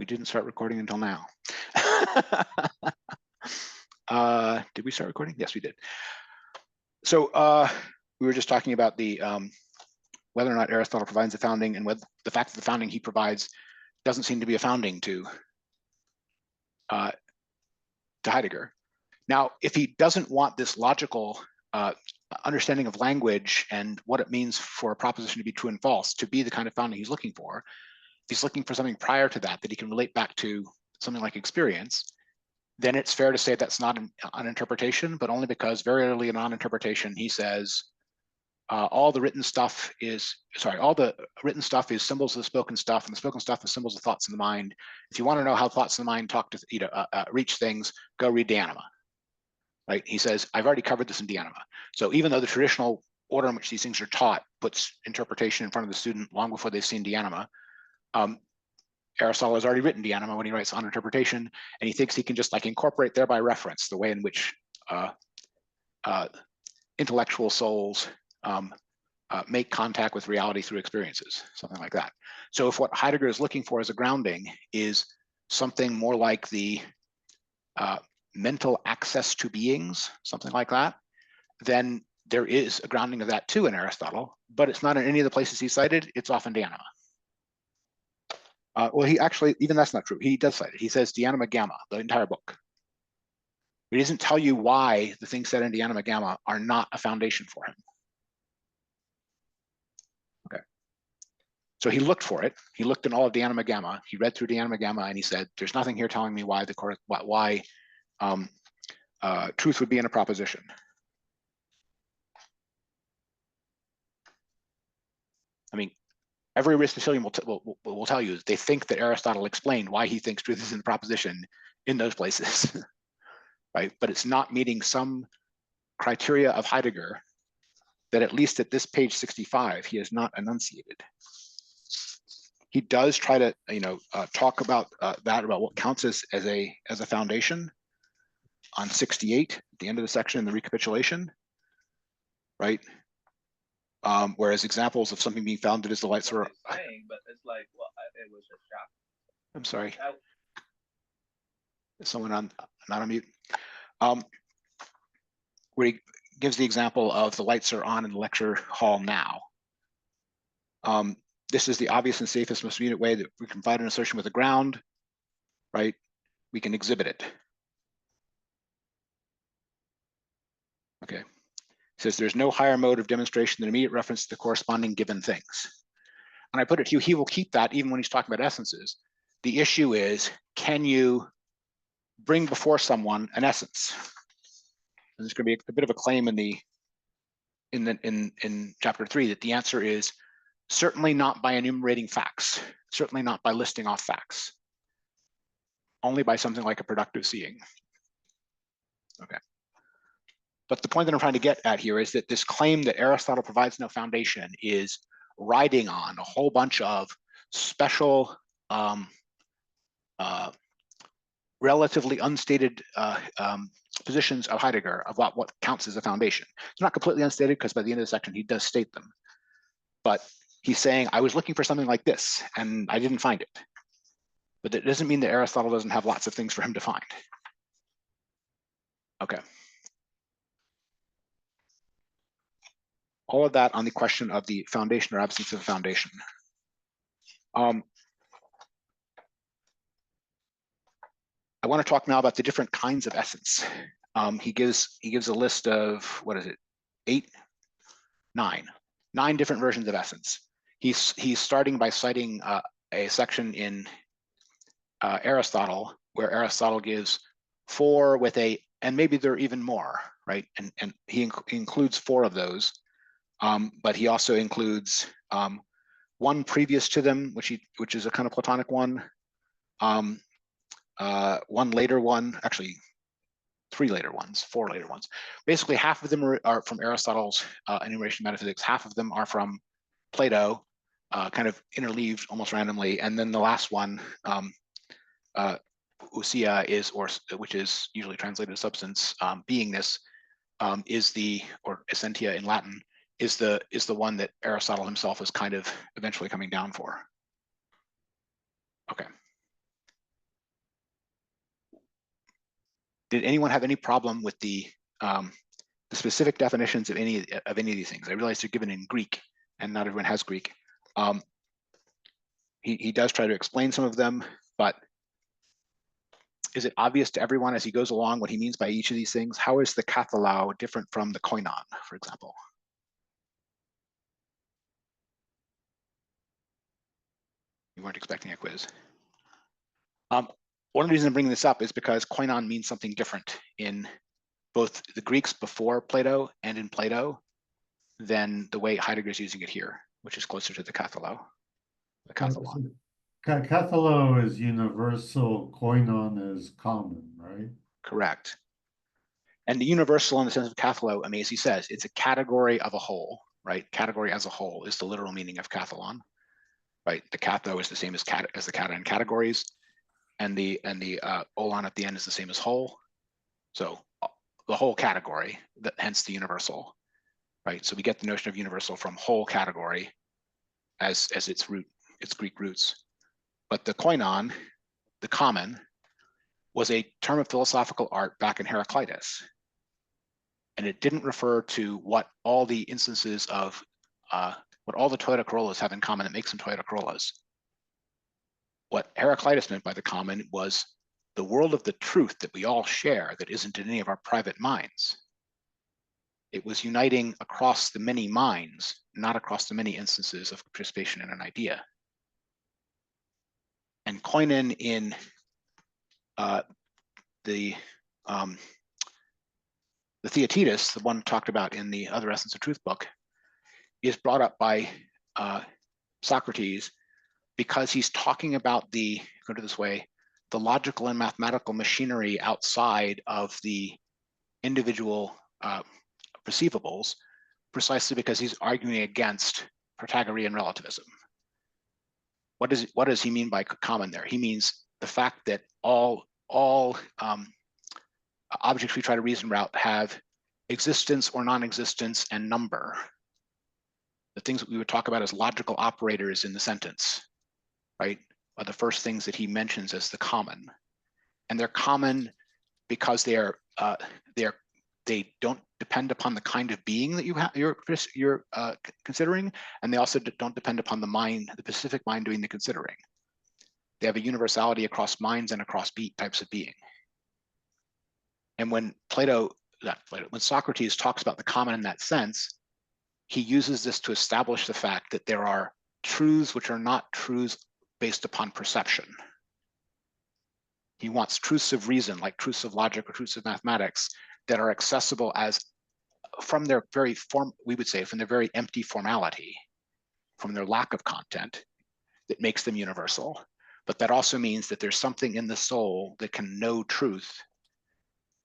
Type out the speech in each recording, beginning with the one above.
We didn't start recording until now. Did we start recording? Yes, we did. So we were just talking about the whether or not Aristotle provides a founding, and whether the fact that the founding he provides doesn't seem to be a founding to Heidegger. Now, if he doesn't want this logical understanding of language and what it means for a proposition to be true and false to be the kind of founding he's looking for, if he's looking for something prior to that he can relate back to something like experience, then it's fair to say that's not an interpretation, but only because very early in on interpretation, he says, all the written stuff is symbols of the spoken stuff, and the spoken stuff is symbols of thoughts in the mind. If you want to know how thoughts in the mind talk to, reach things, go read De Anima. Right? He says, I've already covered this in De Anima. So even though the traditional order in which these things are taught puts interpretation in front of the student long before they've seen De Anima, Aristotle has already written De Anima when he writes on interpretation, and he thinks he can just like incorporate thereby reference the way in which intellectual souls make contact with reality through experiences, something like that. So if what Heidegger is looking for as a grounding is something more like the mental access to beings, something like that, then there is a grounding of that too in Aristotle, but it's not in any of the places he cited. It's often De Anima. Well, he actually, even that's not true. He does cite it. He says De Anima Gamma, the entire book. He doesn't tell you why the things said in De Anima Gamma are not a foundation for him. Okay. So he looked for it. He looked in all of De Anima Gamma. He read through De Anima Gamma, and he said, "There's nothing here telling me why truth would be in a proposition." I mean, every Aristotelian will tell you they think that Aristotle explained why he thinks truth is in the proposition in those places, right? But it's not meeting some criteria of Heidegger that at least at this page 65 he has not enunciated. He does try to talk about about what counts as a foundation on 68 at the end of the section in the recapitulation, right? Whereas examples of something being founded as the lights were saying, but it's like, well, it was a shock. I'm sorry. Is someone not on mute? Where he gives the example of the lights are on in the lecture hall now. This is the obvious and safest, most immediate way that we can find an assertion with the ground, right? We can exhibit it. Okay. It says there's no higher mode of demonstration than immediate reference to the corresponding given things. And I put it, he will keep that even when he's talking about essences. The issue is, can you bring before someone an essence? And there's going to be a bit of a claim in chapter 3 that the answer is certainly not by enumerating facts, certainly not by listing off facts, only by something like a productive seeing. Okay. But the point that I'm trying to get at here is that this claim that Aristotle provides no foundation is riding on a whole bunch of special, relatively unstated positions of Heidegger about what counts as a foundation. It's not completely unstated because by the end of the section, he does state them. But he's saying, I was looking for something like this and I didn't find it. But that doesn't mean that Aristotle doesn't have lots of things for him to find. Okay. All of that on the question of the foundation or absence of a foundation. I want to talk now about the different kinds of essence. He gives a list of, what is it, nine different versions of essence. He's starting by citing a section in Aristotle where Aristotle gives 4 with a, and maybe there are even more, right? And he includes 4 of those, but he also includes one previous to them, which is a kind of Platonic one, one later one, actually 3 later ones, 4 later ones. Basically, half of them are from Aristotle's enumeration of metaphysics, half of them are from Plato, kind of interleaved almost randomly, and then the last one, ousia is, which is usually translated as substance, beingness, is the, or essentia in Latin, is the one that Aristotle himself is kind of eventually coming down for. Okay. Did anyone have any problem with the specific definitions of any of these things? I realize they're given in Greek, and not everyone has Greek. He does try to explain some of them, but is it obvious to everyone as he goes along what he means by each of these things? How is the kathalau different from the koinon, for example? You weren't expecting a quiz. One of the reasons I'm bringing this up is because koinon means something different in both the Greeks before Plato and in Plato than the way Heidegger is using it here, which is closer to the kathalau, the kathalon. Kathalau is universal, koinon is common, right? Correct. And the universal in the sense of kathalau, I mean, as he says, it's a category of a whole, right? Category as a whole is the literal meaning of kathalon, right? The katho is the same as the kata in categories, and the olon at the end is the same as whole. So the whole category, hence the universal, right? So we get the notion of universal from whole category as its root, its Greek roots. But the koinon, the common, was a term of philosophical art back in Heraclitus. And it didn't refer to what all the instances of, what all the Toyota Corollas have in common that makes them Toyota Corollas. What Heraclitus meant by the common was the world of the truth that we all share that isn't in any of our private minds. It was uniting across the many minds, not across the many instances of participation in an idea. And koinon in the Theaetetus, the one talked about in the Other Essence of Truth book, is brought up by Socrates because he's talking about the logical and mathematical machinery outside of the individual perceivables, precisely because he's arguing against Pythagorean relativism. What does he mean by common there? He means the fact that all objects we try to reason about have existence or non-existence and number. The things that we would talk about as logical operators in the sentence, right, are the first things that he mentions as the common. And they're common because they don't depend upon the kind of being that you're considering, and they also don't depend upon the mind, the specific mind doing the considering. They have a universality across minds and across types of being. And when when Socrates talks about the common in that sense, he uses this to establish the fact that there are truths which are not truths based upon perception. He wants truths of reason, like truths of logic or truths of mathematics, that are accessible as from their very form, we would say, from their very empty formality, from their lack of content, that makes them universal. But that also means that there's something in the soul that can know truth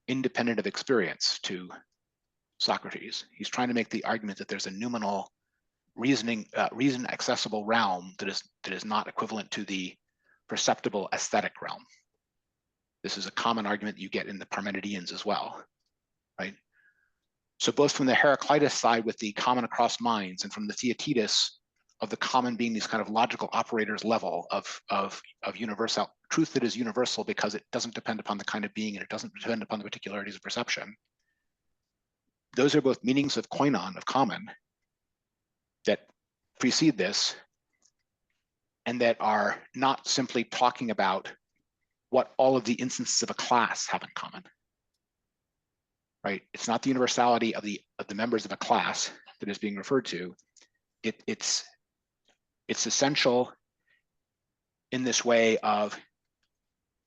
independent of experience to Socrates. He's trying to make the argument that there's a noumenal reason accessible realm that is not equivalent to the perceptible aesthetic realm. This is a common argument that you get in the Parmenideans as well, right? So both from the Heraclitus side with the common across minds, and from the Theaetetus of the common being these kind of logical operators level of universal truth that is universal because it doesn't depend upon the kind of being and it doesn't depend upon the particularities of perception. Those are both meanings of koinon, of common, that precede this and that are not simply talking about what all of the instances of a class have in common, right? It's not the universality of the members of a class that is being referred to. It's essential in this way of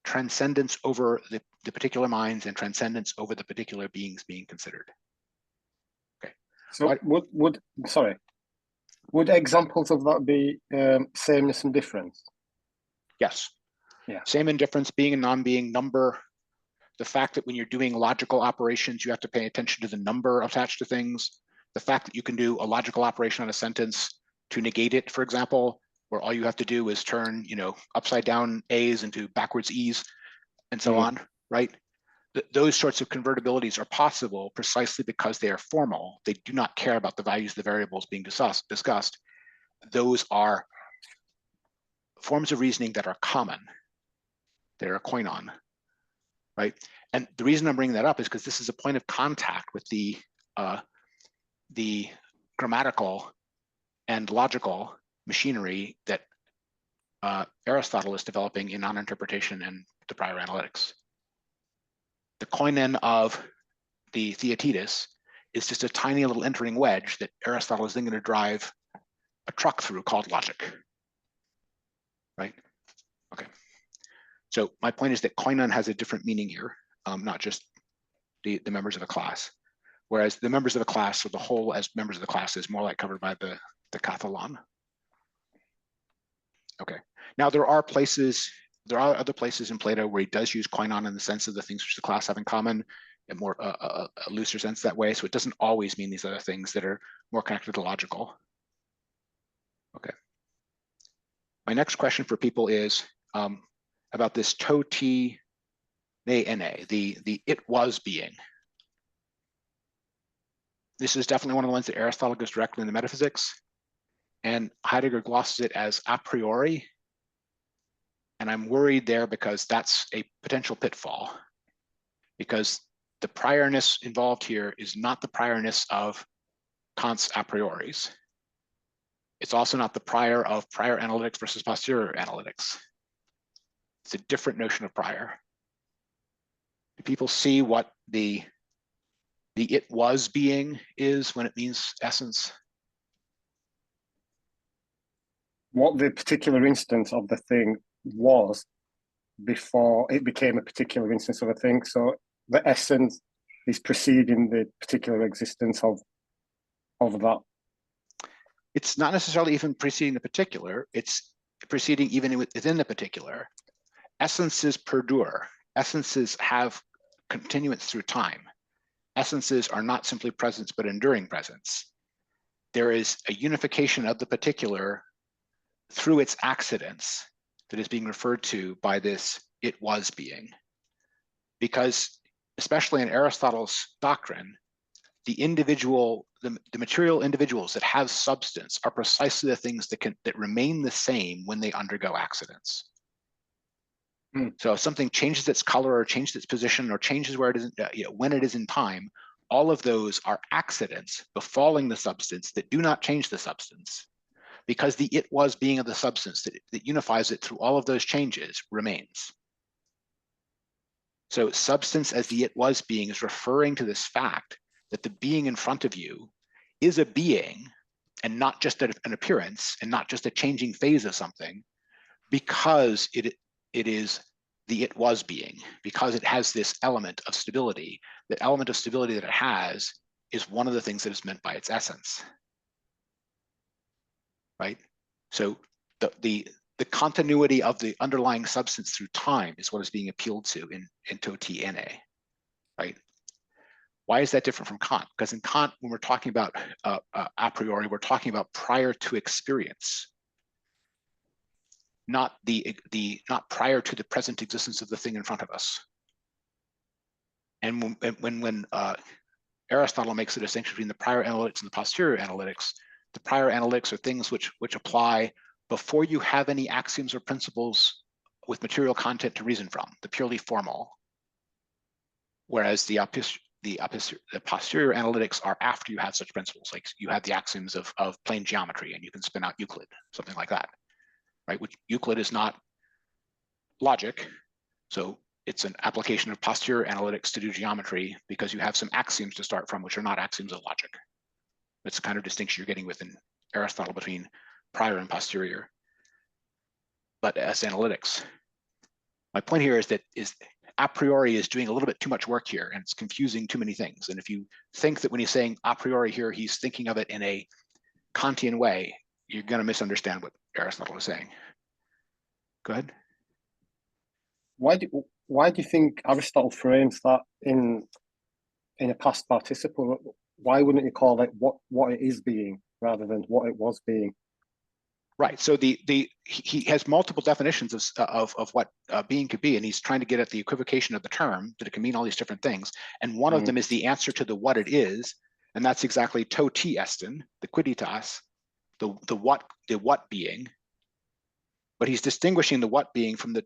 transcendence over the particular minds and transcendence over the particular beings being considered. Okay. So would examples of that be sameness and difference? Yes. Yeah. Same and difference, being and non-being, number. The fact that when you're doing logical operations, you have to pay attention to the number attached to things. The fact that you can do a logical operation on a sentence to negate it, for example, where all you have to do is turn, upside down A's into backwards E's and so on, right? Those sorts of convertibilities are possible precisely because they are formal. They do not care about the values of the variables being discussed. Those are forms of reasoning that are common. They're a koinon, right? And the reason I'm bringing that up is because this is a point of contact with the grammatical and logical machinery that Aristotle is developing in non-interpretation and the prior analytics. The koinon of the Theaetetus is just a tiny little entering wedge that Aristotle is then going to drive a truck through called logic, right? Okay. So my point is that koinon has a different meaning here, not just the members of a class, whereas the members of a class or the whole as members of the class is more like covered by the kathalon. Okay. Now there are other places in Plato where he does use koinon in the sense of the things which the class have in common, in more a looser sense that way. So it doesn't always mean these other things that are more connected to logical. Okay. My next question for people is about this to t ne ne, the it was being. This is definitely one of the ones that Aristotle goes directly into metaphysics, and Heidegger glosses it as a priori. And I'm worried there because that's a potential pitfall, because the priorness involved here is not the priorness of Kant's a prioris. It's also not the prior of prior analytics versus posterior analytics. It's a different notion of prior. Do people see what the it was being is when it means essence? What the particular instance of the thing was before it became a particular instance of a thing. So the essence is preceding the particular existence of that. It's not necessarily even preceding the particular, it's preceding even within the particular. Essences perdure. Essences have continuance through time. Essences are not simply presence, but enduring presence. There is a unification of the particular through its accidents that is being referred to by this it was being. Because especially in Aristotle's doctrine, the material individuals that have substance are precisely the things that remain the same when they undergo accidents. So if something changes its color or changes its position or changes where it is, when it is in time, all of those are accidents befalling the substance that do not change the substance, because the it was being of the substance that unifies it through all of those changes remains. So substance as the it was being is referring to this fact that the being in front of you is a being and not just an appearance and not just a changing phase of something, because it is the it was being, because it has this element of stability. The element of stability that it has is one of the things that is meant by its essence, right? So the continuity of the underlying substance through time is what is being appealed to in to t ne, right? Why is that different from Kant? Because in Kant, when we're talking about a priori, we're talking about prior to experience, not not prior to the present existence of the thing in front of us. And when Aristotle makes the distinction between the prior analytics and the posterior analytics, the prior analytics are things which apply before you have any axioms or principles with material content to reason from, the purely formal. Whereas the posterior analytics are after you have such principles, like you have the axioms of plane geometry and you can spin out Euclid, something like that, right? Which Euclid is not logic, so it's an application of posterior analytics to do geometry because you have some axioms to start from which are not axioms of logic. That's the kind of distinction you're getting within Aristotle between prior and posterior. But as analytics, my point here is that a priori is doing a little bit too much work here and it's confusing too many things. And if you think that when he's saying a priori here, he's thinking of it in a Kantian way, you're going to misunderstand what Aristotle is saying. Go ahead. Why do you think Aristotle frames that in a past participle? Why wouldn't you call it what it is being rather than what it was being? Right. So he has multiple definitions of what being could be, and he's trying to get at the equivocation of the term, that it can mean all these different things. And one of them is the answer to the what it is, and that's exactly to ti estin, the quidditas, the what being. But he's distinguishing the what being from the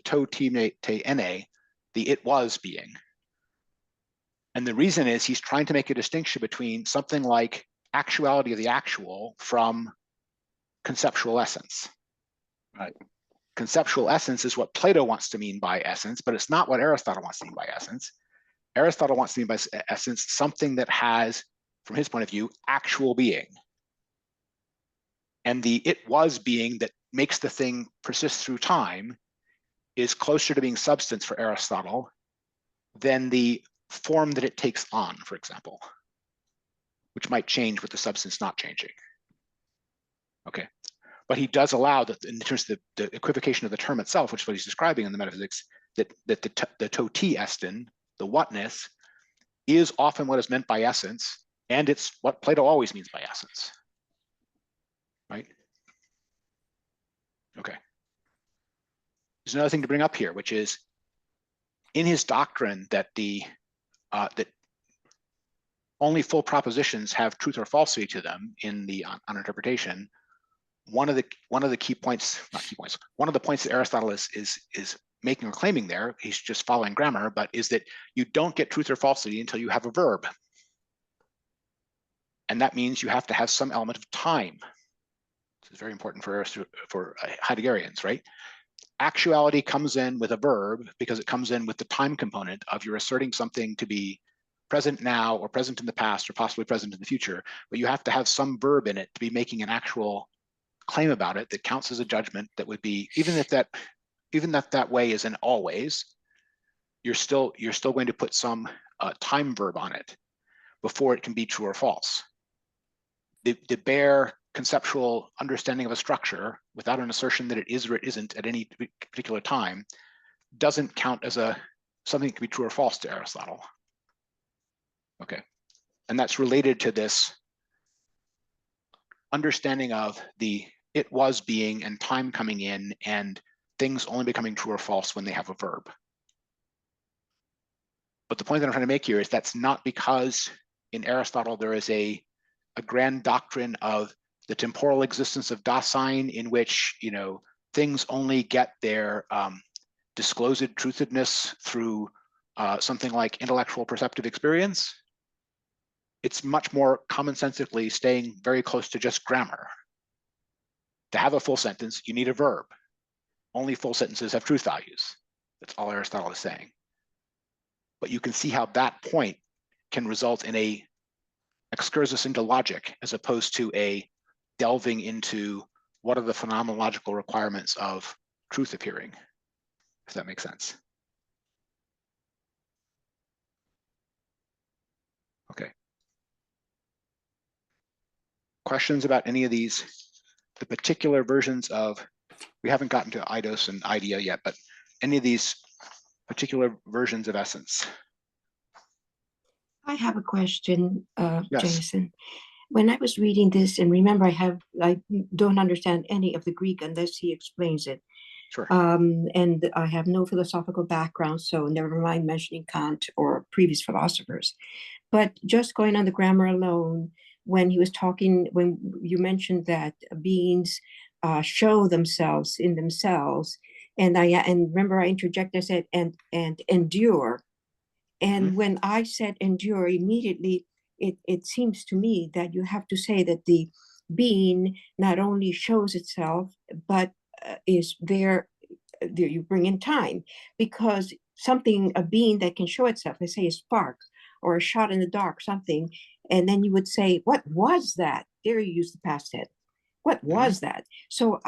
to ti te ne, the it was being. And the reason is he's trying to make a distinction between something like actuality of the actual from conceptual essence. Right. Conceptual essence is what Plato wants to mean by essence, but it's not what Aristotle wants to mean by essence. Aristotle wants to mean by essence something that has, from his point of view, actual being. And the it was being that makes the thing persist through time is closer to being substance for Aristotle than the form that it takes on, for example, which might change with the substance not changing. Okay, but he does allow that in terms of the equivocation of the term itself, which is what he's describing in the metaphysics, that the toti estin, the whatness, is often what is meant by essence, and it's what Plato always means by essence, right? Okay. There's another thing to bring up here, which is in his doctrine that that only full propositions have truth or falsity to them in the on interpretation. One of the key points, not key points, one of the points that Aristotle is making or claiming there, he's just following grammar, but is that you don't get truth or falsity until you have a verb. And that means you have to have some element of time. This is very important for Heideggerians, right? Actuality comes in with a verb because it comes in with the time component of you're asserting something to be present now or present in the past or possibly present in the future, but you have to have some verb in it to be making an actual claim about it that counts as a judgment that would be, even if that way isn't always, you're still going to put some time verb on it before it can be true or false. The bare conceptual understanding of a structure without an assertion that it is or it isn't at any particular time doesn't count as something that can be true or false to Aristotle. Okay, and that's related to this understanding of the it was being and time coming in and things only becoming true or false when they have a verb. But the point that I'm trying to make here is that's not because in Aristotle there is a grand doctrine of the temporal existence of Dasein in which, you know, things only get their disclosed truthedness through something like intellectual perceptive experience. It's much more commonsensically staying very close to just grammar. To have a full sentence, you need a verb. Only full sentences have truth values. That's all Aristotle is saying. But you can see how that point can result in a excursus into logic as opposed to a delving into what are the phenomenological requirements of truth appearing, if that makes sense. Okay. Questions about any of these, the particular versions of, we haven't gotten to eidos and idea yet, but any of these particular versions of essence? I have a question, Yes. Jason. When I was reading this, and remember, I don't understand any of the Greek unless he explains it. Sure. And I have no philosophical background, so never mind mentioning Kant or previous philosophers. But just going on the grammar alone, when he was talking, when you mentioned that beings show themselves in themselves, and remember I interjected, I said, and endure. And when I said endure, immediately it seems to me that you have to say that the being not only shows itself, but is there you bring in time, because a being that can show itself, let's say a spark or a shot in the dark, something, and then you would say, what was that? There you use the past tense. What was that? So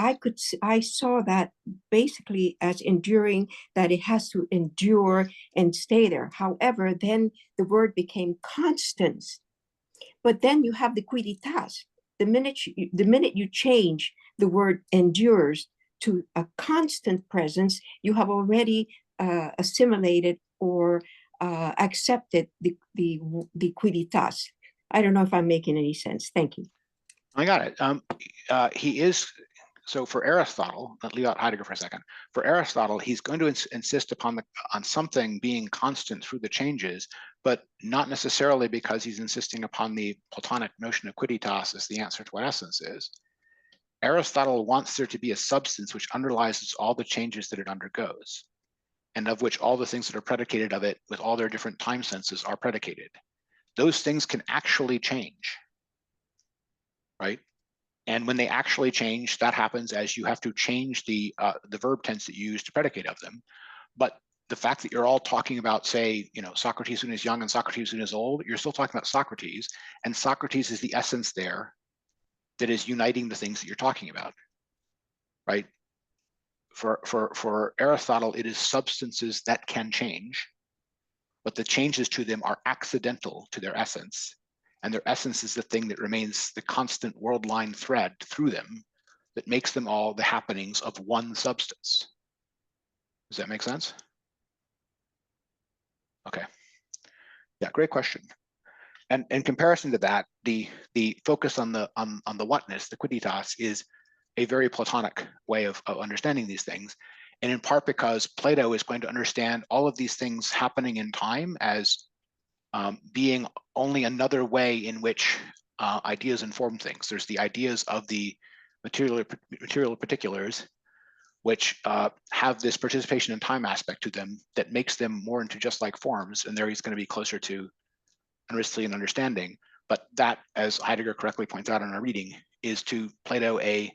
I saw that basically as enduring, that it has to endure and stay there. However, then the word became constance. But then you have the quiditas. The minute you change the word endures to a constant presence, you have already assimilated or accepted the quiditas. I don't know if I'm making any sense. Thank you. I got it. He is, so for Aristotle, let's leave out Heidegger for a second. For Aristotle, he's going to insist on something being constant through the changes, but not necessarily because he's insisting upon the Platonic notion of quiditas as the answer to what essence is. Aristotle wants there to be a substance which underlies all the changes that it undergoes. and of which all the things that are predicated of it with all their different time senses are predicated. Those things can actually change, right? And when they actually change, that happens as you have to change the verb tense that you use to predicate of them. But the fact that you're all talking about, say, Socrates when he's young and Socrates when he's old, you're still talking about Socrates, and Socrates is the essence there that is uniting the things that you're talking about, right? For Aristotle, it is substances that can change, but the changes to them are accidental to their essence. And their essence is the thing that remains the constant world line thread through them that makes them all the happenings of one substance. Does that make sense? Okay. Yeah, great question. And in comparison to that, the focus on the whatness, the quidditas, is a very Platonic way of understanding these things. And in part because Plato is going to understand all of these things happening in time as being only another way in which ideas inform things. There's the ideas of the material particulars, which have this participation in time aspect to them that makes them more into just like forms. And there he's going to be closer to an Aristotelian understanding. But that, as Heidegger correctly points out in our reading, is to Plato a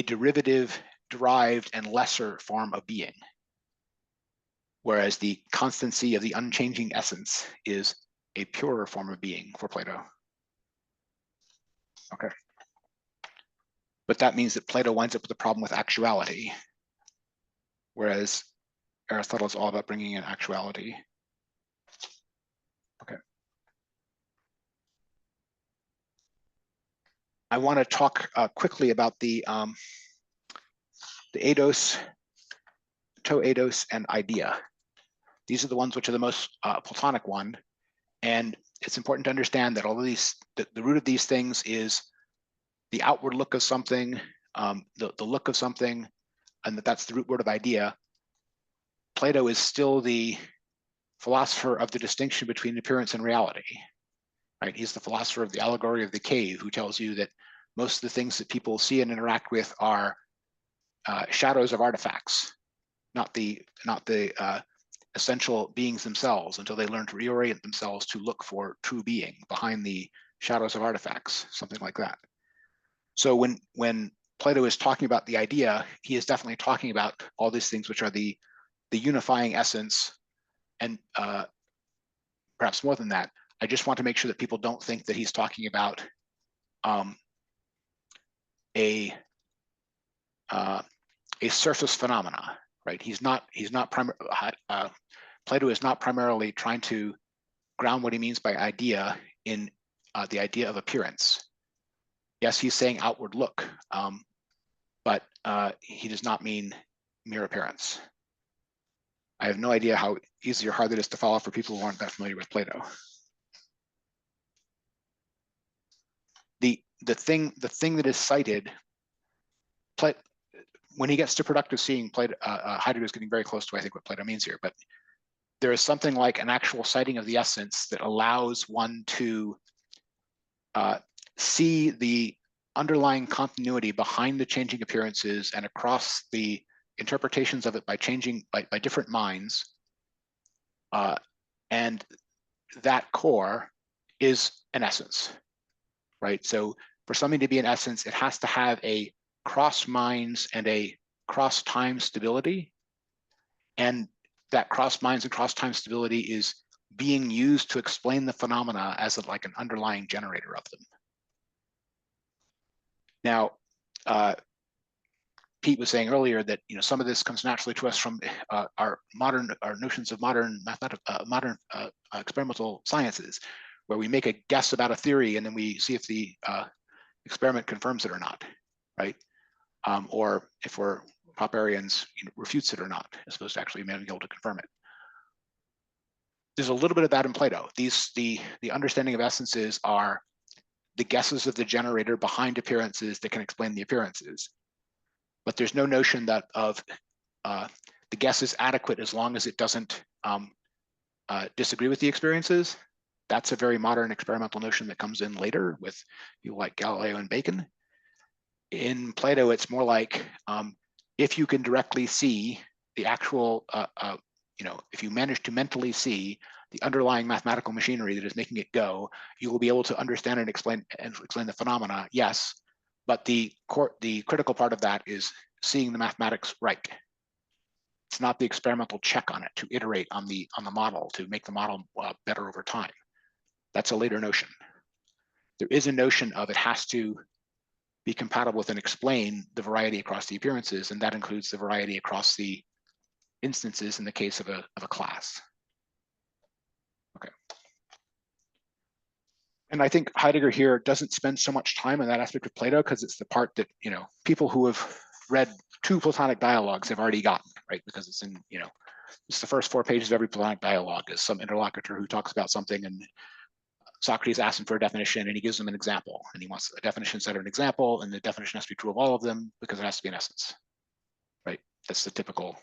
derivative, derived, and lesser form of being. Whereas the constancy of the unchanging essence is a purer form of being for Plato. Okay. But that means that Plato winds up with a problem with actuality, whereas Aristotle is all about bringing in actuality. Okay. I want to talk quickly about the eidos, to eidos, and idea. These are the ones which are the most Platonic one. And it's important to understand that all of these, the root of these things is the outward look of something, the look of something, and that's the root word of idea. Plato is still the philosopher of the distinction between appearance and reality, right? He's the philosopher of the allegory of the cave, who tells you that most of the things that people see and interact with are shadows of artifacts, not the essential beings themselves, until they learn to reorient themselves to look for true being behind the shadows of artifacts, something like that. So when Plato is talking about the idea, he is definitely talking about all these things which are the unifying essence, and perhaps more than that. I just want to make sure that people don't think that he's talking about a surface phenomena, right? Plato is not primarily trying to ground what he means by idea in the idea of appearance. Yes, he's saying outward look, but he does not mean mere appearance. I have no idea how easy or hard it is to follow for people who aren't that familiar with Plato. The thing that is cited, when he gets to productive seeing, Heidegger is getting very close to, I think, what Plato means here, but there is something like an actual citing of the essence that allows one to see the underlying continuity behind the changing appearances and across the interpretations of it by different minds. And that core is an essence, right? So for something to be an essence, it has to have a cross minds and a cross time stability. And that cross minds and cross time stability is being used to explain the phenomena as like an underlying generator of them. Now, Pete was saying earlier that some of this comes naturally to us from our notions of modern experimental sciences, where we make a guess about a theory and then we see if the experiment confirms it or not, right? Or if we're Popperians, refutes it or not, as opposed to actually being able to confirm it. There's a little bit of that in Plato. The understanding of essences are the guesses of the generator behind appearances that can explain the appearances. But there's no notion that the guess is adequate as long as it doesn't disagree with the experiences. That's a very modern experimental notion that comes in later with people like Galileo and Bacon. In Plato, it's more like if you can directly see the actual if you manage to mentally see the underlying mathematical machinery that is making it go, you will be able to understand and explain the phenomena, yes, but the critical part of that is seeing the mathematics right. It's not the experimental check on it to iterate on the model to make the model better over time. That's a later notion. There is a notion of it has to be compatible with and explain the variety across the appearances, and that includes the variety across the instances in the case of a class. Okay. And I think Heidegger here doesn't spend so much time on that aspect of Plato because it's the part that, people who have read 2 Platonic dialogues have already gotten, right? Because it's in, it's the first 4 pages of every Platonic dialogue is some interlocutor who talks about something, and Socrates asks him for a definition and he gives him an example, and he wants a definition instead of an example, and the definition has to be true of all of them because it has to be an essence, right? That's the typical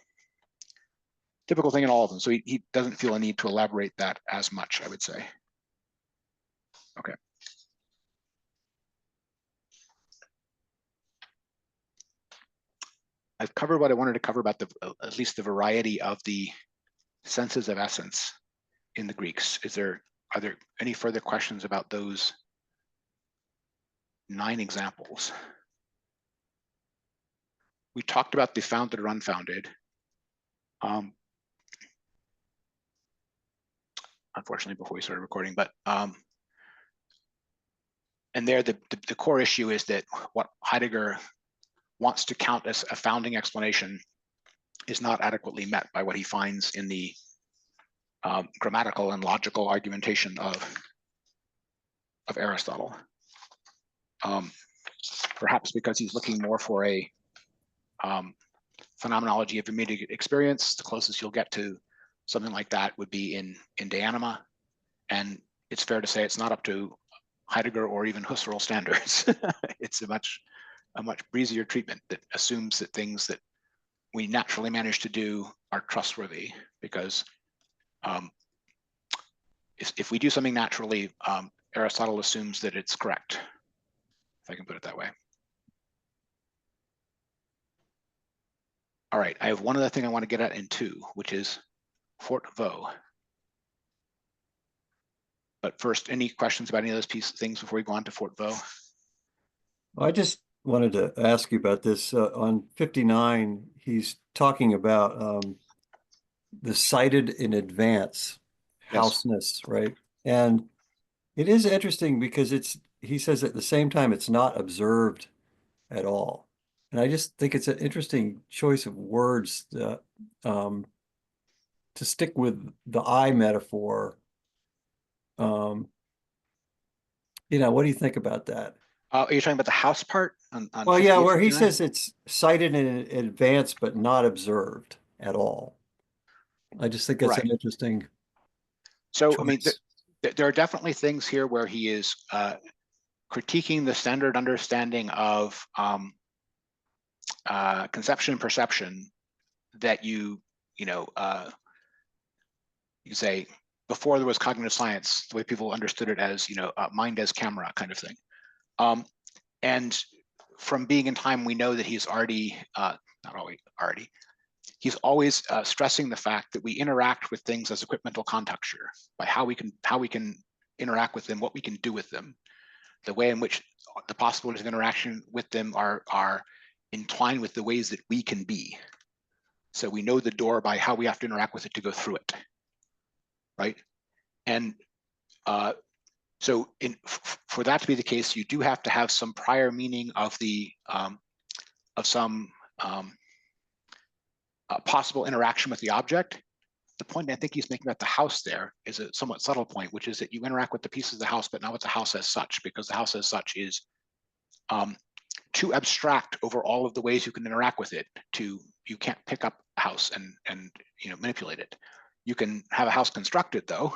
thing in all of them. So he doesn't feel a need to elaborate that as much, I would say. Okay. I've covered what I wanted to cover about at least the variety of the senses of essence in the Greeks. Are there any further questions about those 9 examples? We talked about the founded or unfounded. Unfortunately, before we started recording, but and there the core issue is that what Heidegger wants to count as a founding explanation is not adequately met by what he finds in the grammatical and logical argumentation of Aristotle. Perhaps because he's looking more for a phenomenology of immediate experience. The closest you'll get to something like that would be in De Anima, and it's fair to say it's not up to Heidegger or even Husserl standards. It's a much breezier treatment that assumes that things that we naturally manage to do are trustworthy, because if we do something naturally, Aristotle assumes that it's correct, if I can put it that way. All right, I have one other thing I want to get at in 2, which is Fort Vaux. But first, any questions about any of those things before we go on to Fort Vaux? I just wanted to ask you about this. On 59, he's talking about the cited in advance houseness, right? And it is interesting because he says at the same time it's not observed at all. And I just think it's an interesting choice of words to stick with the eye metaphor. What do you think about that? Are you talking about the house part? Well, yeah, where he says it's cited in advance but not observed at all. I just think it's an interesting So, choice. I mean, there are definitely things here where he is critiquing the standard understanding of conception and perception that you say before there was cognitive science, the way people understood it as mind as camera kind of thing. And from being in time, we know that he's already he's always stressing the fact that we interact with things as equipmental contexture, by how we can interact with them, what we can do with them, the way in which the possibilities of interaction with them are entwined with the ways that we can be. So we know the door by how we have to interact with it to go through it, right? And so for that to be the case, you do have to have some prior meaning of some possible interaction with the object. The point I think he's making about the house there is a somewhat subtle point, which is that you interact with the pieces of the house, but not with the house as such, because the house as such is too abstract over all of the ways you can interact with it. You can't pick up a house and manipulate it. You can have a house constructed, though.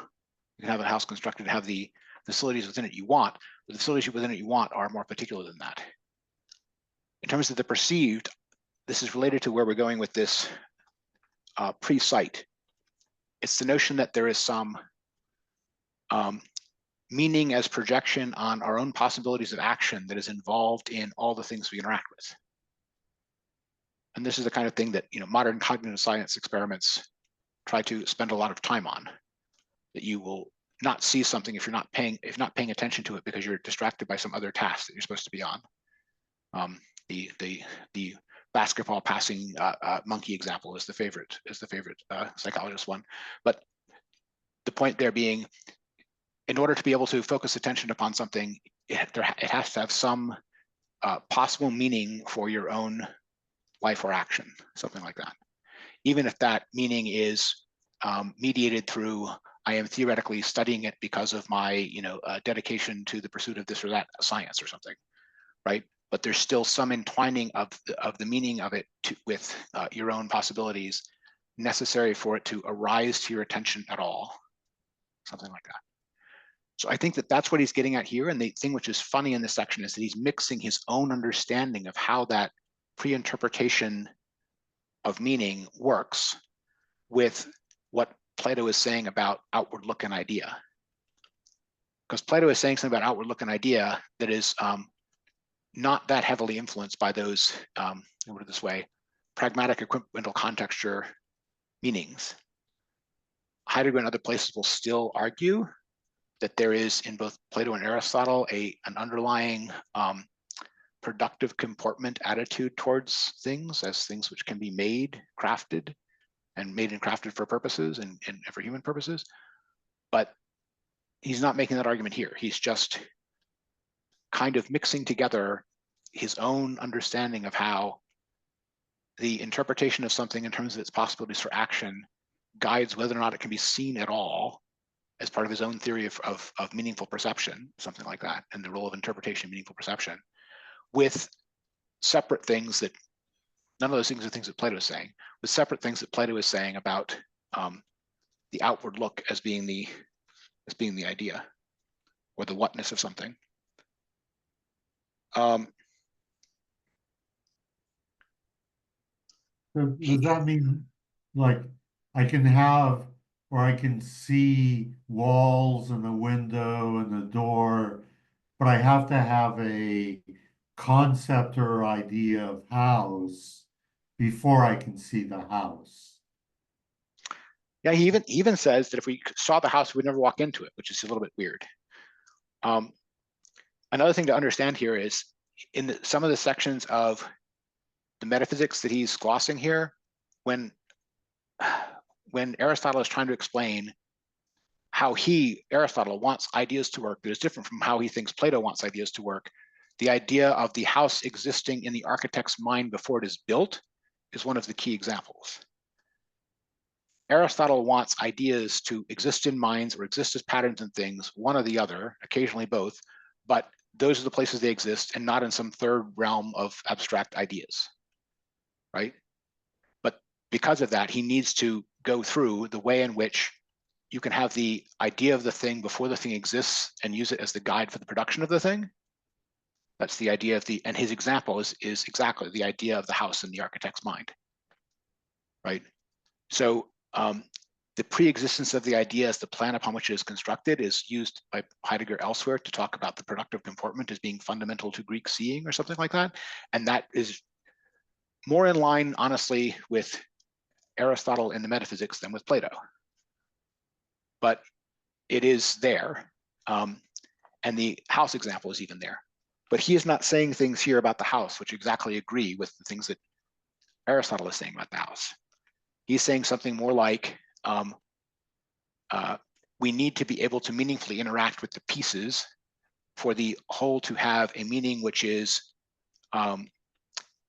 You can have a house constructed to have the facilities within it you want, but the facilities within it you want are more particular than that. In terms of the perceived, this is related to where we're going with this pre-sight. It's the notion that there is some meaning as projection on our own possibilities of action that is involved in all the things we interact with. And this is the kind of thing that modern cognitive science experiments try to spend a lot of time on, that you will not see something if you're not paying attention to it because you're distracted by some other task that you're supposed to be on. The basketball passing monkey example is the favorite psychologist one. But the point there being, in order to be able to focus attention upon something, it has to have some possible meaning for your own life or action, something like that. Even if that meaning is mediated through, I am theoretically studying it because of my dedication to the pursuit of this or that science or something, right? But there's still some entwining of the meaning of it with your own possibilities necessary for it to arise to your attention at all, something like that. So I think that that's what he's getting at here. And the thing which is funny in this section is that he's mixing his own understanding of how that pre-interpretation of meaning works with what Plato is saying about outward look and idea. Because Plato is saying something about outward look and idea that is not that heavily influenced by those, put it this way, pragmatic equivalential contexture meanings. Heidegger and other places will still argue that there is in both Plato and Aristotle an underlying productive comportment attitude towards things as things which can be made, crafted, and made and crafted for purposes and for human purposes. But he's not making that argument here. He's just kind of mixing together his own understanding of how the interpretation of something in terms of its possibilities for action guides whether or not it can be seen at all as part of his own theory of meaningful perception, something like that, and the role of interpretation in meaningful perception, with separate things that, none of those things are things that Plato is saying, with separate things that Plato is saying about the outward look as being the idea, or the whatness of something. So does that mean, like, I can have, or I can see walls and a window and a door, but I have to have a concept or idea of house before I can see the house? Yeah, he even says that if we saw the house, we'd never walk into it, which is a little bit weird. Another thing to understand here is in some of the sections of the metaphysics that he's glossing here, when Aristotle is trying to explain how Aristotle wants ideas to work that is different from how he thinks Plato wants ideas to work, the idea of the house existing in the architect's mind before it is built is one of the key examples. Aristotle wants ideas to exist in minds or exist as patterns in things, one or the other, occasionally both, but those are the places they exist and not in some third realm of abstract ideas, right? But because of that, he needs to go through the way in which you can have the idea of the thing before the thing exists and use it as the guide for the production of the thing. That's the idea of and his example is exactly the idea of the house in the architect's mind, right? So the pre-existence of the idea as the plan upon which it is constructed is used by Heidegger elsewhere to talk about the productive comportment as being fundamental to Greek seeing or something like that. And that is more in line, honestly, with Aristotle in the metaphysics than with Plato. But it is there. And the house example is even there. But he is not saying things here about the house which exactly agree with the things that Aristotle is saying about the house. He's saying something more like, we need to be able to meaningfully interact with the pieces for the whole to have a meaning which is a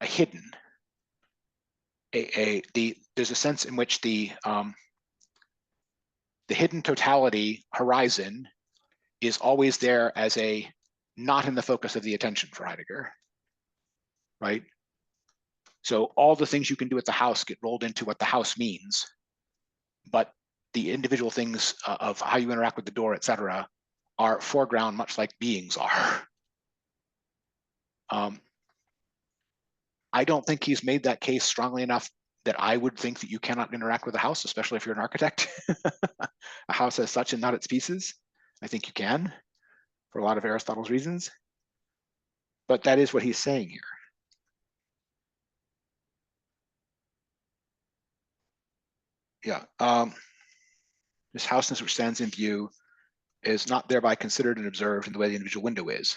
hidden. There's a sense in which the hidden totality horizon is always there as a not in the focus of the attention for Heidegger, right? So all the things you can do at the house get rolled into what the house means, but the individual things of how you interact with the door, etc., are foreground, much like beings are. I don't think he's made that case strongly enough that I would think that you cannot interact with a house, especially if you're an architect. A house as such and not its pieces. I think you can, for a lot of Aristotle's reasons. But that is what he's saying here. Yeah. This houseness which stands in view is not thereby considered and observed in the way the individual window is.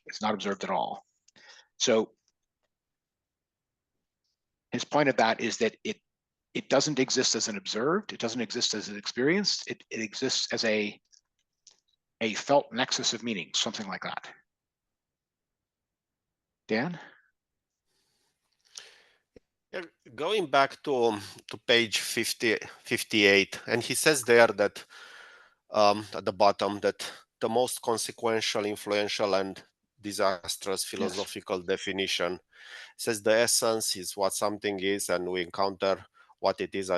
It's not observed at all. So his point of that is that it doesn't exist as an observed, it doesn't exist as an experienced, it exists as a felt nexus of meaning, something like that. Dan? Yeah, going back to page 58, and he says there that at the bottom that the most consequential, influential, and disastrous philosophical definition says the essence is what something is, and we encounter what it is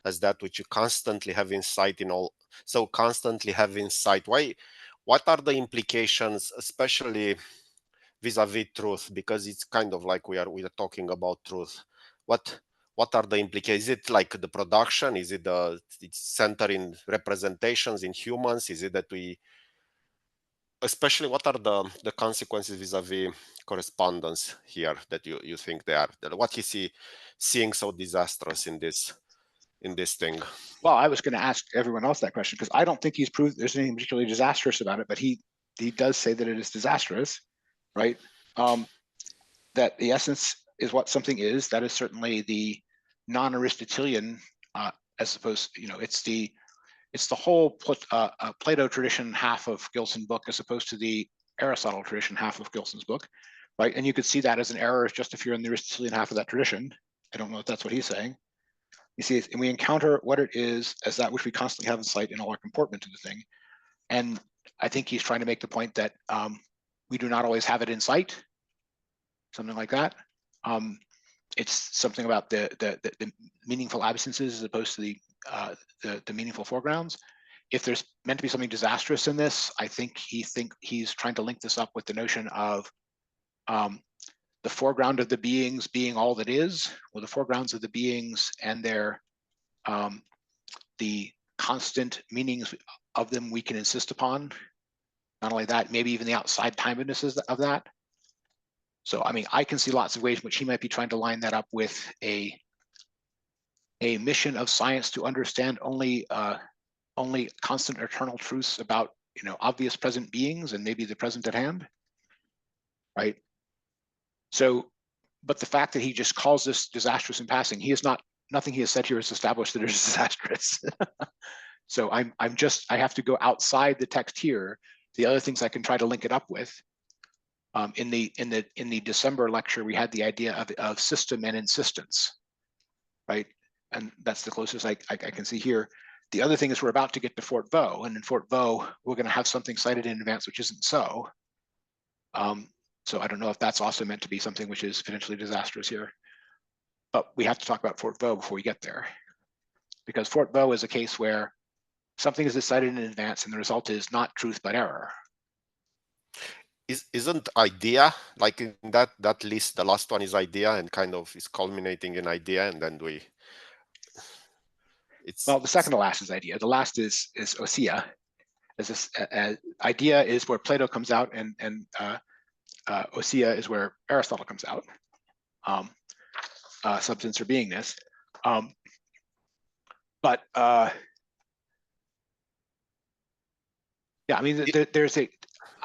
as that which you constantly have in sight in all. So constantly have in sight. Why? What are the implications, especially vis-a-vis truth? Because it's kind of like we are talking about truth. What are the implications? Is it like the production? Is it it's centered in representations in humans? Is it that we, especially what are the consequences vis-a-vis correspondence here that you think they are? What is he seeing so disastrous in this thing? Well, I was going to ask everyone else that question because I don't think he's proved there's anything particularly disastrous about it, but he does say that it is disastrous, right? That the essence is what something is. That is certainly the non-Aristotelian, as opposed, it's the whole Plato tradition half of Gilson's book as opposed to the Aristotle tradition half of Gilson's book, right? And you could see that as an error just if you're in the Aristotelian half of that tradition. I don't know if that's what he's saying. You see, and we encounter what it is as that which we constantly have in sight in all our comportment to the thing. And I think he's trying to make the point that we do not always have it in sight, something like that. It's something about the meaningful absences as opposed to the meaningful foregrounds. If there's meant to be something disastrous in this, I think he's trying to link this up with the notion of the foreground of the beings being all that is, or the foregrounds of the beings and their the constant meanings of them we can insist upon. Not only that, maybe even the outside timeliness of that. So, I mean, I can see lots of ways in which he might be trying to line that up with a mission of science to understand only constant eternal truths about, obvious present beings and maybe the present at hand, right? So, but the fact that he just calls this disastrous in passing, nothing he has said here has established that it is disastrous. So I have to go outside the text here. The other things I can try to link it up with. In the December lecture, we had the idea of system and insistence, right? And that's the closest I can see here. The other thing is we're about to get to Fort Vaux, and in Fort Vaux, we're going to have something cited in advance which isn't so. So I don't know if that's also meant to be something which is potentially disastrous here. But we have to talk about Fort Vaux before we get there. Because Fort Vaux is a case where something is decided in advance and the result is not truth but error. Isn't idea, like in that list, the last one is idea and kind of is culminating in idea, and then well, the second to last is idea. The last is ousia. Idea is where Plato comes out, and ousia is where Aristotle comes out. Substance or beingness. Yeah, I mean,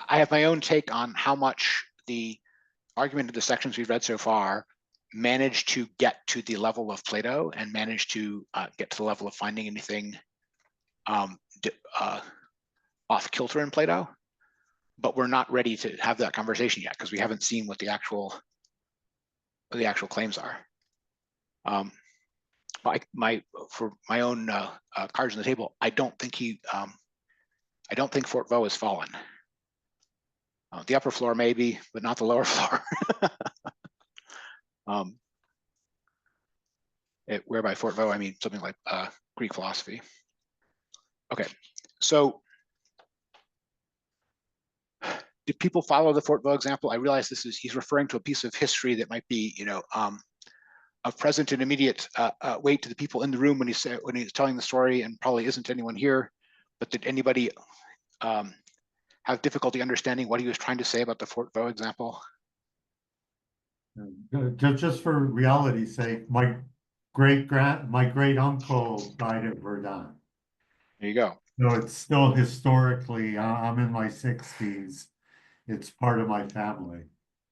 I have my own take on how much the argument of the sections we've read so far managed to get to the level of Plato and managed to get to the level of finding anything off kilter in Plato, but we're not ready to have that conversation yet because we haven't seen what the actual claims are. For my own cards on the table, I don't think Fort Vaux has fallen. The upper floor maybe, but not the lower floor. Whereby Fort Vaux, I mean something like Greek philosophy. Okay, so did people follow the Fort Vaux example? I realize he's referring to a piece of history that might be, of present and immediate weight to the people in the room when he's telling the story, and probably isn't anyone here. But did anybody have difficulty understanding what he was trying to say about the Fort Vaux example? Just for reality's sake, my my great uncle died at Verdun. There you go. So it's still historically, I'm in my 60s. It's part of my family.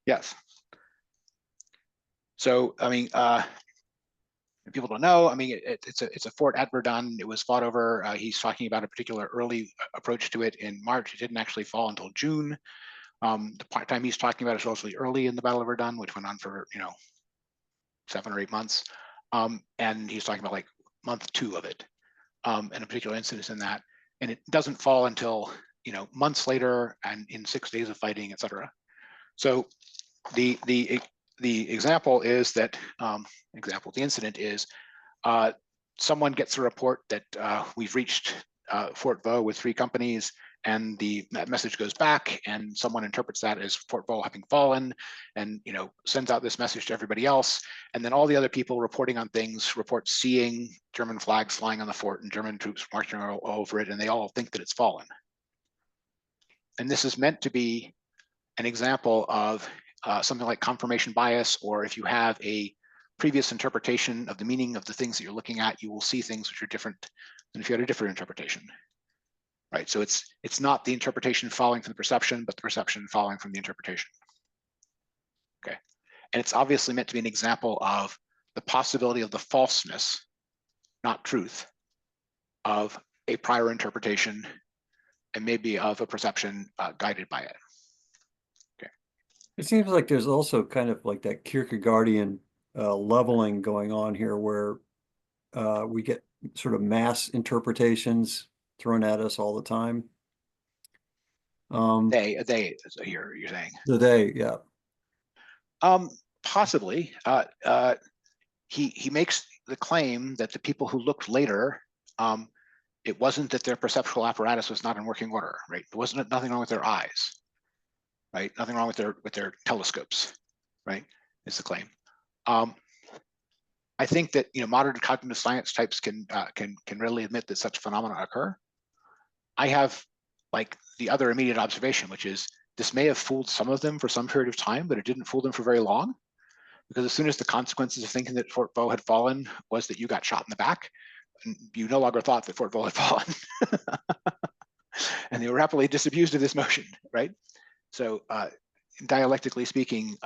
Yes. So, I mean, if people don't know, I mean, it's a fort at Verdun. It was fought over. He's talking about a particular early approach to it in March. It didn't actually fall until June. The time he's talking about is relatively early in the Battle of Verdun, which went on for 7 or 8 months. And he's talking about like month 2 of it, and a particular incident in that. And it doesn't fall until months later and in 6 days of fighting, etc. So the example is that the incident is someone gets a report that we've reached Fort Vaux with 3 companies, and that message goes back, and someone interprets that as Fort Vaux having fallen, and sends out this message to everybody else, and then all the other people reporting on things report seeing German flags flying on the fort and German troops marching all over it, and they all think that it's fallen. And this is meant to be an example of something like confirmation bias, or if you have a previous interpretation of the meaning of the things that you're looking at, you will see things which are different than if you had a different interpretation. Right, so it's not the interpretation following from the perception, but the perception following from the interpretation. Okay, and it's obviously meant to be an example of the possibility of the falseness, not truth, of a prior interpretation, and maybe of a perception guided by it. Okay, it seems like there's also kind of like that Kierkegaardian leveling going on here, where we get sort of mass interpretations thrown at us all the time. They you're saying yeah. Possibly. He makes the claim that the people who looked later, it wasn't that their perceptual apparatus was not in working order, right? There wasn't nothing wrong with their eyes, right? Nothing wrong with their telescopes, right? Is the claim. I think that modern cognitive science types can readily admit that such phenomena occur. I have like the other immediate observation, which is this may have fooled some of them for some period of time, but it didn't fool them for very long, because as soon as the consequences of thinking that Fort Vaux had fallen was that you got shot in the back, and you no longer thought that Fort Vaux had fallen, and they were rapidly disabused of this motion, right? So dialectically speaking,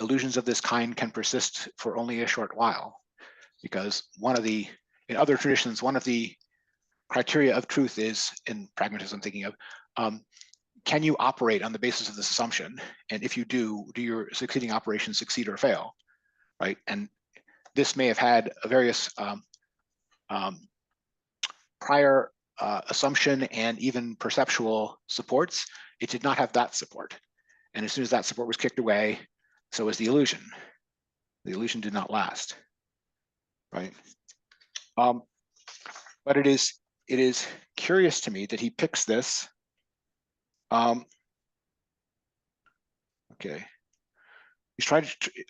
illusions of this kind can persist for only a short while, because in other traditions, one of the criteria of truth is, in pragmatism thinking of, can you operate on the basis of this assumption? And if you do your succeeding operations succeed or fail, right? And this may have had a various prior assumption and even perceptual supports. It did not have that support. And as soon as that support was kicked away, so was the illusion. The illusion did not last, right? But it is curious to me that he picks this. Okay.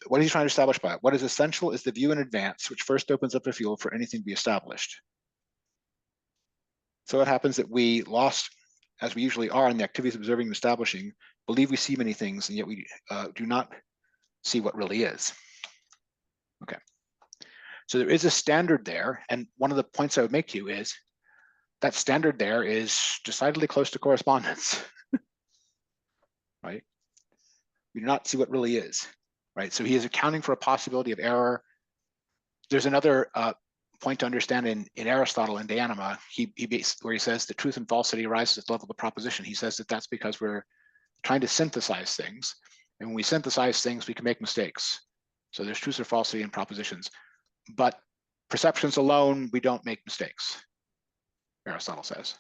What he's trying to establish by it. What is essential is the view in advance, which first opens up a field for anything to be established. So it happens that we lost, as we usually are in the activities of observing and establishing, believe we see many things, and yet we do not see what really is. Okay. So there is a standard there, and one of the points I would make to you is that standard there is decidedly close to correspondence, right? We do not see what really is, right? So he is accounting for a possibility of error. There's another point to understand in Aristotle and De Anima, where he says the truth and falsity arises at the level of the proposition. He says that that's because we're trying to synthesize things. And when we synthesize things, we can make mistakes. So there's truth or falsity in propositions. But perceptions alone, we don't make mistakes, Aristotle says.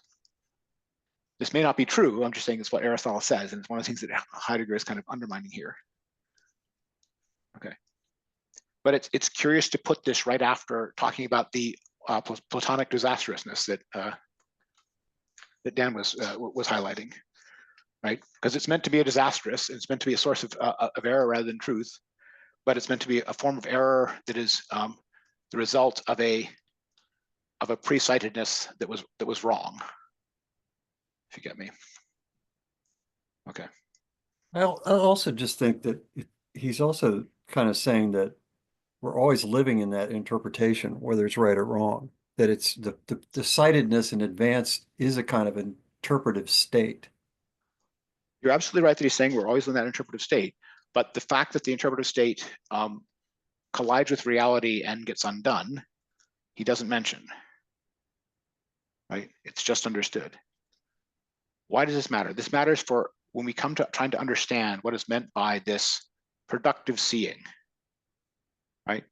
This may not be true. I'm just saying it's what Aristotle says. And it's one of the things that Heidegger is kind of undermining here. Okay. But it's curious to put this right after talking about the Platonic disastrousness that Dan was highlighting, right? Because it's meant to be a disastrous, it's meant to be a source of error rather than truth, but it's meant to be a form of error that is the result of a pre-sightedness that was wrong. If you get me. Okay. I also just think that he's also kind of saying that we're always living in that interpretation, whether it's right or wrong, that it's the sightedness in advance is a kind of interpretive state. You're absolutely right that he's saying we're always in that interpretive state, but the fact that the interpretive state collides with reality and gets undone, he doesn't mention, right? It's just understood. Why does this matter? This matters for when we come to trying to understand what is meant by this productive seeing, right?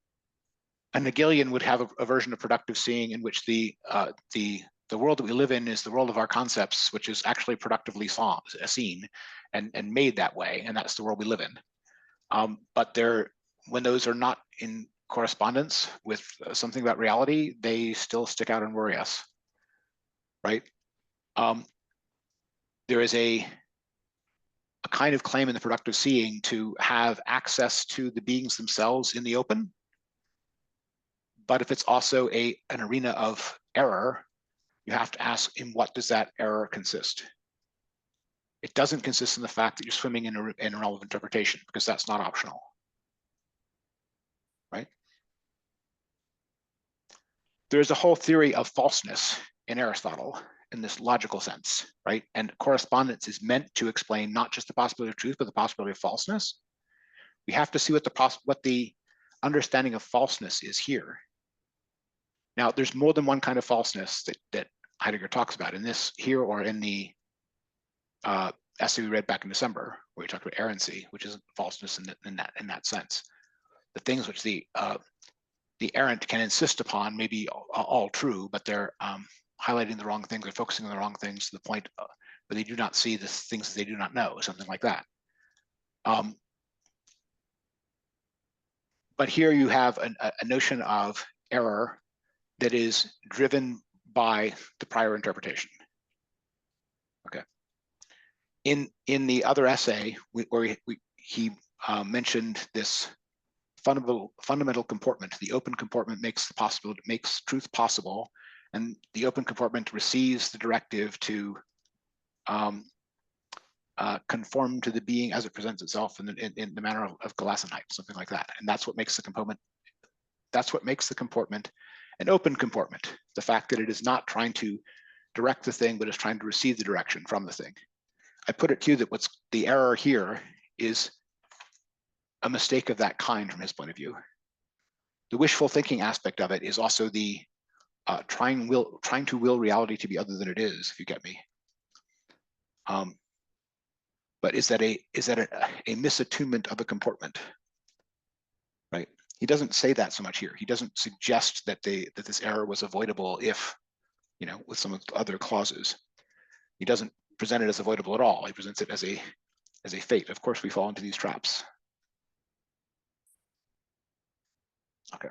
A Hegelian would have a version of productive seeing in which the world that we live in is the world of our concepts, which is actually productively seen and made that way, and that's the world we live in. But when those are not in correspondence with something about reality, they still stick out and worry us, right? There is a kind of claim in the productive seeing to have access to the beings themselves in the open. But if it's also an arena of error, you have to ask, in what does that error consist? It doesn't consist in the fact that you're swimming in a realm of interpretation, because that's not optional, right? There's a whole theory of falseness in Aristotle in this logical sense, right? And correspondence is meant to explain not just the possibility of truth, but the possibility of falseness. We have to see what the understanding of falseness is here. Now, there's more than one kind of falseness that Heidegger talks about in this here or in the essay we read back in December, where we talked about errancy, which is falseness in that sense. The things which the errant can insist upon may be all true, but they're highlighting the wrong things, they're focusing on the wrong things to the point where they do not see the things that they do not know, something like that. But here you have a notion of error that is driven by the prior interpretation. Okay. In the other essay, he mentioned this fundamental comportment. The open comportment makes truth possible, and the open comportment receives the directive to conform to the being as it presents itself in the manner of Gelassenheit, something like that. And that's what makes the comportment. That's what makes the comportment an open comportment. The fact that it is not trying to direct the thing, but is trying to receive the direction from the thing. I put it to you that what's the error here is a mistake of that kind from his point of view. The wishful thinking aspect of it is also the trying to will reality to be other than it is, if you get me. But is that a misattunement of a comportment, right? He doesn't say that so much here. He doesn't suggest that this error was avoidable if, with some of the other clauses. He doesn't present it as avoidable at all. He presents it as a fate. Of course, we fall into these traps. Okay.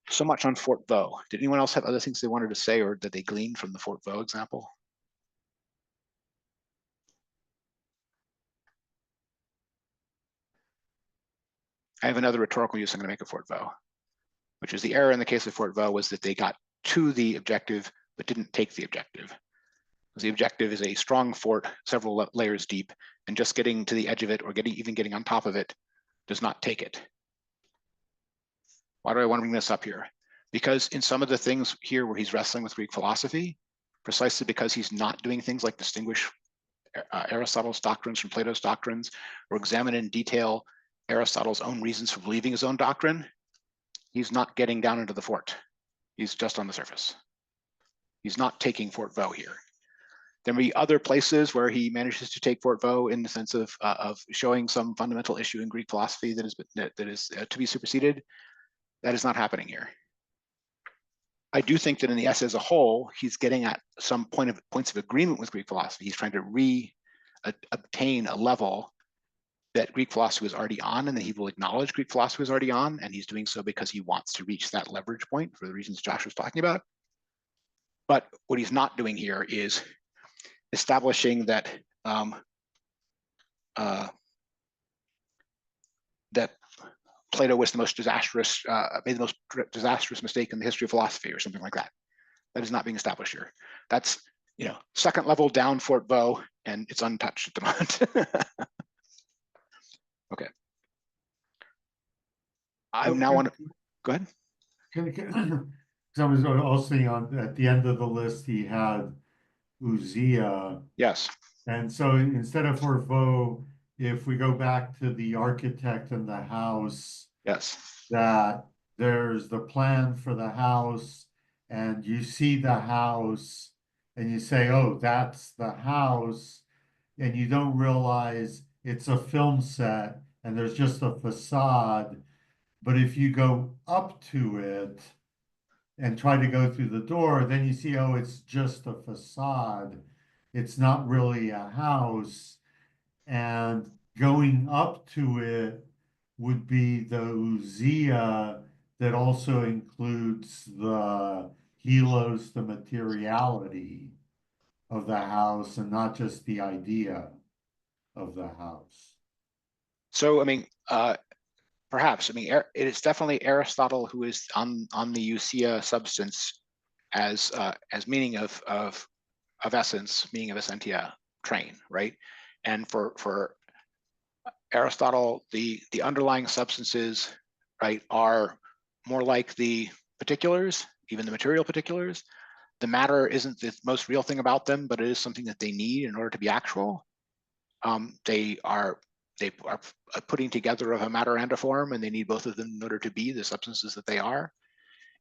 So much on Fort Vaux. Did anyone else have other things they wanted to say, or did they glean from the Fort Vaux example? I have another rhetorical use I'm going to make of Fort Vaux, which is the error in the case of Fort Vaux was that they got to the objective but didn't take the objective. Because the objective is a strong fort, several layers deep, and just getting to the edge of it or even getting on top of it does not take it. Why do I want to bring this up here? Because in some of the things here where he's wrestling with Greek philosophy, precisely because he's not doing things like distinguish Aristotle's doctrines from Plato's doctrines, or examine in detail Aristotle's own reasons for believing his own doctrine, he's not getting down into the fort. He's just on the surface. He's not taking Fort Vaux here. There may be other places where he manages to take Fort Vaux in the sense of showing some fundamental issue in Greek philosophy that is to be superseded. That is not happening here. I do think that in the essay as a whole, he's getting at some points of agreement with Greek philosophy. He's trying to obtain a level that Greek philosophy was already on, and that he will acknowledge Greek philosophy was already on, and he's doing so because he wants to reach that leverage point for the reasons Josh was talking about. But what he's not doing here is establishing that that Plato was the most disastrous, made the most disastrous mistake in the history of philosophy, or something like that. That is not being established here. That's, second level down Fort Vaux, and it's untouched at the moment. Okay. I now want to go ahead. Because I was also seeing on at the end of the list, he had Uzziah. Yes. And so instead of Forvo, if we go back to the architect and the house, Yes. that there's the plan for the house, and you see the house, and you say, oh, that's the house, and you don't realize it's a film set, and there's just a facade. But if you go up to it and try to go through the door, then you see, oh, it's just a facade. It's not really a house. And going up to it would be the ousia that also includes the helos, the materiality of the house, and not just the idea of the house. So, I mean, perhaps, I mean, it is definitely Aristotle who is on the ousia substance as meaning of essence, meaning of essentia train, right? And for Aristotle, the underlying substances, right, are more like the particulars, even the material particulars. The matter isn't the most real thing about them, but it is something that they need in order to be actual. They are putting together of a matter and a form, and they need both of them in order to be the substances that they are.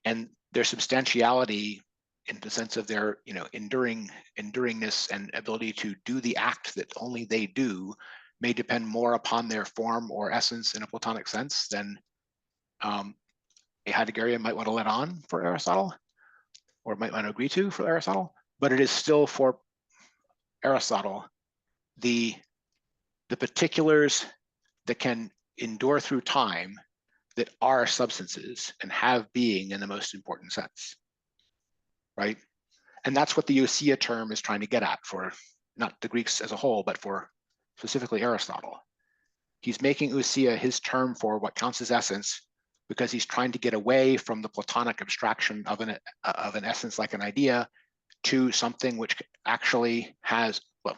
And their substantiality, in the sense of their, you know, enduringness and ability to do the act that only they do, may depend more upon their form or essence in a Platonic sense than a Heideggerian might want to let on for Aristotle, or might want to agree to for Aristotle. But it is still for Aristotle the particulars that can endure through time, that are substances and have being in the most important sense, right? And that's what the ousia term is trying to get at for not the Greeks as a whole, but for specifically Aristotle. He's making ousia his term for what counts as essence, because he's trying to get away from the Platonic abstraction of an essence like an idea to something which actually has, well,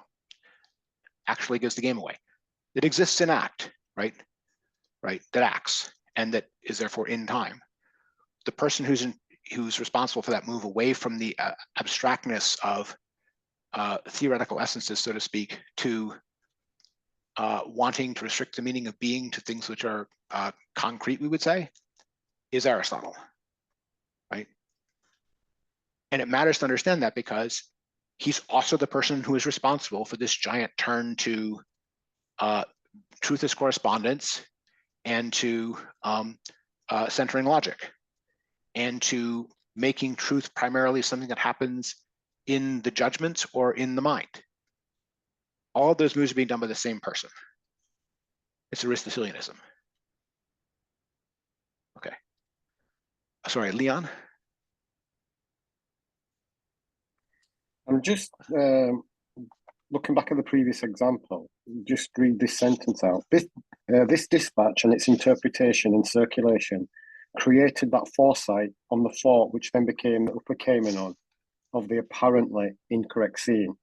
actually gives the game away. That exists in act, right? Right, that acts, and that is therefore in time. The person who's responsible for that move away from the abstractness of theoretical essences, so to speak, to wanting to restrict the meaning of being to things which are concrete, we would say, is Aristotle, right? And it matters to understand that because he's also the person who is responsible for this giant turn to truth as correspondence, and to centering logic, and to making truth primarily something that happens in the judgment or in the mind. All of those moves are being done by the same person. It's Aristotelianism. Okay. Sorry, Leon? I'm just looking back at the previous example. Just read this sentence out. This dispatch and its interpretation and circulation created that foresight on the thought, which then became the upper kaimenon of the apparently incorrect seeing.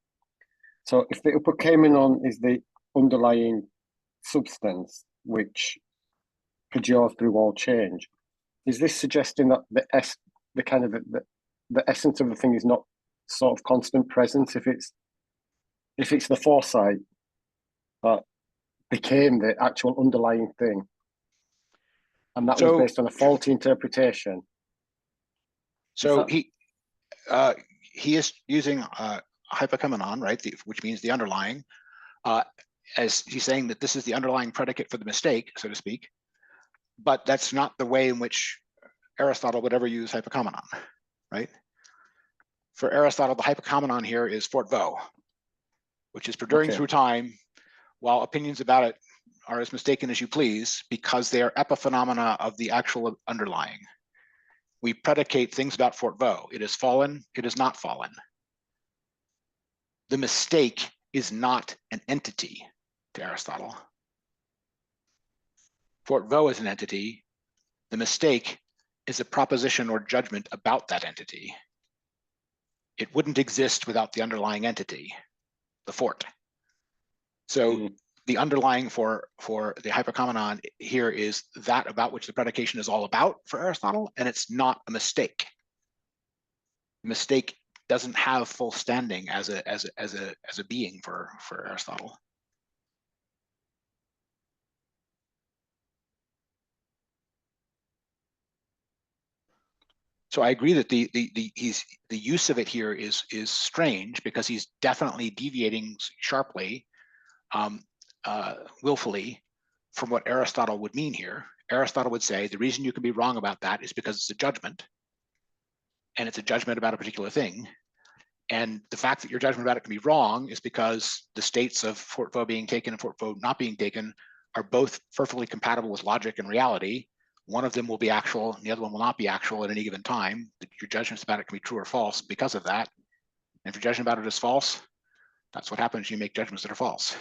So if the upper kaimenon is the underlying substance which endures through all change, is this suggesting that the essence of the thing is not sort of constant presence? If it's the foresight that became the actual underlying thing, and that was based on a faulty interpretation. So he is using hypokaimenon, right, which means the underlying, as he's saying that this is the underlying predicate for the mistake, so to speak. But that's not the way in which Aristotle would ever use hypokaimenon, right? For Aristotle, the hypokaimenon here is fort vo, which is perduring through time, while opinions about it are as mistaken as you please, because they are epiphenomena of the actual underlying. We predicate things about fort vo. It is fallen, it is not fallen. The mistake is not an entity to Aristotle. Fort vo is an entity. The mistake is a proposition or judgment about that entity. It wouldn't exist without the underlying entity, the fort. So the underlying for the hypercomenon here is that about which the predication is all about for Aristotle, and it's not a mistake. Mistake doesn't have full standing as a being for Aristotle. So I agree that the use of it here is strange, because he's definitely deviating sharply, willfully, from what Aristotle would mean here. Aristotle would say the reason you can be wrong about that is because it's a judgment, and it's a judgment about a particular thing. And the fact that your judgment about it can be wrong is because the states of fort vaux being taken and fort vaux not being taken are both perfectly compatible with logic and reality. One of them will be actual, and the other one will not be actual at any given time. Your judgments about it can be true or false because of that. And if your judgment about it is false, that's what happens. You make judgments that are false,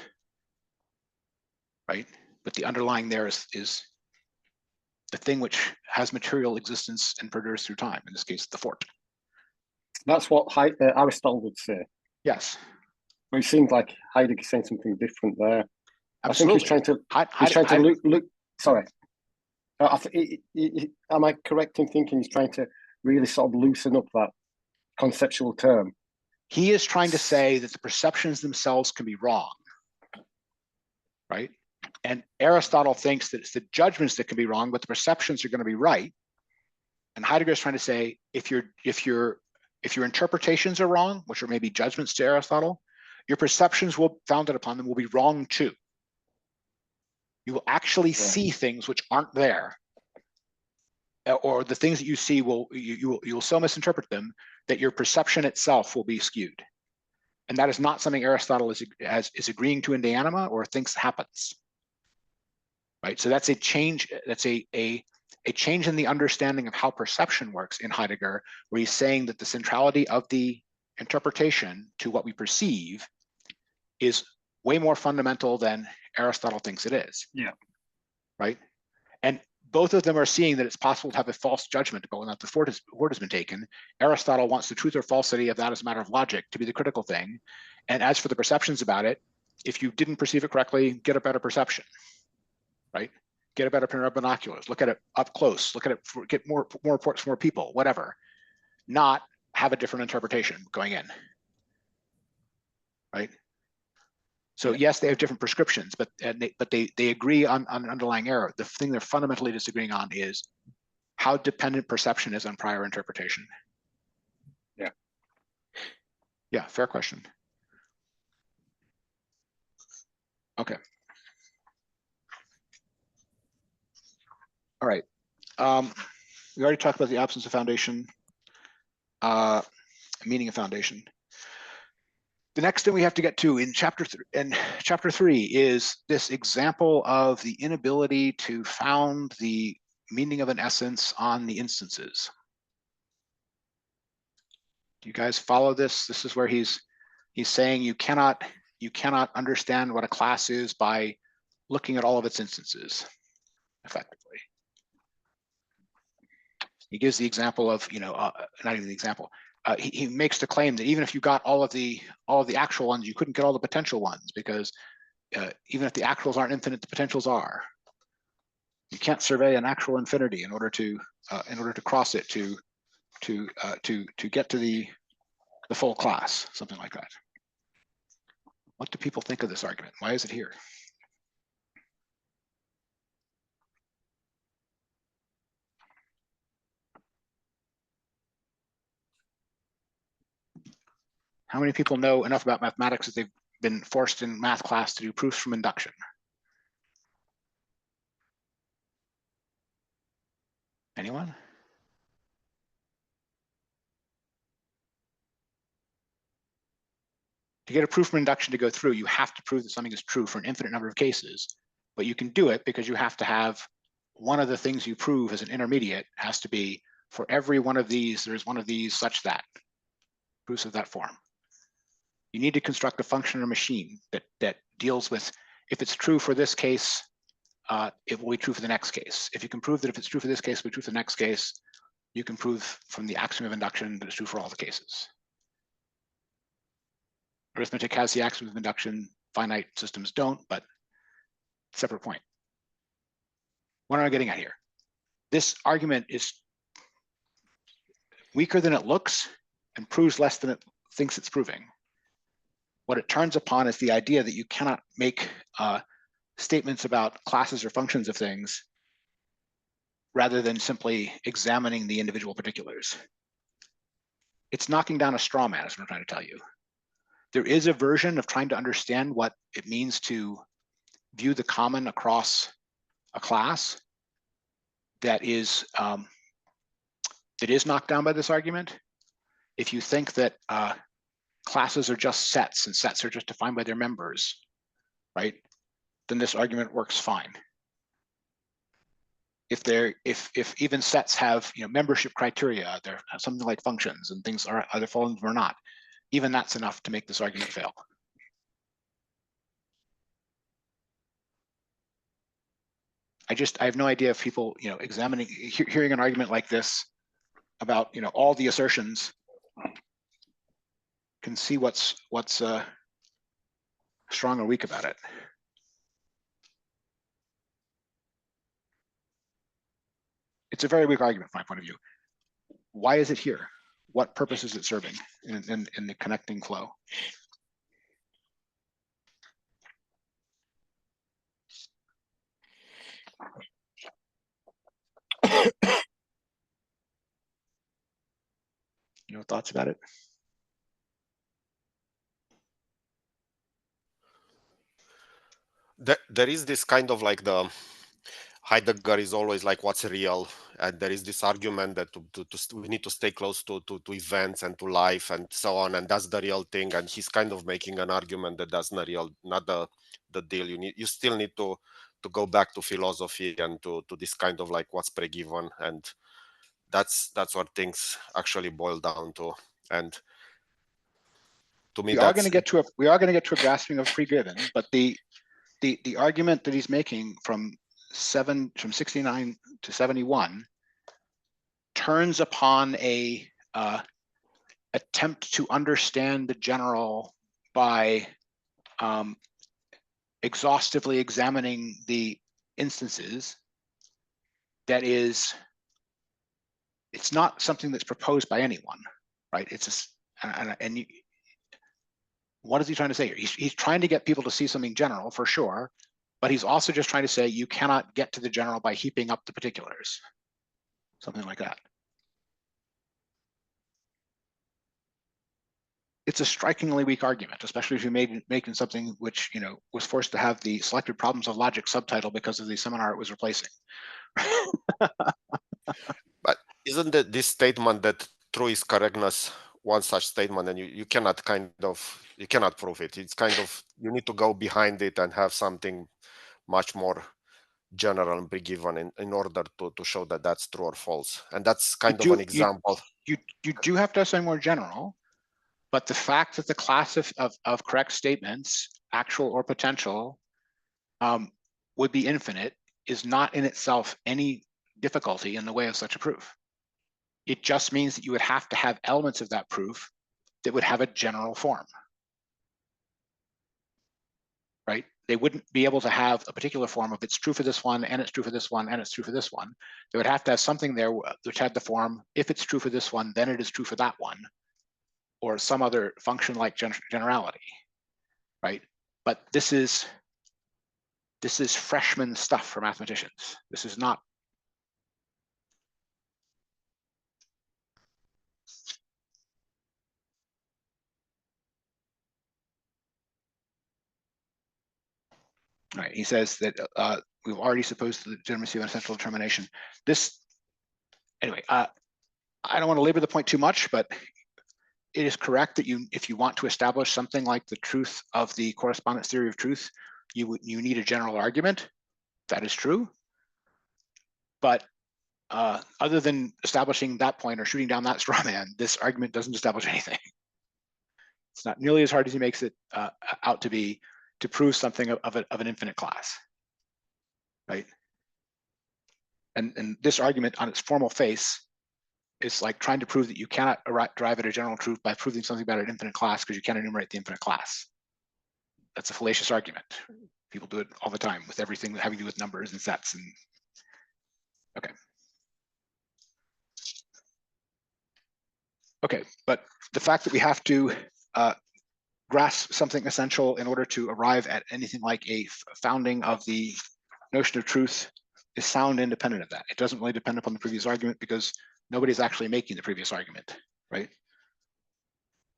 right? But the underlying there is the thing which has material existence and perdures through time. In this case, the fort. That's what Aristotle would say. Yes. But it seems like Heidegger saying something different there. Absolutely. I think he's trying to look. Sorry. Am I correct in thinking he's trying to really sort of loosen up that conceptual term? He is trying to say that the perceptions themselves can be wrong, right? And Aristotle thinks that it's the judgments that can be wrong, but the perceptions are going to be right. And Heidegger is trying to say, if your interpretations are wrong, which are maybe judgments to Aristotle, your perceptions founded upon them will be wrong too. You will actually see things which aren't there, or the things that you see you will so misinterpret them that your perception itself will be skewed. And that is not something Aristotle is agreeing to in De Anima or thinks happens, right? So that's a change. That's a change in the understanding of how perception works in Heidegger, where he's saying that the centrality of the interpretation to what we perceive is way more fundamental than Aristotle thinks it is. Yeah. Right. And both of them are seeing that it's possible to have a false judgment about whether the fort has been taken. Aristotle wants the truth or falsity of that as a matter of logic to be the critical thing. And as for the perceptions about it, if you didn't perceive it correctly, get a better perception, right? Get a better pair of binoculars, look at it up close, look at it, get more reports from more people, whatever. Not have a different interpretation going in, right? So yes, they have different prescriptions, but they agree on an underlying error. The thing they're fundamentally disagreeing on is how dependent perception is on prior interpretation. Yeah. Yeah, fair question. Okay. All right. We already talked about the absence of foundation, meaning of foundation. The next thing we have to get to in chapter 3 is this example of the inability to found the meaning of an essence on the instances. Do you guys follow this? This is where he's saying you cannot understand what a class is by looking at all of its instances effectively. He gives the example of, not even the example. He makes the claim that even if you got all of the actual ones, you couldn't get all the potential ones, because even if the actuals aren't infinite, the potentials are. You can't survey an actual infinity in order to cross it to get to the full class, something like that. What do people think of this argument? Why is it here? How many people know enough about mathematics that they've been forced in math class to do proofs from induction? Anyone? To get a proof from induction to go through, you have to prove that something is true for an infinite number of cases, but you can do it because you have to have one of the things you prove as an intermediate has to be, for every one of these, there's one of these such that, proofs of that form. You need to construct a function or machine that deals with, if it's true for this case, it will be true for the next case. If you can prove that if it's true for this case, it will be true for the next case, you can prove from the axiom of induction that it's true for all the cases. Arithmetic has the axiom of induction, finite systems don't, but separate point. What am I getting at here? This argument is weaker than it looks and proves less than it thinks it's proving. What it turns upon is the idea that you cannot make statements about classes or functions of things rather than simply examining the individual particulars. It's knocking down a straw man, is what I'm trying to tell you. There is a version of trying to understand what it means to view the common across a class that is knocked down by this argument. If you think that classes are just sets and sets are just defined by their members, right? Then this argument works fine. If even sets have membership criteria, they're something like functions and things are either fall into or not, even that's enough to make this argument fail. I have no idea if people hearing an argument like this about all the assertions can see what's strong or weak about it. It's a very weak argument from my point of view. Why is it here? What purpose is it serving in the connecting flow? Thoughts about it? There is this kind of like the Heidegger is always like what's real, and there is this argument that we need to stay close to events and to life and so on, and that's the real thing. And he's kind of making an argument that that's not real, not the deal. You still need to go back to philosophy and to this kind of like what's pre-given, and that's what things actually boil down to. And to me, we are going to get to a grasping of pre-given, but the argument that he's making from 69 to 71 turns upon a attempt to understand the general by exhaustively examining the instances. That is, it's not something that's proposed by anyone, right? It's just, what is he trying to say here? He's trying to get people to see something general for sure, but he's also just trying to say you cannot get to the general by heaping up the particulars, something like that. It's a strikingly weak argument, especially if you're making something which was forced to have the selected problems of logic subtitle because of the seminar it was replacing. But isn't it this statement that true is correctness one such statement, and you cannot prove it? It's kind of, you need to go behind it and have something much more general and be given in order to show that that's true or false. And that's kind of an example. You do have to have something more general, but the fact that the class of correct statements, actual or potential, would be infinite is not in itself any difficulty in the way of such a proof. It just means that you would have to have elements of that proof that would have a general form, right? They wouldn't be able to have a particular form of it's true for this one, and it's true for this one, and it's true for this one. They would have to have something there which had the form, if it's true for this one, then it is true for that one, or some other function like generality, right? But this is freshman stuff for mathematicians. This is not. All right, he says that we've already supposed the legitimacy of an essential determination. Anyway, I don't want to labor the point too much, but it is correct that if you want to establish something like the truth of the correspondence theory of truth, you need a general argument. That is true. But other than establishing that point or shooting down that straw man, this argument doesn't establish anything. It's not nearly as hard as he makes it out to be to prove something of an infinite class, right? And this argument on its formal face is like trying to prove that you cannot arrive at a general truth by proving something about an infinite class because you can't enumerate the infinite class. That's a fallacious argument. People do it all the time with everything having to do with numbers and sets. And okay. Okay, but the fact that we have to grasp something essential in order to arrive at anything like a founding of the notion of truth is sound independent of that. It doesn't really depend upon the previous argument because nobody's actually making the previous argument, right?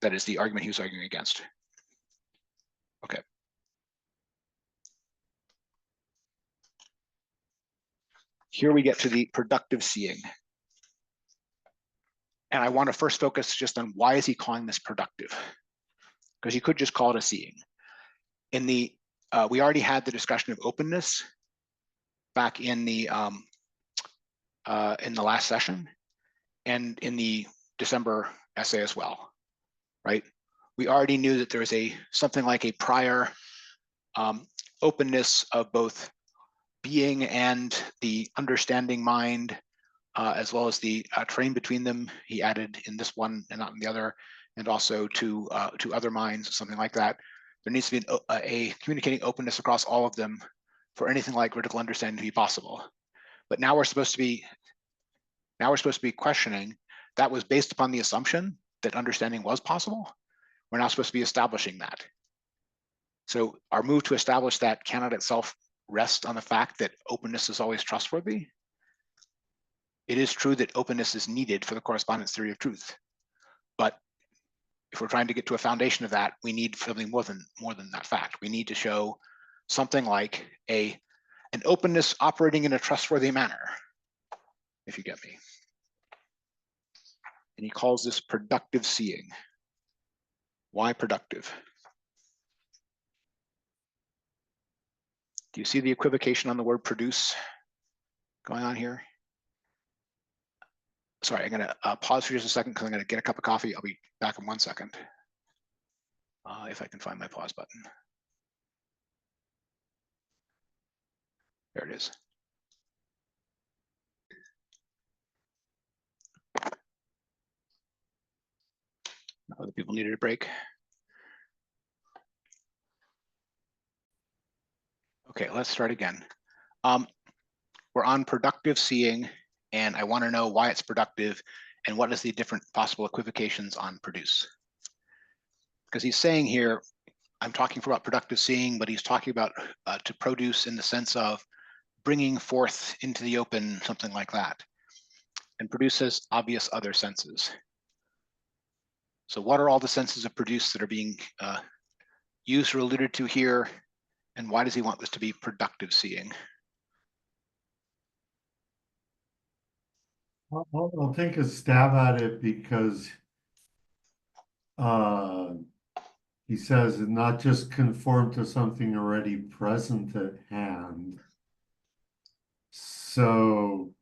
That is the argument he was arguing against. Okay. Here we get to the productive seeing. And I want to first focus just on why is he calling this productive? Because you could just call it a seeing. In the we already had the discussion of openness back in the last session and in the December essay as well, right? We already knew that there is something like a prior openness of both being and the understanding mind, as well as the train between them. He added in this one and not in the other, and also to other minds, something like that. There needs to be a communicating openness across all of them for anything like critical understanding to be possible. But now we're supposed to be questioning that was based upon the assumption that understanding was possible. We're now supposed to be establishing that. So our move to establish that cannot itself rest on the fact that openness is always trustworthy. It is true that openness is needed for the correspondence theory of truth, but if we're trying to get to a foundation of that, we need something more than that fact. We need to show something like an openness operating in a trustworthy manner, if you get me. And he calls this productive seeing. Why productive? Do you see the equivocation on the word produce going on here? Sorry, I'm going to pause for just a second because I'm going to get a cup of coffee. I'll be back in 1 second. If I can find my pause button. There it is. Other people needed a break. Okay, let's start again. We're on productive seeing, and I want to know why it's productive and what is the different possible equivocations on produce. Because he's saying here, I'm talking about productive seeing, but he's talking about to produce in the sense of bringing forth into the open, something like that, and produces obvious other senses. So what are all the senses of produce that are being used or alluded to here, and why does he want this to be productive seeing? I'll take a stab at it because he says not just conform to something already present at hand. So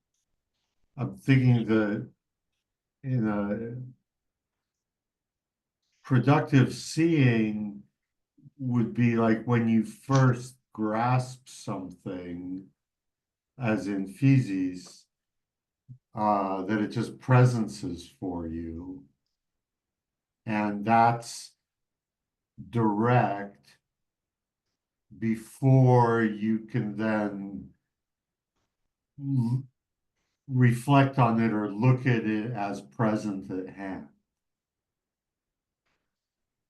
I'm thinking that in a productive seeing would be like when you first grasp something, as in physis, that it just presences for you. And that's direct before you can then reflect on it or look at it as present at hand.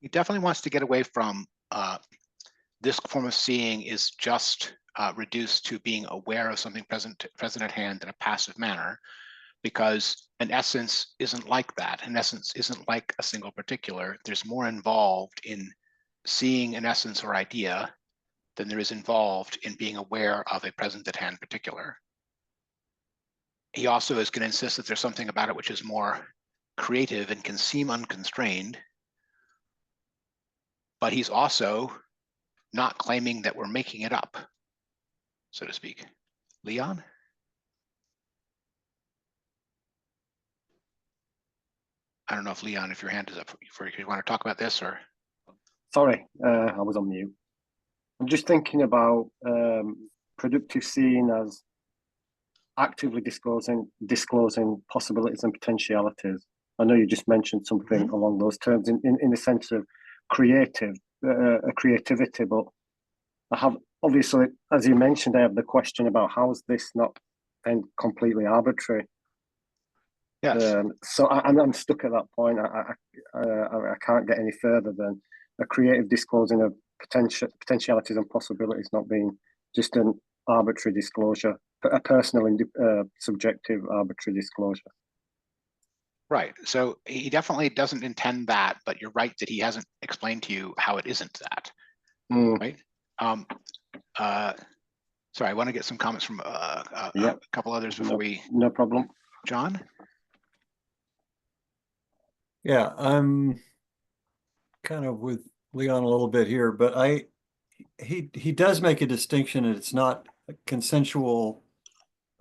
He definitely wants to get away from this form of seeing is just reduced to being aware of something present at hand in a passive manner, because an essence isn't like that. An essence isn't like a single particular. There's more involved in seeing an essence or idea than there is involved in being aware of a present at hand particular. He also is going to insist that there's something about it which is more creative and can seem unconstrained, but he's also not claiming that we're making it up, so to speak. Leon? I don't know if Leon, if your hand is up, if you want to talk about this or. Sorry, I was on mute. I'm just thinking about productive seeing as actively disclosing possibilities and potentialities. I know you just mentioned something along those terms in the sense of creativity, but I obviously, as you mentioned, I have the question about how is this not then completely arbitrary? Yes. So I'm stuck at that point. I can't get any further than a creative disclosing of potentialities and possibilities not being just an arbitrary disclosure, a personal subjective arbitrary disclosure. Right. So he definitely doesn't intend that, but you're right that he hasn't explained to you how it isn't that. Right. Sorry, I want to get some comments from a couple others before we. No problem. John? Yeah, I'm kind of with Leon a little bit here, but he does make a distinction, and it's not a consensual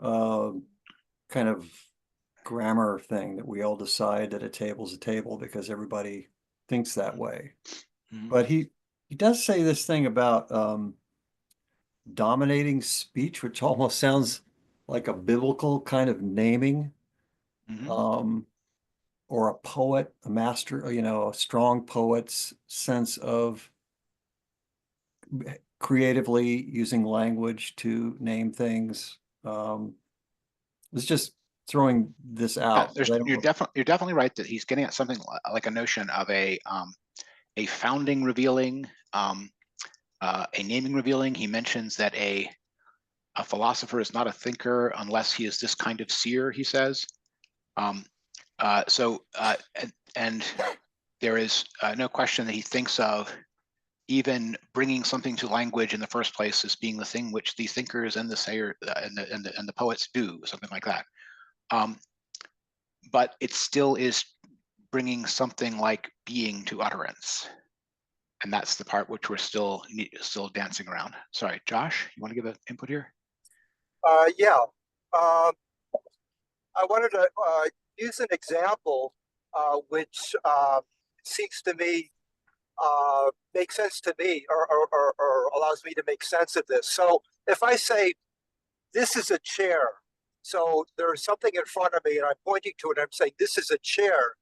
kind of grammar thing that we all decide that a table's a table because everybody thinks that way. But he does say this thing about dominating speech, which almost sounds like a biblical kind of naming. Or a poet, a master, a strong poet's sense of creatively using language to name things. It's just throwing this out. You're definitely right that he's getting at something like a notion of a founding revealing, a naming revealing. He mentions that a philosopher is not a thinker unless he is this kind of seer, he says. And there is no question that he thinks of even bringing something to language in the first place as being the thing which the thinkers and the sayer and the poets do, something like that. But it still is bringing something like being to utterance, and that's the part which we're still dancing around. Sorry, Josh, you want to give an input here? Yeah, I wanted to use an example which seems to me makes sense to me, or allows me to make sense of this. So if I say, this is a chair, so there's something in front of me and I'm pointing to it, I'm saying, this is a chair.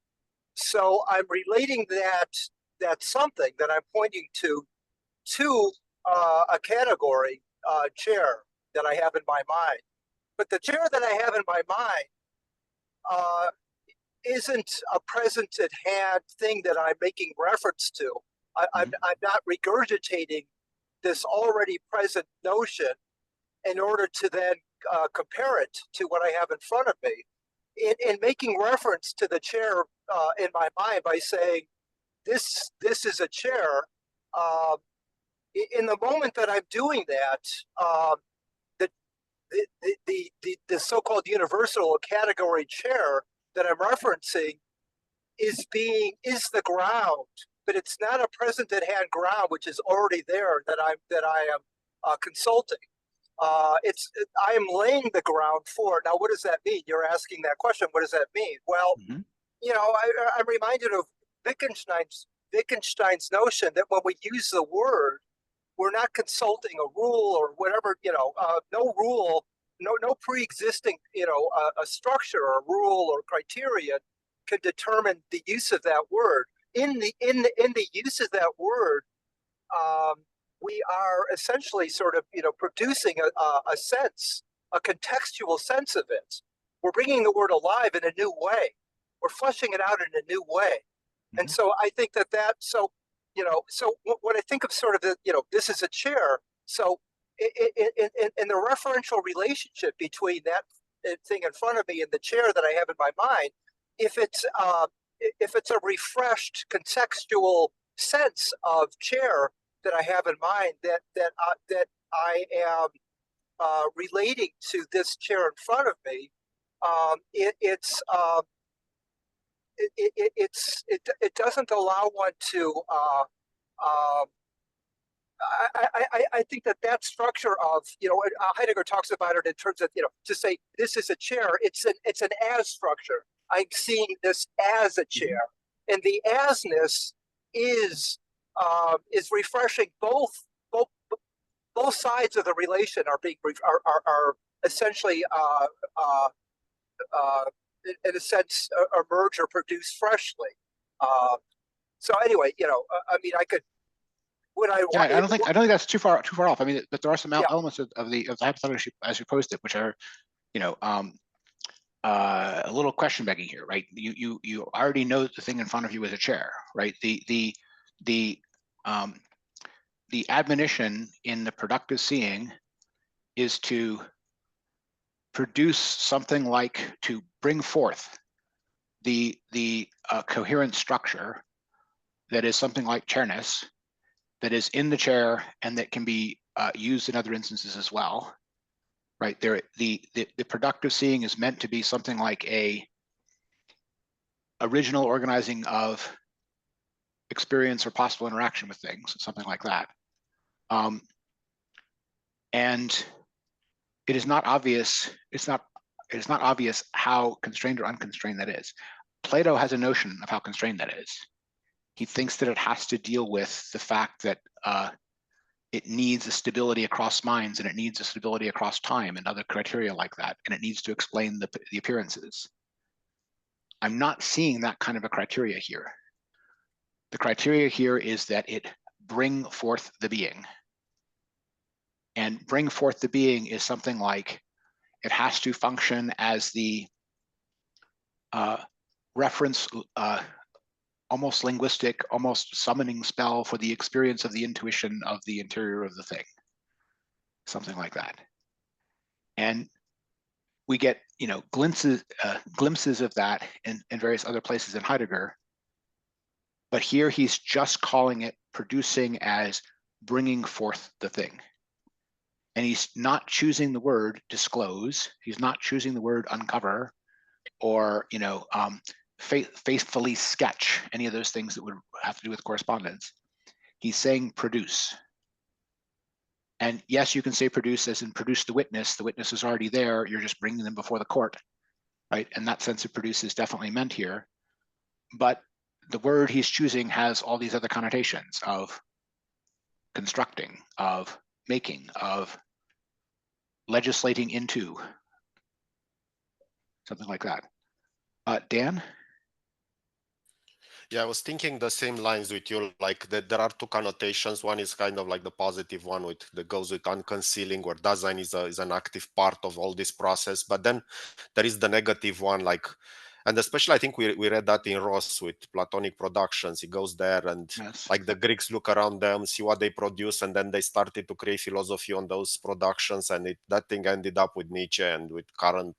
So I'm relating that something that I'm pointing to a category, chair, that I have in my mind. But the chair that I have in my mind isn't a present at hand thing that I'm making reference to. I'm not regurgitating this already present notion in order to then compare it to what I have in front of me. In making reference to the chair in my mind by saying, this is a chair, in the moment that I'm doing that, the so-called universal category chair that I'm referencing is the ground, but it's not a present at hand ground which is already there that I am consulting. I am laying the ground for it. Now, what does that mean? You're asking that question. What does that mean? Well, I'm reminded of Wittgenstein's notion that when we use the word, we're not consulting a rule or whatever, no rule, no pre-existing, a structure or rule or criteria can determine the use of that word. In the use of that word, we are essentially sort of, producing a sense, a contextual sense of it. We're bringing the word alive in a new way. We're fleshing it out in a new way. And so I think so when I think of sort of this is a chair. So in the referential relationship between that thing in front of me and the chair that I have in my mind, if it's a refreshed contextual sense of chair that I have in mind, that I am relating to this chair in front of me, it doesn't allow one to. I think that structure of Heidegger talks about it in terms of to say this is a chair. It's an as structure. I'm seeing this as a chair, and the asness is refreshing. Both sides of the relation are essentially in a sense emerge or produce freshly. So anyway, I mean, I could when I Yeah, I don't think that's too far off. I mean, but there are some Yeah. elements of the hypothetical as you posed it, which are, you know, a little question begging here, right? You already know that the thing in front of you is a chair, right? The admonition in the productive seeing is to produce something like, to bring forth the coherent structure that is something like chairness, that is in the chair and that can be used in other instances as well, right? There, the productive seeing is meant to be something like a original organizing of experience or possible interaction with things, something like that. And it is not obvious. It is not obvious how constrained or unconstrained that is. Plato has a notion of how constrained that is. He thinks that it has to deal with the fact that it needs a stability across minds, and it needs a stability across time and other criteria like that, and it needs to explain the appearances. I'm not seeing that kind of a criteria here. The criteria here is that it bring forth the being. And bring forth the being is something like, it has to function as the reference, almost linguistic, almost summoning spell for the experience of the intuition of the interior of the thing. Something like that. And we get, you know, glimpses of that in various other places in Heidegger. But here he's just calling it producing as bringing forth the thing. And he's not choosing the word disclose. He's not choosing the word uncover, or, you know, faithfully sketch, any of those things that would have to do with correspondence. He's saying produce. And yes, you can say produce as in produce the witness. The witness is already there. You're just bringing them before the court, right? And that sense of produce is definitely meant here. But the word he's choosing has all these other connotations of constructing, of making, of legislating into, something like that. Dan? Yeah, I was thinking the same lines with you, like that there are two connotations. One is kind of like the positive one that goes with unconcealing, where design is an active part of all this process. But then there is the negative one, like, and especially I think we read that in Ross with Platonic productions. He goes there and Yes. like the Greeks look around them, see what they produce, and then they started to create philosophy on those productions. And that thing ended up with Nietzsche and with current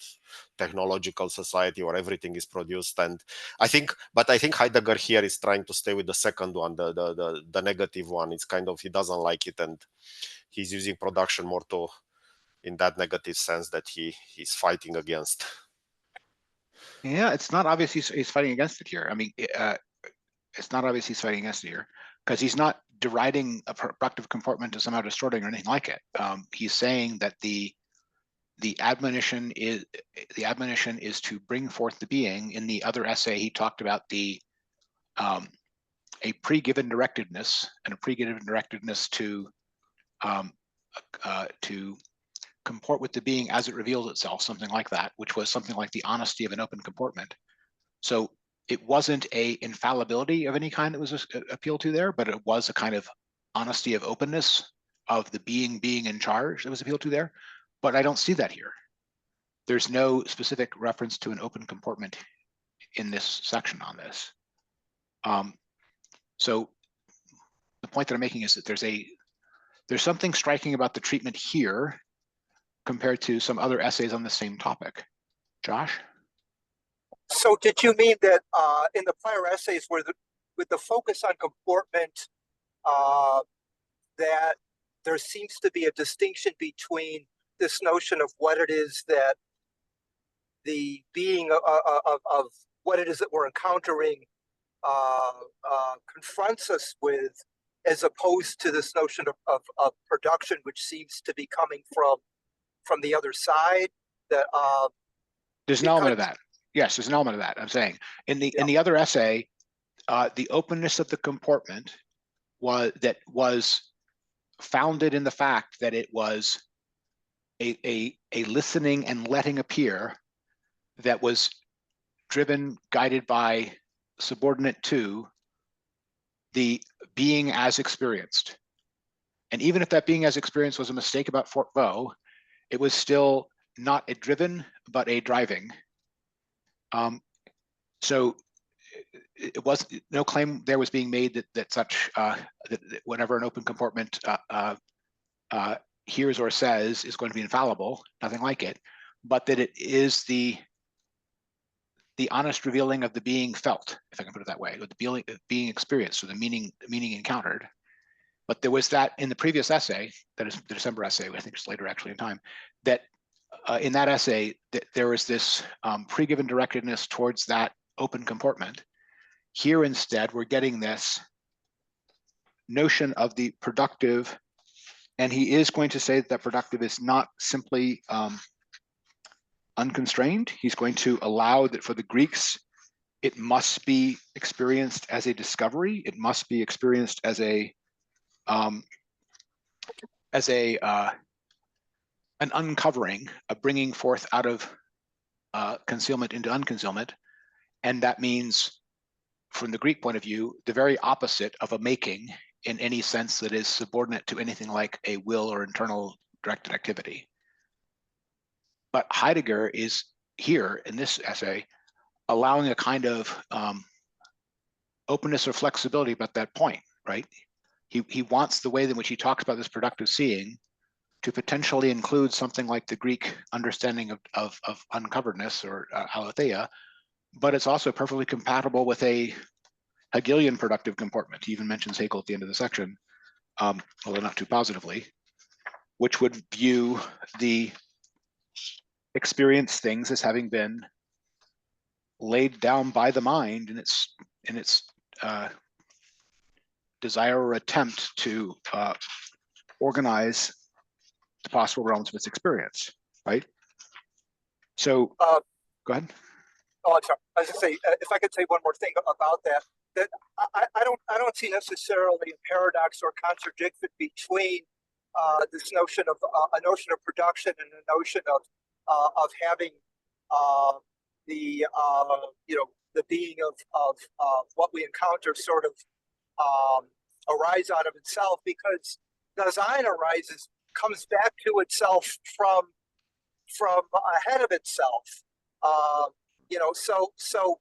technological society where everything is produced. And I think Heidegger here is trying to stay with the second one, the negative one. It's kind of, he doesn't like it, and he's using production more to, in that negative sense that he's fighting against. Yeah, it's not obvious he's fighting against it here. I mean, it's not obvious he's fighting against it here, because he's not deriding a productive comportment as somehow distorting or anything like it. He's saying that the admonition is to bring forth the being. In the other essay, he talked about a pre-given directedness, and a pre-given directedness to comport with the being as it reveals itself, something like that, which was something like the honesty of an open comportment. So it wasn't a infallibility of any kind that was appealed to there, but it was a kind of honesty of openness of the being in charge that was appealed to there. But I don't see that here. There's no specific reference to an open comportment in this section on this. So the point that I'm making is that there's something striking about the treatment here compared to some other essays on the same topic. Josh? So did you mean that in the prior essays with the focus on comportment, that there seems to be a distinction between this notion of what it is that the being of what it is that we're encountering confronts us with, as opposed to this notion of production, which seems to be coming from the other side? That there's an element of that. Yes, there's an element of that. I'm saying in the other essay, the openness of the comportment was founded in the fact that it was a listening and letting appear that was driven, guided by, subordinate to the being as experienced. And even if that being as experienced was a mistake about Fort Vaux, it was still not a driven, but a driving. So it was no claim there was being made that such that whenever an open comportment hears or says is going to be infallible, nothing like it, but that it is the honest revealing of the being felt, if I can put it that way, or the being experienced, or the meaning encountered. But there was that in the previous essay, that is the December essay, I think it's later actually in time, that in that essay, that there was this pre-given directedness towards that open comportment. Here instead, we're getting this notion of the productive, and he is going to say that productive is not simply unconstrained. He's going to allow that for the Greeks, it must be experienced as a discovery. It must be experienced as an uncovering, a bringing forth out of concealment into unconcealment. And that means, from the Greek point of view, the very opposite of a making in any sense that is subordinate to anything like a will or internal directed activity. But Heidegger is here in this essay allowing a kind of openness or flexibility about that point, right? He wants the way in which he talks about this productive seeing to potentially include something like the Greek understanding of uncoveredness or aletheia, but it's also perfectly compatible with a Hegelian productive comportment. He even mentions Hegel at the end of the section, although not too positively, which would view the experienced things as having been laid down by the mind in its desire or attempt to organize the possible realms of its experience, right? So, go ahead. Oh, I'm sorry. I was going to say, if I could say one more thing about that, that I don't see necessarily a paradox or contradiction between this notion of a notion of production and a notion of having the the being of what we encounter sort of arise out of itself, because design comes back to itself from ahead of itself. So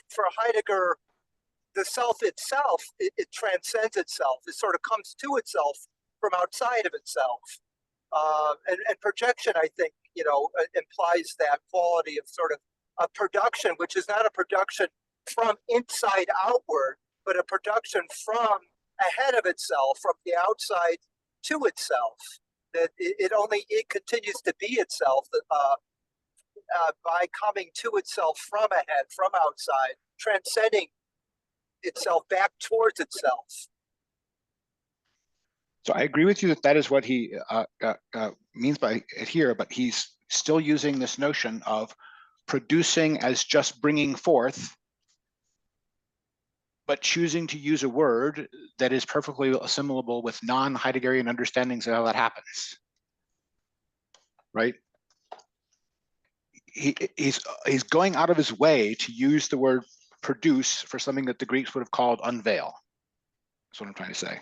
for Heidegger, the self itself, it transcends itself. It sort of comes to itself from outside of itself. And projection, I think, implies that quality of sort of a production, which is not a production from inside outward, but a production from ahead of itself, from the outside to itself. That it continues to be itself by coming to itself from ahead, from outside, transcending itself back towards itself. So I agree with you that is what he means by it here, but he's still using this notion of producing as just bringing forth, but choosing to use a word that is perfectly assimilable with non-Heideggerian understandings of how that happens, right? He's going out of his way to use the word produce for something that the Greeks would have called unveil. That's what I'm trying to say.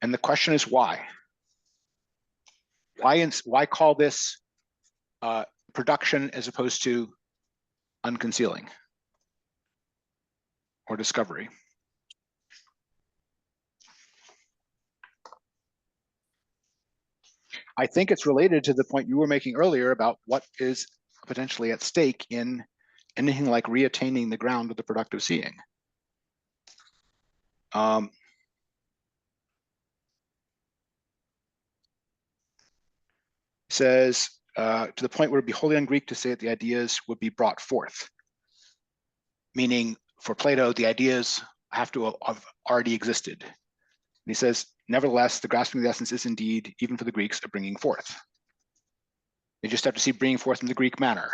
And the question is why? Why call this production as opposed to unconcealing or discovery? I think it's related to the point you were making earlier about what is potentially at stake in anything like reattaining the ground of the productive seeing. Says, to the point where it would be wholly un-Greek to say that the ideas would be brought forth. Meaning, for Plato, the ideas have to have already existed. And he says, nevertheless, the grasping of the essence is indeed, even for the Greeks, a bringing forth. You just have to see bringing forth in the Greek manner.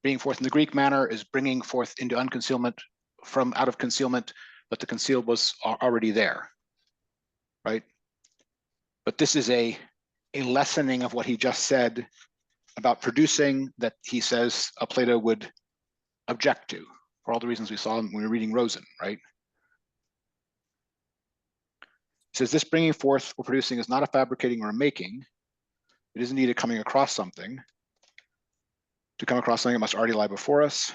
Bringing forth in the Greek manner is bringing forth into unconcealment from out of concealment, but the concealed was already there, right? But this is a lessening of what he just said about producing that he says a Plato would object to, for all the reasons we saw when we were reading Rosen, right? It says this bringing forth or producing is not a fabricating or a making. It is indeed a coming across something. To come across something, it must already lie before us,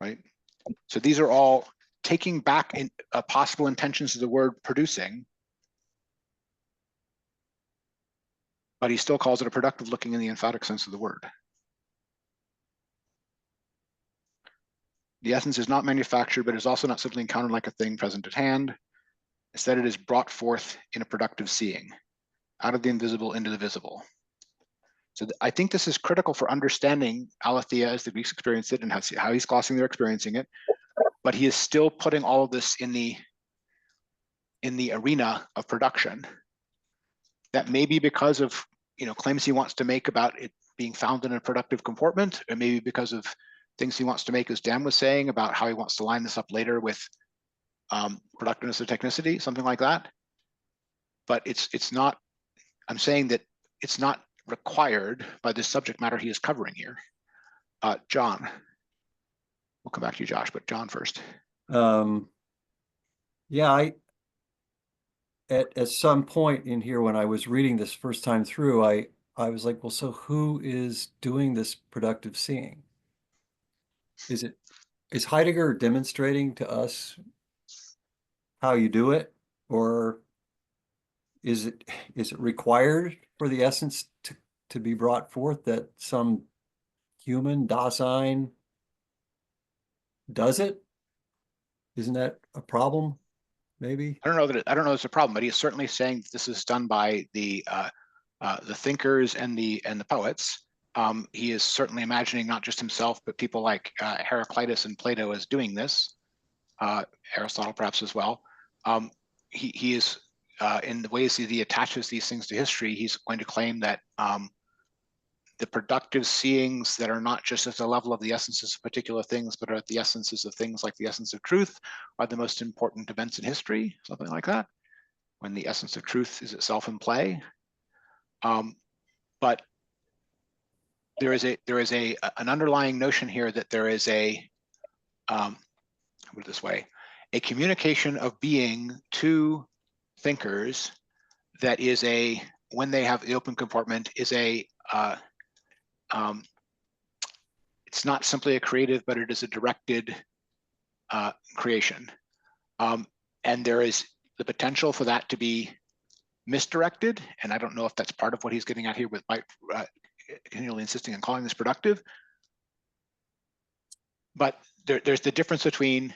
right? So these are all taking back in, possible intentions of the word producing, but he still calls it a productive looking in the emphatic sense of the word. The essence is not manufactured, but is also not simply encountered like a thing present at hand. Instead, it is brought forth in a productive seeing, out of the invisible into the visible. So I think this is critical for understanding Aletheia as the Greeks experienced it and how he's glossing they're experiencing it. But he is still putting all of this in the arena of production. That may be because of claims he wants to make about it being found in a productive comportment, or maybe because of things he wants to make, as Dan was saying, about how he wants to line this up later with productiveness or technicity, something like that. But it's not, I'm saying that it's not required by the subject matter he is covering here. John, we'll come back to you, Josh, but John first. Yeah, at some point in here when I was reading this first time through, I was like, well, so who is doing this productive seeing? Is Heidegger demonstrating to us how you do it, or is it required for the essence to be brought forth that some human Dasein does it? Isn't that a problem? Maybe I don't know it's a problem, but he's certainly saying that this is done by the thinkers and the poets. He is certainly imagining not just himself, but people like Heraclitus and Plato as doing this. Aristotle perhaps as well. He is in the ways that he attaches these things to history. He's going to claim that the productive seeings that are not just at the level of the essences of particular things, but are at the essences of things like the essence of truth, are the most important events in history, something like that, when the essence of truth is itself in play. But there is an underlying notion here that there is put it this way, a communication of being to thinkers that is when they have the open compartment, is it's not simply a creative, but it is a directed creation. And there is the potential for that to be misdirected. And I don't know if that's part of what he's getting at here with continually insisting on calling this productive. But there's the difference between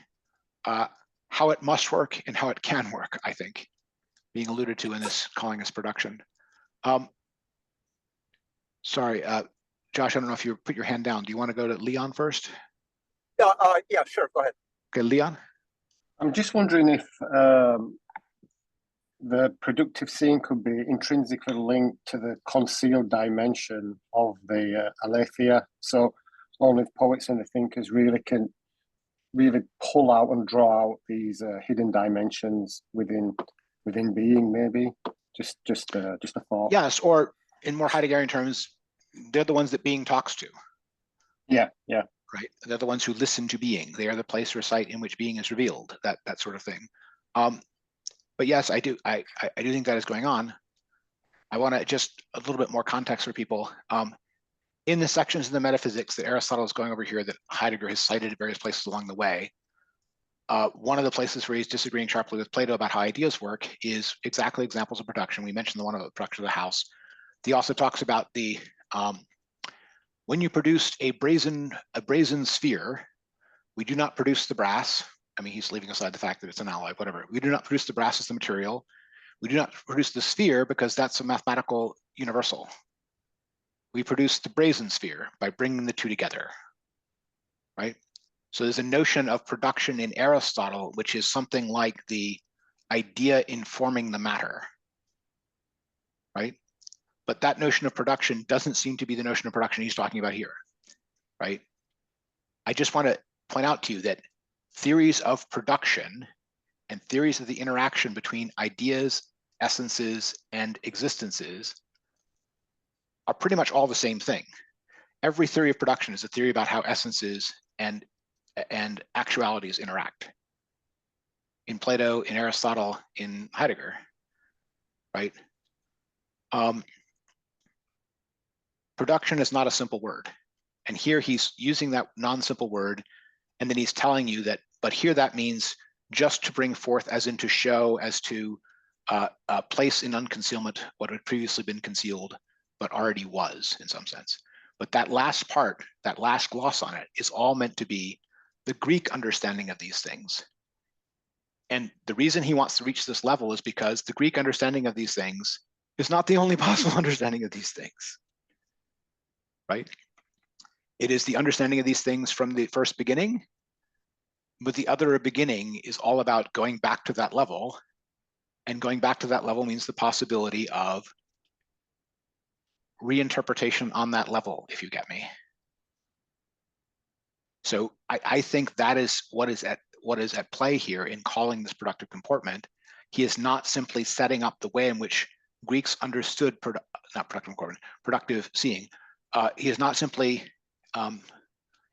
how it must work and how it can work, I think, being alluded to in this calling this production. Sorry, Josh, I don't know if you put your hand down. Do you want to go to Leon first? Yeah, sure, go ahead. Okay, Leon? I'm just wondering if the productive seeing could be intrinsically linked to the concealed dimension of the Aletheia. So only poets and the thinkers really can pull out and draw out these hidden dimensions within being, maybe. Just a thought. Yes, or in more Heideggerian terms, they're the ones that being talks to. Yeah. Right. They're the ones who listen to being. They are the place or site in which being is revealed. That sort of thing. But yes, I do think that is going on. I want to just a little bit more context for people. In the sections of the metaphysics that Aristotle is going over here that Heidegger has cited at various places along the way, one of the places where he's disagreeing sharply with Plato about how ideas work is exactly examples of production. We mentioned the one about the production of the house. He also talks about the when you produced a brazen sphere, we do not produce the brass. I mean, he's leaving aside the fact that it's an alloy, whatever. We do not produce the brass as the material. We do not produce the sphere because that's a mathematical universal. We produce the brazen sphere by bringing the two together, right? So there's a notion of production in Aristotle, which is something like the idea informing the matter, right? But that notion of production doesn't seem to be the notion of production he's talking about here, right? I just want to point out to you that theories of production and theories of the interaction between ideas, essences, and existences are pretty much all the same thing. Every theory of production is a theory about how essences and actualities interact. in Plato, in Aristotle, in Heidegger, right? Production is not a simple word. And here he's using that non-simple word, and then he's telling you that, but here that means just to bring forth, as in to show, as to place in unconcealment what had previously been concealed, but already was in some sense. But that last part, that last gloss on it, is all meant to be the Greek understanding of these things. And the reason he wants to reach this level is because the Greek understanding of these things is not the only possible understanding of these things, right? It is the understanding of these things from the first beginning, but the other beginning is all about going back to that level. And going back to that level means the possibility of reinterpretation on that level, if you get me. So I think that is what is at play here in calling this productive comportment. He is not simply setting up the way in which Greeks understood productive seeing. He is not simply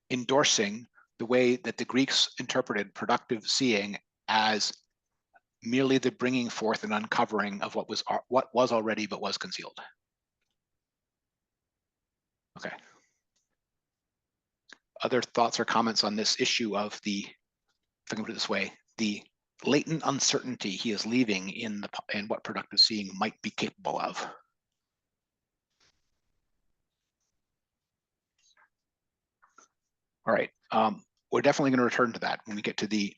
endorsing the way that the Greeks interpreted productive seeing as merely the bringing forth and uncovering of what was already but was concealed. Okay. Other thoughts or comments on this issue of the, if I can put it this way, the latent uncertainty he is leaving in what productive seeing might be capable of? All right, we're definitely going to return to that when we get to the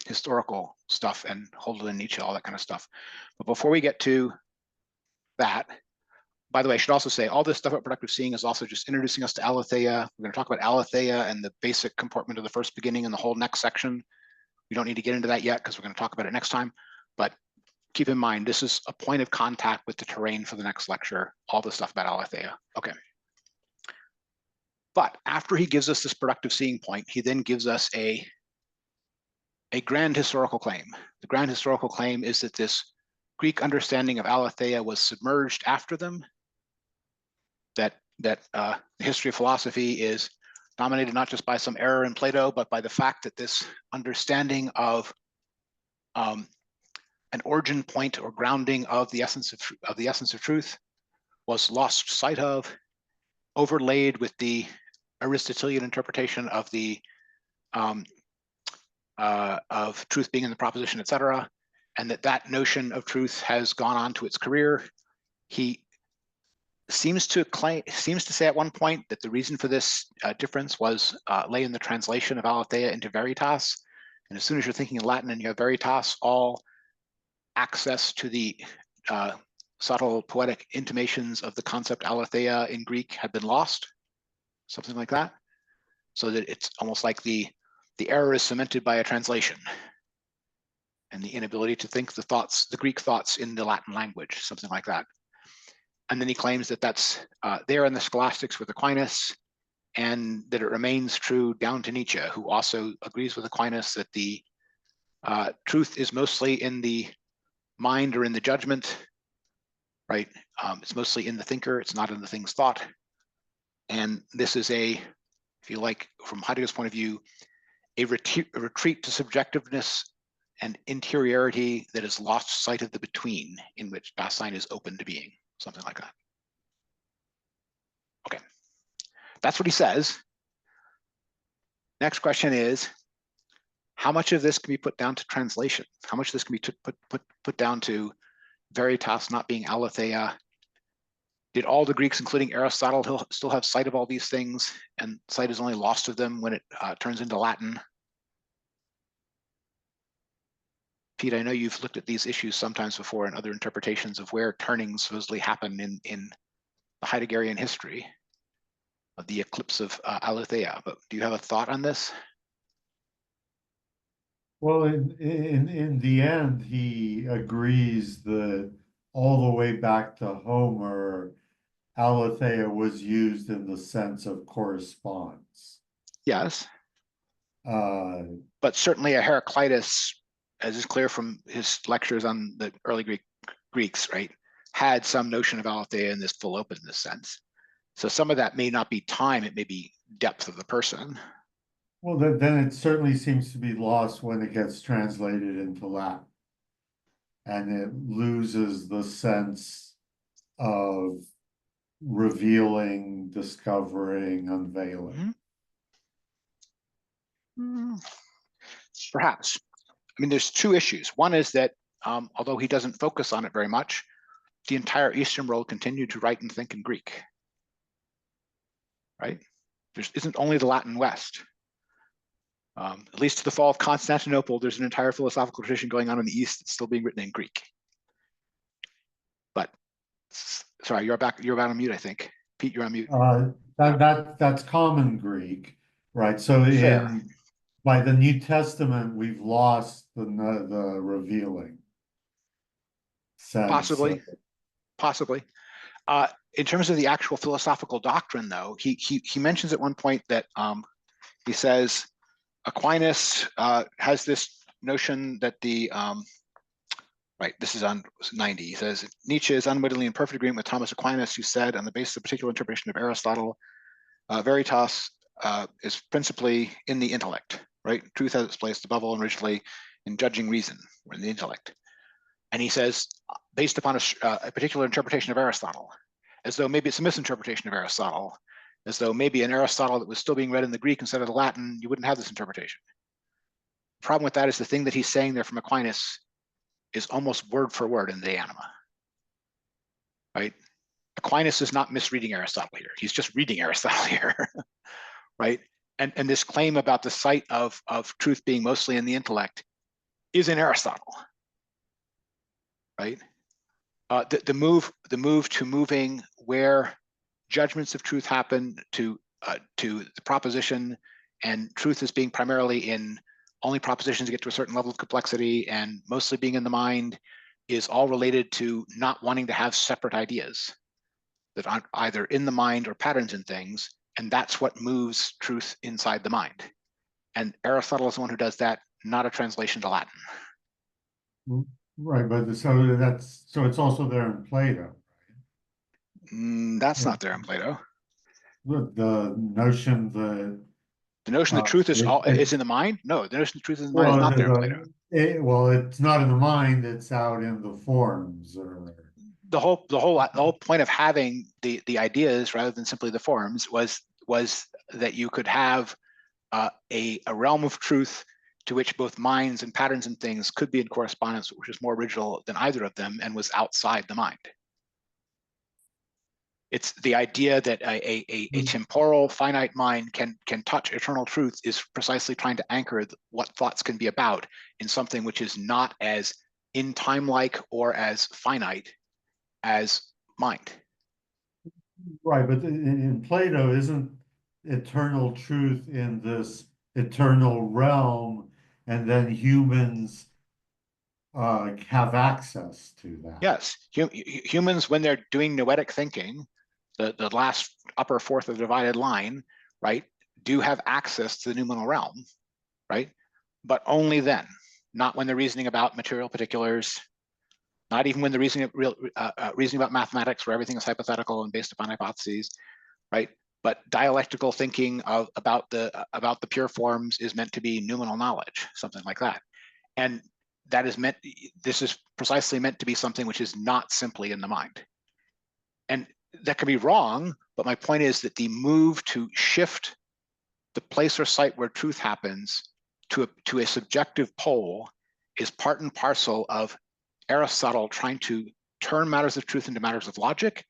historical stuff and Hölderlin, Nietzsche, all that kind of stuff. But before we get to that, by the way, I should also say all this stuff about productive seeing is also just introducing us to Aletheia. We're going to talk about Aletheia and the basic comportment of the first beginning in the whole next section. We don't need to get into that yet because we're going to talk about it next time. But keep in mind, this is a point of contact with the terrain for the next lecture, all the stuff about Aletheia. Okay. But after he gives us this productive seeing point, he then gives us a grand historical claim. The grand historical claim is that this Greek understanding of Aletheia was submerged after them, that the history of philosophy is dominated not just by some error in Plato, but by the fact that this understanding of an origin point or grounding of the essence of truth was lost sight of, overlaid with the Aristotelian interpretation of the of truth being in the proposition, etc., and that notion of truth has gone on to its career. He seems to say at one point that the reason for this difference was lay in the translation of Aletheia into Veritas. And as soon as you're thinking in Latin and you have Veritas, all access to the subtle poetic intimations of the concept Aletheia in Greek had been lost, something like that. So that it's almost like the error is cemented by a translation and the inability to think the Greek thoughts in the Latin language, something like that. And then he claims that that's there in the scholastics with Aquinas, and that it remains true down to Nietzsche, who also agrees with Aquinas that the truth is mostly in the mind or in the judgment, right? It's mostly in the thinker, it's not in the things thought. And this is if you like, from Heidegger's point of view, a retreat to subjectiveness and interiority that has lost sight of the between, in which Dasein is open to being, something like that. Okay, that's what he says. Next question is, how much of this can be put down to translation? How much of this can be put down to Veritas not being Aletheia? Did all the Greeks, including Aristotle, still have sight of all these things, and sight is only lost of them when it turns into Latin? Pete, I know you've looked at these issues sometimes before in other interpretations of where turnings supposedly happen in the Heideggerian history of the eclipse of Aletheia, but do you have a thought on this? Well, in the end, he agrees that all the way back to Homer, Aletheia was used in the sense of correspondence. Yes. But certainly a Heraclitus, as is clear from his lectures on the early Greeks, right, had some notion of Aletheia in this full openness sense. So some of that may not be time, it may be depth of the person. Well, then it certainly seems to be lost when it gets translated into Latin. And it loses the sense of revealing, discovering, unveiling. Perhaps. I mean, there's two issues. One is that although he doesn't focus on it very much, the entire Eastern world continued to write and think in Greek. Right? There isn't only the Latin West. At least to the fall of Constantinople, there's an entire philosophical tradition going on in the East that's still being written in Greek. But sorry, you're back on mute, I think. Pete, you're on mute. That's common Greek, right? So Fair. by the New Testament, we've lost the revealing sense. Possibly. In terms of the actual philosophical doctrine, though, he mentions at one point that he says Aquinas has this notion that the right, this is on 90. He says Nietzsche is unwittingly in perfect agreement with Thomas Aquinas, who said, on the basis of a particular interpretation of Aristotle, veritas is principally in the intellect. Right, truth has its place above all originally in judging reason, or in the intellect. And he says, based upon a particular interpretation of Aristotle, as though maybe it's a misinterpretation of Aristotle, as though maybe an Aristotle that was still being read in the Greek instead of the Latin, you wouldn't have this interpretation. The problem with that is the thing that he's saying there from Aquinas is almost word for word in De Anima. Right? Aquinas is not misreading Aristotle here. He's just reading Aristotle here. Right? And this claim about the site of truth being mostly in the intellect is in Aristotle. Right? The move to moving where judgments of truth happen to the proposition, and truth is being primarily in only propositions that get to a certain level of complexity and mostly being in the mind, is all related to not wanting to have separate ideas that aren't either in the mind or patterns in things, and that's what moves truth inside the mind. And Aristotle is the one who does that, not a translation to Latin. Right, but so it's also there in Plato. That's not there in Plato. The notion that truth is in the mind? No, the notion of truth is in the mind is not there in Plato. Well, it's not in the mind, it's out in the forms. The whole point of having the ideas rather than simply the forms was that you could have a realm of truth to which both minds and patterns and things could be in correspondence, which is more original than either of them and was outside the mind. It's the idea that a temporal finite mind can touch eternal truth is precisely trying to anchor what thoughts can be about in something which is not as in time-like or as finite as mind. Right, but in Plato, isn't eternal truth in this eternal realm, and then humans have access to that? Yes, humans, when they're doing noetic thinking, the last upper fourth of the divided line, right, do have access to the noumenal realm, right? But only then, not when they're reasoning about material particulars, not even when they're reasoning about mathematics, where everything is hypothetical and based upon hypotheses, right? But dialectical thinking about the pure forms is meant to be noumenal knowledge, something like that. And that is meant, this is precisely meant to be something which is not simply in the mind. And that can be wrong, but my point is that the move to shift the place or site where truth happens to a subjective pole is part and parcel of Aristotle trying to turn matters of truth into matters of logic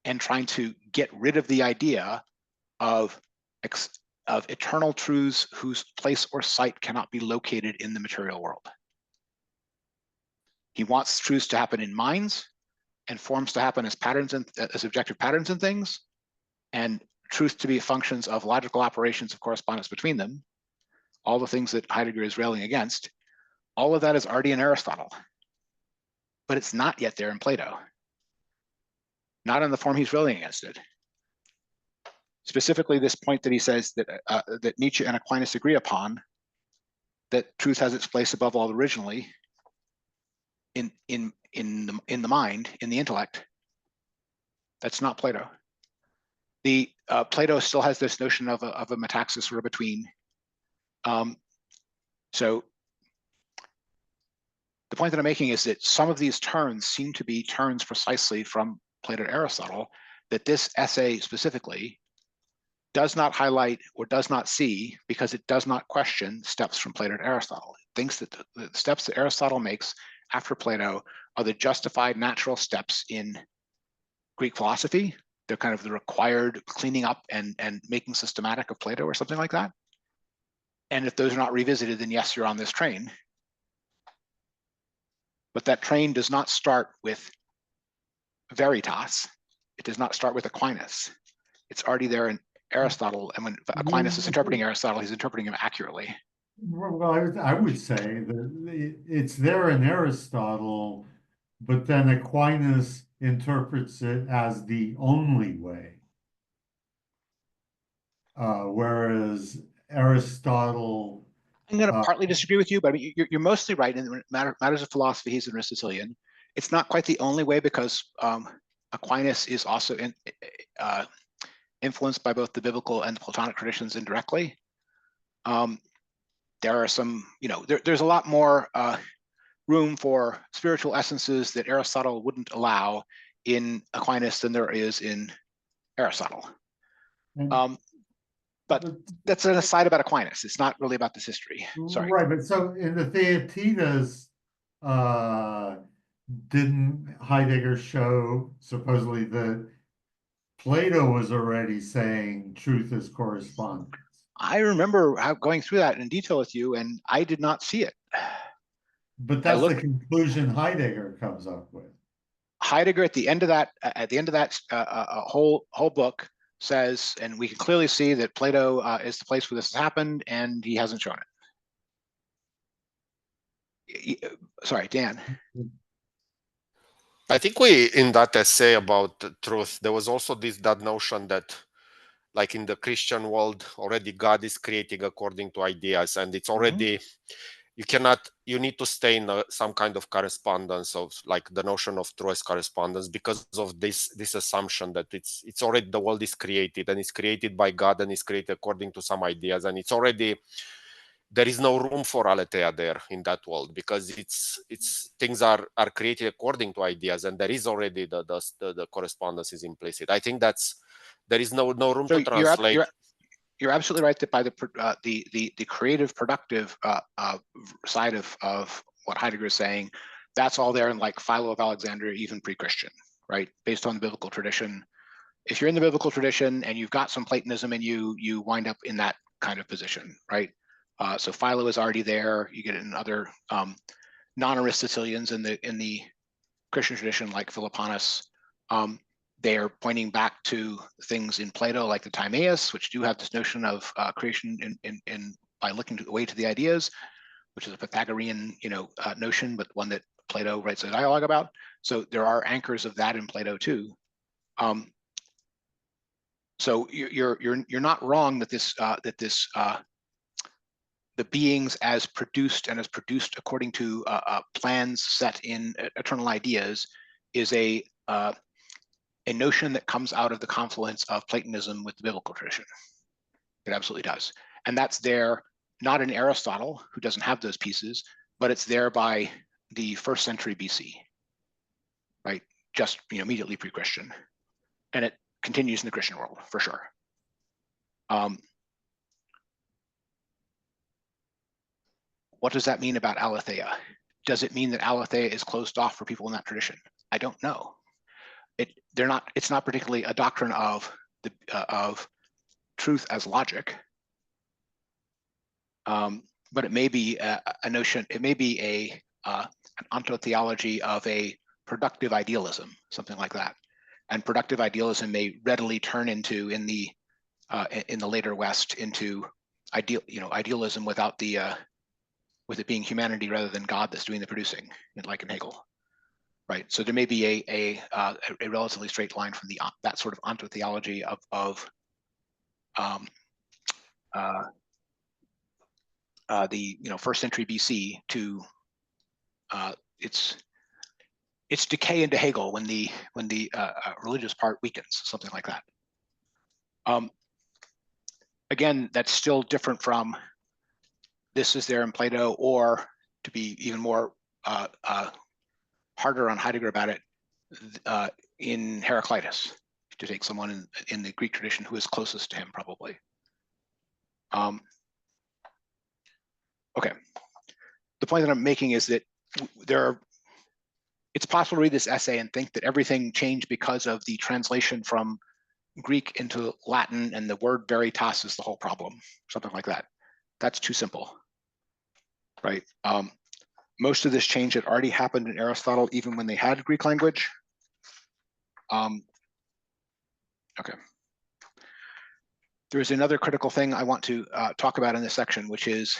and trying to get rid of the idea of eternal truths whose place or site cannot be located in the material world. He wants truths to happen in minds and forms to happen as patterns and as objective patterns and things, and truth to be functions of logical operations of correspondence between them, all the things that Heidegger is railing against. All of that is already in Aristotle, but it's not yet there in Plato, not in the form he's railing against it. Specifically, this point that he says that that Nietzsche and Aquinas agree upon, that truth has its place above all originally in the mind, in the intellect. That's not Plato. The Plato still has this notion of a metaxis or a between, So the point that I'm making is that some of these turns seem to be turns precisely from Plato and Aristotle, that this essay specifically does not highlight or does not see, because it does not question steps from Plato and Aristotle. It thinks that the steps that Aristotle makes after Plato are the justified natural steps in Greek philosophy. They're kind of the required cleaning up and making systematic of Plato or something like that. And if those are not revisited, then yes, you're on this train. But that train does not start with Veritas. It does not start with Aquinas. It's already there in Aristotle. And when Aquinas is interpreting Aristotle, he's interpreting him accurately. Well, I would say that it's there in Aristotle, but then Aquinas interprets it as the only way. Whereas Aristotle, I'm going to partly disagree with you, but I mean, you're mostly right. In matters of philosophy, he's an Aristotelian. It's not quite the only way, because Aquinas is also influenced by both the biblical and the Platonic traditions indirectly. There are some, there's a lot more room for spiritual essences that Aristotle wouldn't allow in Aquinas than there is in Aristotle. But that's an aside about Aquinas. It's not really about this history. Sorry. Right, but so in the Theaetetus, didn't Heidegger show supposedly that Plato was already saying truth is correspondence? I remember going through that in detail with you, and I did not see it. But that's the conclusion Heidegger comes up with. Heidegger at the end of that whole book says, and we can clearly see that Plato is the place where this has happened, and he hasn't shown it. Sorry, Dan. I think in that essay about the truth, there was also that notion that, like in the Christian world, already God is creating according to ideas, and it's already, you need to stay in some kind of correspondence of, like, the notion of truth correspondence, because of this assumption that it's already, the world is created, and it's created by God, and it's created according to some ideas, and it's already, there is no room for Aletheia there in that world, because it's things are created according to ideas, and there is already the correspondence is implicit. I think there is no room to translate. You're absolutely right that by the creative, productive side of what Heidegger is saying, that's all there in, like, Philo of Alexandria, even pre-Christian, right? Based on the biblical tradition. If you're in the biblical tradition and you've got some Platonism in you, you wind up in that kind of position, right? So Philo is already there. You get it in other non-Aristotelians in the Christian tradition, like Philoponus. They are pointing back to things in Plato, like the Timaeus, which do have this notion of creation in by looking away to the ideas, which is a Pythagorean, notion, but one that Plato writes a dialogue about. So there are anchors of that in Plato too. So you're not wrong that the beings as produced according to plans set in eternal ideas is a notion that comes out of the confluence of Platonism with the biblical tradition. It absolutely does. And that's there, not in Aristotle, who doesn't have those pieces, but it's there by the 1st century BC, right? Just immediately pre-Christian. And it continues in the Christian world, for sure. What does that mean about Aletheia? Does it mean that Aletheia is closed off for people in that tradition? I don't know. It's not particularly a doctrine of truth as logic, but it may be a notion. It may be an ontotheology of a productive idealism, something like that. And productive idealism may readily turn into in the later West into idealism without with it being humanity rather than God that's doing the producing, like in Hegel. Right, so there may be a relatively straight line from that sort of ontotheology of the 1st century BC to its decay into Hegel when the religious part weakens, something like that. Again, that's still different from this is there in Plato, or to be even more harder on Heidegger about it, in Heraclitus, to take someone in the Greek tradition who is closest to him, probably. Okay. The point that I'm making is that it's possible to read this essay and think that everything changed because of the translation from Greek into Latin, and the word veritas is the whole problem, something like that. That's too simple, right? Most of this change had already happened in Aristotle, even when they had Greek language. Okay. There is another critical thing I want to talk about in this section, which is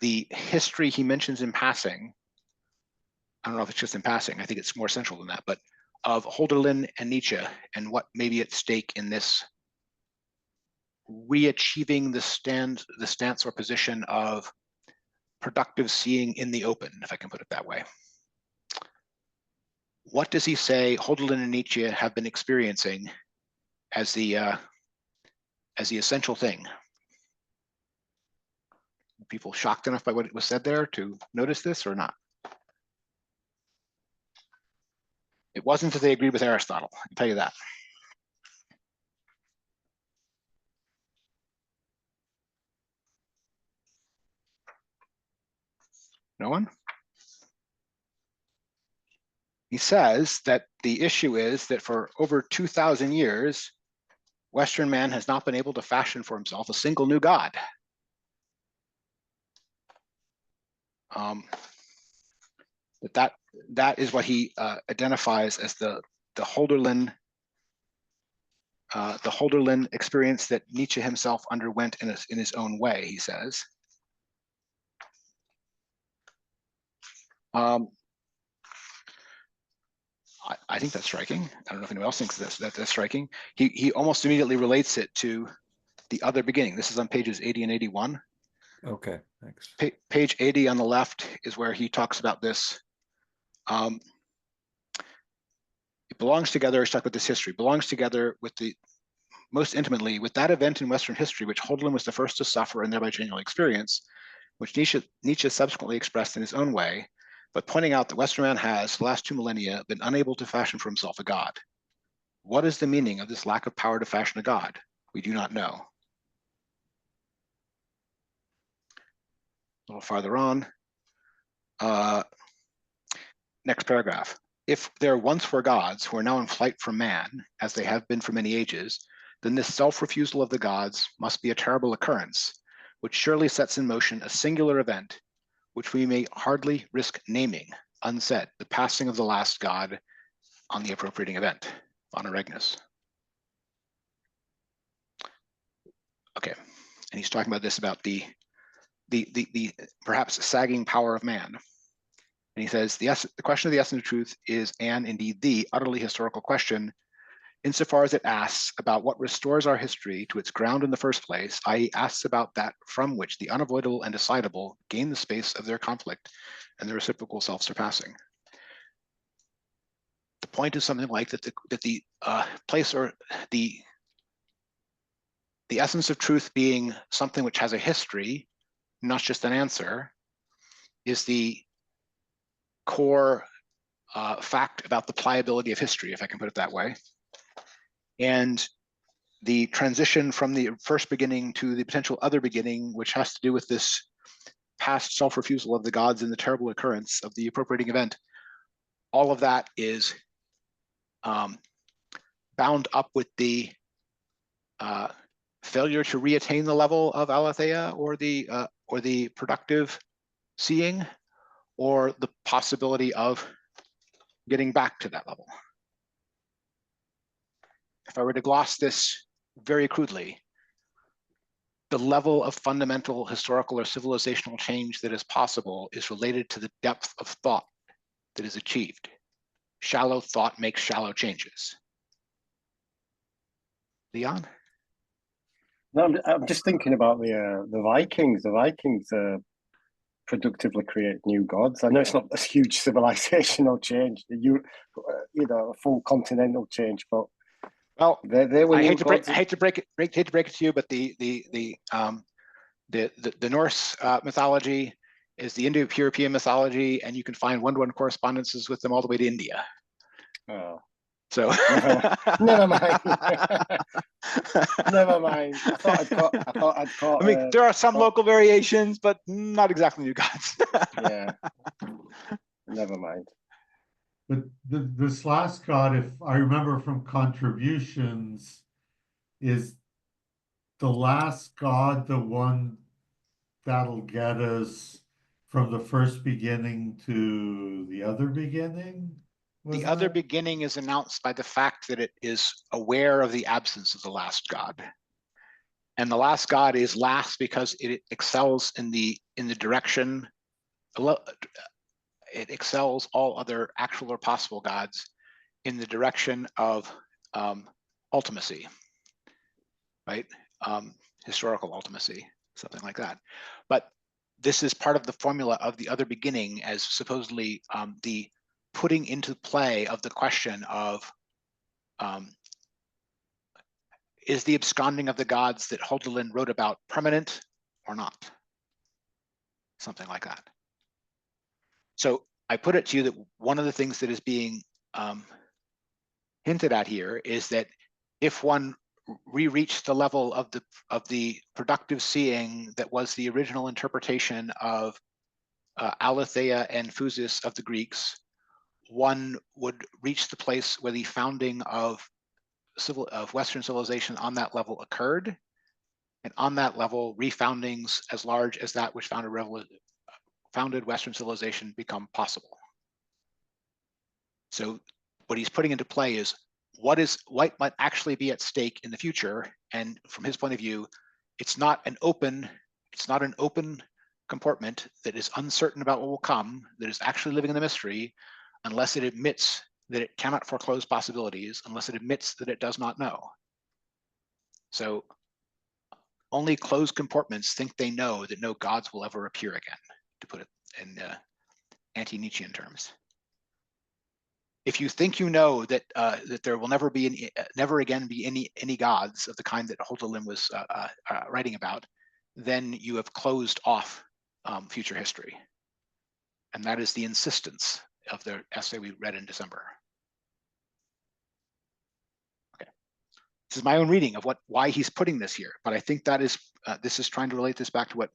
the history he mentions in passing. I don't know if it's just in passing, I think it's more central than that, but of Hölderlin and Nietzsche, and what may be at stake in this re-achieving the stance or position of productive seeing in the open, if I can put it that way. What does he say Hölderlin and Nietzsche have been experiencing as the essential thing? Are people shocked enough by what was said there to notice this or not? It wasn't that they agreed with Aristotle, I can tell you that. No one? He says that the issue is that for over 2,000 years, Western man has not been able to fashion for himself a single new god. That is what he identifies as the Hölderlin experience that Nietzsche himself underwent in his own way, he says. I think that's striking. I don't know if anyone else thinks that's striking. He almost immediately relates it to the other beginning. This is on pages 80 and 81. Okay, thanks. Page 80 on the left is where he talks about this. It belongs together, he's talking about this history, belongs together with the most intimately with that event in Western history, which Hölderlin was the first to suffer and thereby genuinely experience, which Nietzsche subsequently expressed in his own way, but pointing out that Western man has, the last 2 millennia, been unable to fashion for himself a god. What is the meaning of this lack of power to fashion a god? We do not know. A little farther on, next paragraph. If there once were gods who are now in flight from man, as they have been for many ages, then this self-refusal of the gods must be a terrible occurrence, which surely sets in motion a singular event, which we may hardly risk naming, unsaid, the passing of the last god on the appropriating event, von Regnis. Okay, and he's talking about this, about the perhaps sagging power of man. And he says, the question of the essence of truth is, and indeed the utterly historical question, insofar as it asks about what restores our history to its ground in the first place, i.e. asks about that from which the unavoidable and decidable gain the space of their conflict and the reciprocal self-surpassing. The point is something like that the place, or the essence of truth being something which has a history, not just an answer, is the core fact about the pliability of history, if I can put it that way. And the transition from the first beginning to the potential other beginning, which has to do with this past self-refusal of the gods and the terrible occurrence of the appropriating event, all of that is bound up with the failure to reattain the level of Aletheia, or the productive seeing, or the possibility of getting back to that level. If I were to gloss this very crudely, the level of fundamental historical or civilizational change that is possible is related to the depth of thought that is achieved. Shallow thought makes shallow changes. Leon? No, I'm just thinking about the Vikings. The Vikings productively create new gods. I know it's not a huge civilizational change, you know, a full continental change, but well, they were. I hate to break it to you, but the The Norse mythology is the Indo-European mythology, and you can find one-to-one correspondences with them all the way to India. Oh, So never mind. Never mind. I thought I'd caught. I mean, there are some local variations, but not exactly new gods. Yeah. Never mind. But this last god, if I remember from contributions, is the last god the one that'll get us from the first beginning to the other beginning? The other beginning is announced by the fact that it is aware of the absence of the last god. And the last god is last because it excels in the direction, it excels all other actual or possible gods in the direction of ultimacy, right? Historical ultimacy, something like that. But this is part of the formula of the other beginning as supposedly the putting into play of the question of is the absconding of the gods that Hölderlin wrote about permanent or not? Something like that. So I put it to you that one of the things that is being hinted at here is that if one re-reached the level of the productive seeing that was the original interpretation of Aletheia and Physis of the Greeks, one would reach the place where the founding of Western civilization on that level occurred, and on that level, refoundings as large as that which founded Western civilization become possible. So what he's putting into play is what might actually be at stake in the future, and from his point of view, it's not an open comportment that is uncertain about what will come, that is actually living in the mystery, unless it admits that it cannot foreclose possibilities, unless it admits that it does not know. So only closed comportments think they know that no gods will ever appear again, to put it in anti-Nietzschean terms. If you think you know that that there will never again be any gods of the kind that Hölderlin was writing about, then you have closed off future history, and that is the insistence of the essay we read in December. Okay, this is my own reading of why he's putting this here, but I think that is this is trying to relate this back to what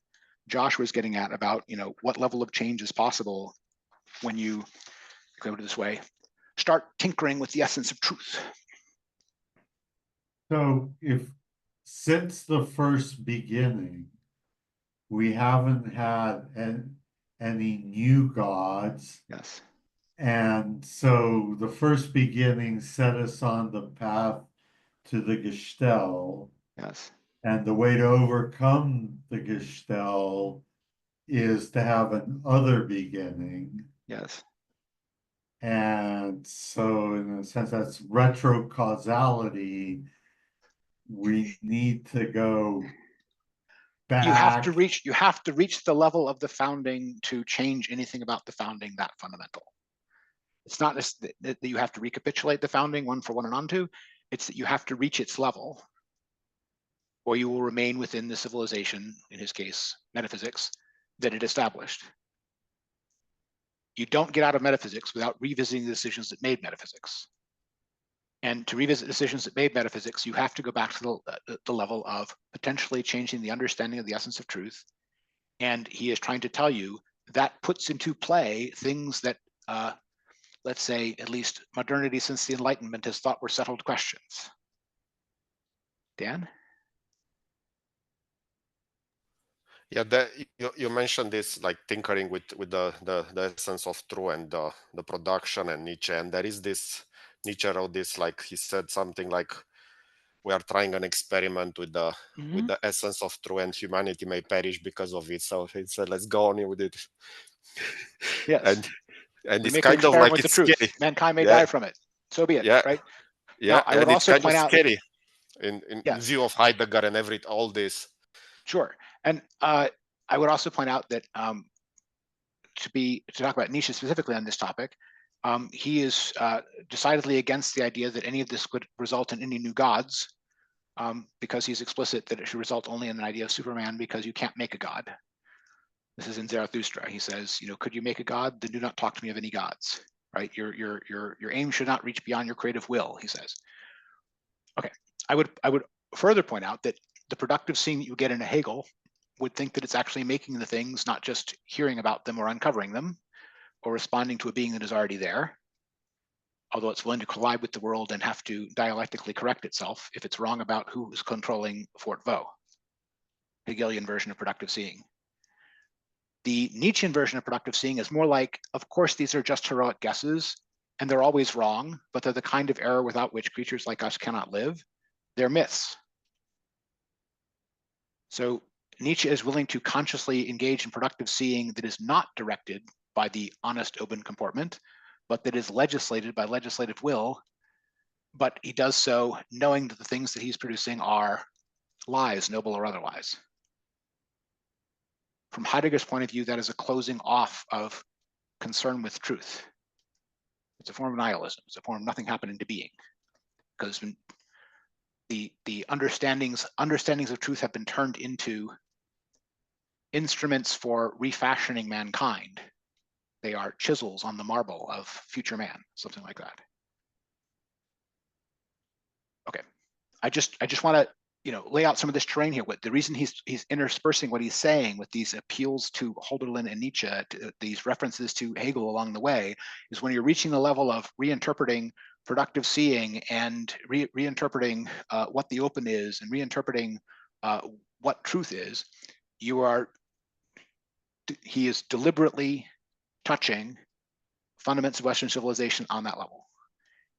Josh was getting at about what level of change is possible when you go this way. Start tinkering with the essence of truth. So if since the first beginning, we haven't had any new gods. Yes. And so the first beginning set us on the path to the Gestell. Yes. And the way to overcome the Gestell is to have an other beginning. Yes. And so in a sense, that's retrocausality. We need to go back. You have to reach the level of the founding to change anything about the founding that fundamental. It's not just that you have to recapitulate the founding one for one and onto, it's that you have to reach its level, or you will remain within the civilization, in his case, metaphysics, that it established. You don't get out of metaphysics without revisiting the decisions that made metaphysics. And to revisit decisions that made metaphysics, you have to go back to the level of potentially changing the understanding of the essence of truth. And he is trying to tell you that puts into play things that, let's say, at least modernity since the Enlightenment has thought were settled questions. Dan? Yeah, you mentioned this, like tinkering with the essence of truth and the production and Nietzsche, and there is this, Nietzsche wrote this, like he said something like, we are trying an experiment with the essence of truth, and humanity may perish because of it. So he said, let's go on with it. Yes. And it's make an kind of experiment like with it's the truth. scary. Mankind may die from it. So be it. Yeah. Right. Yeah. Now, I would and it's also kind point of out scary in view of Heidegger and all this. Sure. And I would also point out that to talk about Nietzsche specifically on this topic, he is decidedly against the idea that any of this would result in any new gods. because he's explicit that it should result only in an idea of Superman because you can't make a god. This is in Zarathustra. He says, could you make a god? Then do not talk to me of any gods, right? Your aim should not reach beyond your creative will, he says. Okay, I would further point out that the productive seeing that you get in a Hegel would think that it's actually making the things, not just hearing about them or uncovering them, or responding to a being that is already there, although it's willing to collide with the world and have to dialectically correct itself if it's wrong about who is controlling Fort Vaux. Hegelian version of productive seeing. The Nietzschean version of productive seeing is more like, of course, these are just heroic guesses, and they're always wrong, but they're the kind of error without which creatures like us cannot live. They're myths. So Nietzsche is willing to consciously engage in productive seeing that is not directed by the honest open comportment, but that is legislated by legislative will. But he does so knowing that the things that he's producing are lies, noble or otherwise. From Heidegger's point of view, that is a closing off of concern with truth. It's a form of nihilism. It's a form of nothing happening to being, because the understandings of truth have been turned into instruments for refashioning mankind. They are chisels on the marble of future man, something like that. Okay, I just want to lay out some of this terrain here. What the reason he's interspersing what he's saying with these appeals to Hölderlin and Nietzsche, these references to Hegel along the way, is when you're reaching the level of reinterpreting productive seeing and reinterpreting what the open is and reinterpreting what truth is, he is deliberately touching fundamentals of Western civilization on that level.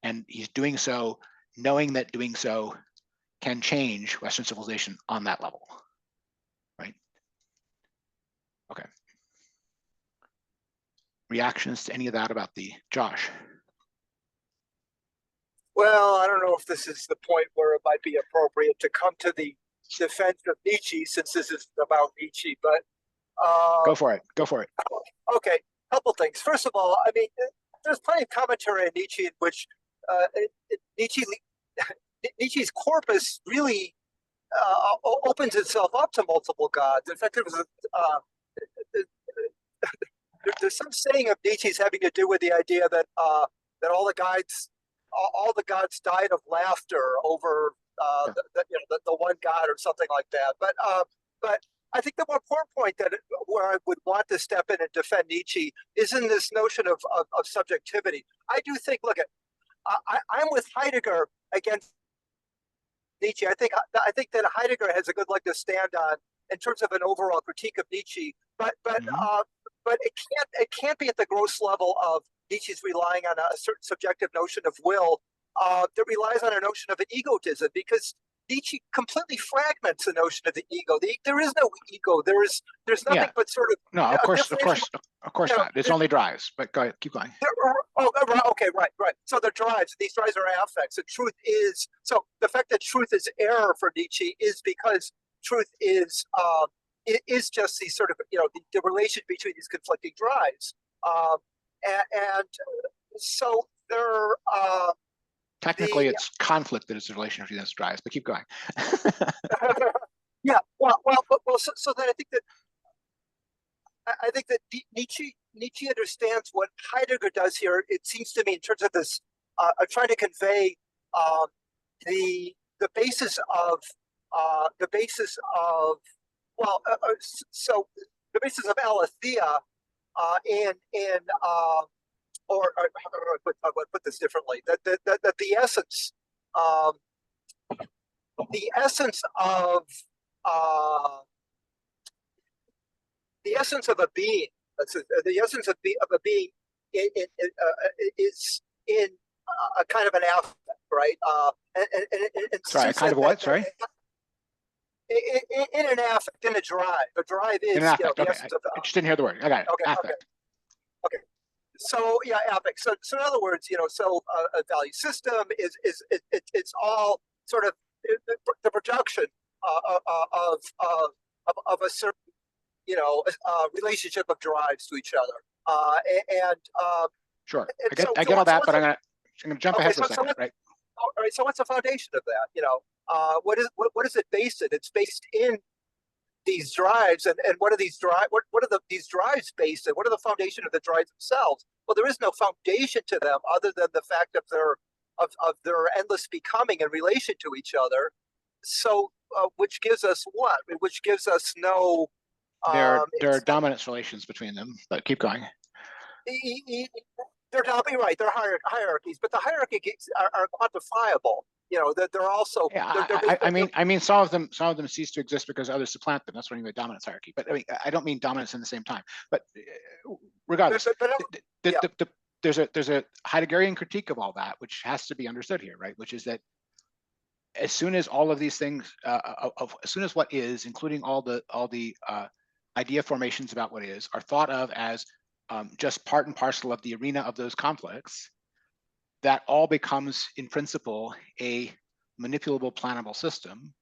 And he's doing so knowing that doing so can change Western civilization on that level, right? Okay. Reactions to any of that about the Josh? Well, I don't know if this is the point where it might be appropriate to come to the defense of Nietzsche, since this is about Nietzsche, but go for it. Go for it. Okay, couple things. First of all, I mean, there's plenty of commentary on Nietzsche in which Nietzsche's corpus really opens itself up to multiple gods. In fact, there was there's some saying of Nietzsche's having to do with the idea that that all the gods died of laughter over the one god or something like that. But I think the more important point where I would want to step in and defend Nietzsche is in this notion of subjectivity. I do think, I'm with Heidegger against Nietzsche. I think that Heidegger has a good leg to stand on in terms of an overall critique of Nietzsche, but it can't be at the gross level of Nietzsche's relying on a certain subjective notion of will that relies on a notion of an egotism, because Nietzsche completely fragments the notion of the ego. There is no ego. There's nothing but sort of of course not. It's only drives. But go ahead, keep going. Right. So they're drives. These drives are affects. And truth is the fact that truth is error for Nietzsche is because truth is just the sort of the relation between these conflicting drives. And so they're. Technically, it's conflict that is the relation between those drives, but keep going. Yeah, well. So then I think that Nietzsche understands what Heidegger does here. It seems to me, in terms of this, trying to convey the basis of Aletheia or how do I put this differently? That the essence of the essence of a being, the essence of a being is in a kind of an affect, right? Sorry, kind of what? Sorry. In an affect, in a drive. A drive is the essence of. I just didn't hear the word. I got it. Affect. Okay. So yeah, affect. So in other words, a value system is it's all sort of the projection of a certain relationship of drives to each other. Sure, I get all that, but I'm gonna jump ahead for a second, right? All right. So what's the foundation of that? what is it based in? It's based in these drives, and what are these drives? What are these drives based in? What are the foundation of the drives themselves? Well, there is no foundation to them other than the fact of their endless becoming in relation to each other. So, which gives us what? Which gives us no. There are dominance relations between them, but keep going. They're right. They're hierarchies, but the hierarchies are quantifiable. You know, that they're also. Yeah, I mean, some of them cease to exist because others supplant them. That's what I mean by dominance hierarchy. But I mean, I don't mean dominance in the same time. But regardless, there's a Heideggerian critique of all that, which has to be understood here, right? Which is that as soon as all of these things, as soon as what is, including all the idea formations about what is, are thought of as just part and parcel of the arena of those conflicts, that all becomes, in principle, a manipulable, plannable system.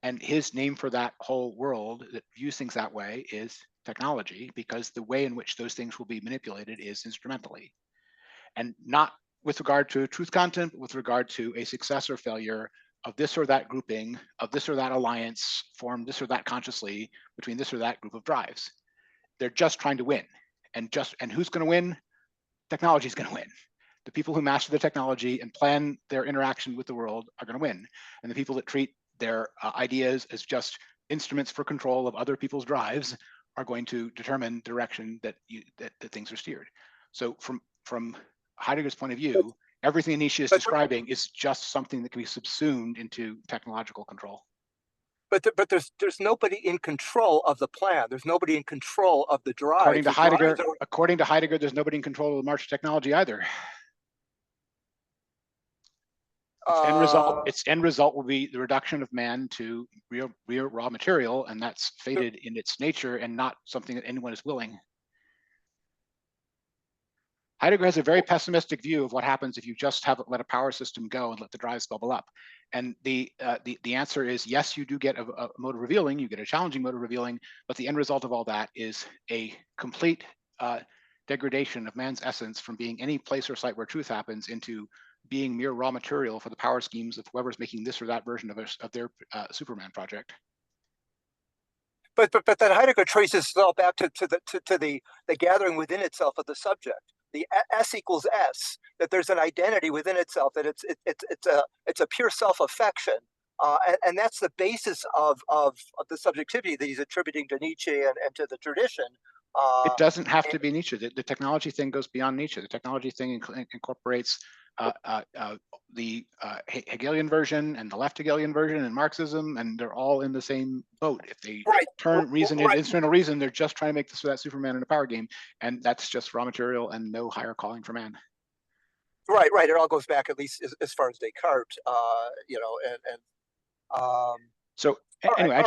And his name for that whole world that views things that way is technology, because the way in which those things will be manipulated is instrumentally. And not with regard to truth content, but with regard to a success or failure of this or that grouping, of this or that alliance formed this or that consciously between this or that group of drives. They're just trying to win. And who's going to win? Technology is going to win. The people who master the technology and plan their interaction with the world are going to win. And the people that treat their ideas as just instruments for control of other people's drives are going to determine the direction that things are steered. So from Heidegger's point of view, everything Nietzsche is describing is just something that can be subsumed into technological control. But there's nobody in control of the plan. There's nobody in control of the drive. According to Heidegger, there's nobody in control of the march of technology either. Its end result will be the reduction of man to real raw material, and that's fated in its nature and not something that anyone is willing. Heidegger has a very pessimistic view of what happens if you just let a power system go and let the drives bubble up. And the answer is yes, you do get a mode of revealing, you get a challenging mode of revealing, but the end result of all that is a complete degradation of man's essence from being any place or site where truth happens into being mere raw material for the power schemes of whoever's making this or that version of their Superman project. But then Heidegger traces it all back to the gathering within itself of the subject. The S equals S, that there's an identity within itself, that it's a pure self-affection, and that's the basis of the subjectivity that he's attributing to Nietzsche and to the tradition. It doesn't have to be Nietzsche. The technology thing goes beyond Nietzsche. The technology thing incorporates the Hegelian version and the left Hegelian version and Marxism, and they're all in the same boat. If they turn reason into instrumental reason, they're just trying to make this or that Superman in a power game, and that's just raw material and no higher calling for man. Right. It all goes back at least as far as Descartes, So anyway,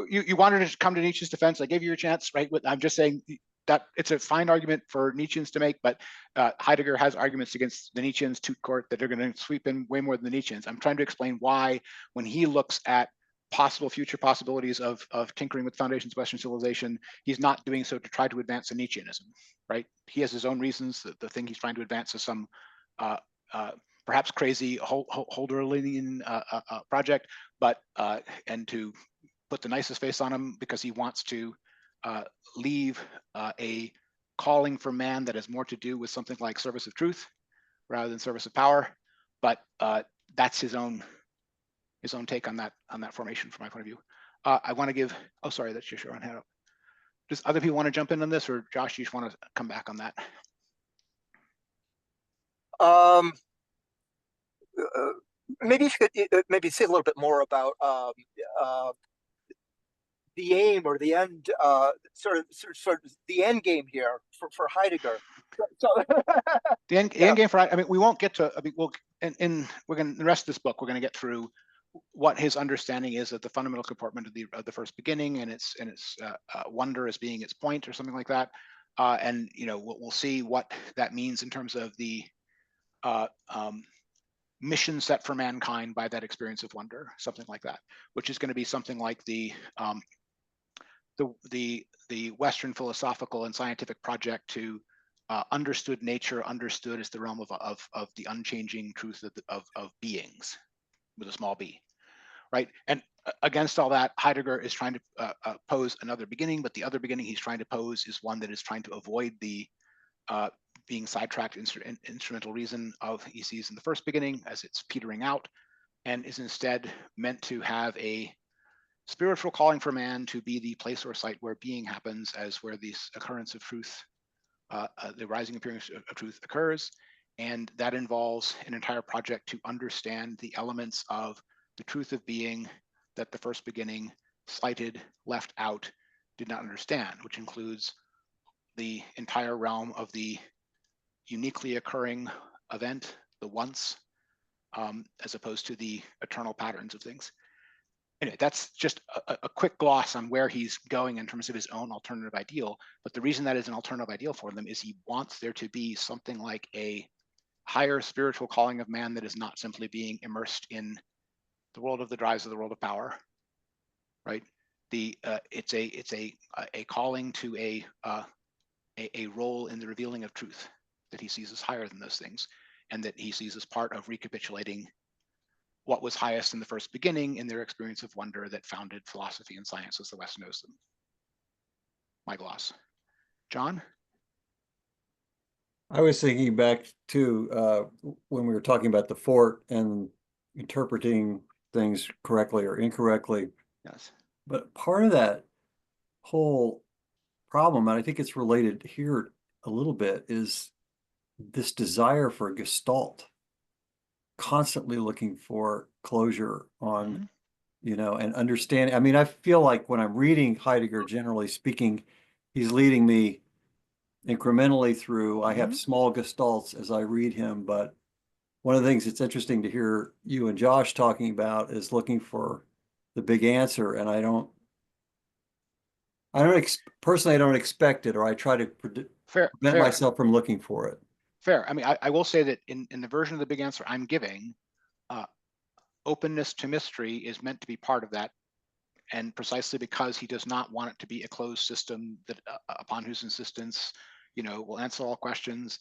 you wanted to come to Nietzsche's defense. I gave you a chance, right? I'm just saying that it's a fine argument for Nietzscheans to make, but Heidegger has arguments against the Nietzscheans tout court that are going to sweep in way more than the Nietzscheans. I'm trying to explain why, when he looks at possible future possibilities of tinkering with foundations of Western civilization, he's not doing so to try to advance a Nietzscheanism, right? He has his own reasons. The thing he's trying to advance is some perhaps crazy Holderlinian project, but and to put the nicest face on him because he wants to leave a calling for man that has more to do with something like service of truth rather than service of power. But that's his own take on that formation from my point of view. I want to give, oh, sorry, that's just your own hand up. Does other people want to jump in on this, or Josh, you just want to come back on that? Maybe you could maybe say a little bit more about the aim or the end, sort of the end game here for Heidegger. So the end game for, I mean, we won't get to, I mean, we're going to, the rest of this book, we're going to get through what his understanding is of the fundamental comportment of the first beginning and its wonder as being its point or something like that. And, you know, we'll see what that means in terms of the mission set for mankind by that experience of wonder, something like that, which is going to be something like the Western philosophical and scientific project to understood nature, understood as the realm of the unchanging truth of beings with a small b. right? And against all that, Heidegger is trying to pose another beginning, but the other beginning he's trying to pose is one that is trying to avoid the being sidetracked instrumental reason of he sees in the first beginning as it's petering out, and is instead meant to have a spiritual calling for man to be the place or site where being happens, as where this occurrence of truth, the rising appearance of truth occurs. And that involves an entire project to understand the elements of the truth of being that the first beginning slighted, left out, did not understand, which includes the entire realm of the uniquely occurring event, the once, as opposed to the eternal patterns of things. Anyway, that's just a quick gloss on where he's going in terms of his own alternative ideal. But the reason that is an alternative ideal for them is he wants there to be something like a higher spiritual calling of man that is not simply being immersed in the world of the drives of the world of power, right? It's a calling to a role in the revealing of truth that he sees as higher than those things, and that he sees as part of recapitulating what was highest in the first beginning in their experience of wonder that founded philosophy and science as the West knows them. My gloss. John? I was thinking back to when we were talking about the fort and interpreting things correctly or incorrectly. Yes. But part of that whole problem, and I think it's related here a little bit, is this desire for gestalt, constantly looking for closure on, you know, and understanding. I mean, I feel like when I'm reading Heidegger, generally speaking, he's leading me incrementally through. I have small gestalts as I read him, but one of the things that's interesting to hear you and Josh talking about is looking for the big answer. And personally, I don't expect it, or I try to prevent myself from looking for it. Fair. I mean, I will say that in the version of the big answer I'm giving, openness to mystery is meant to be part of that. And precisely because he does not want it to be a closed system that upon whose insistence, you know, will answer all questions.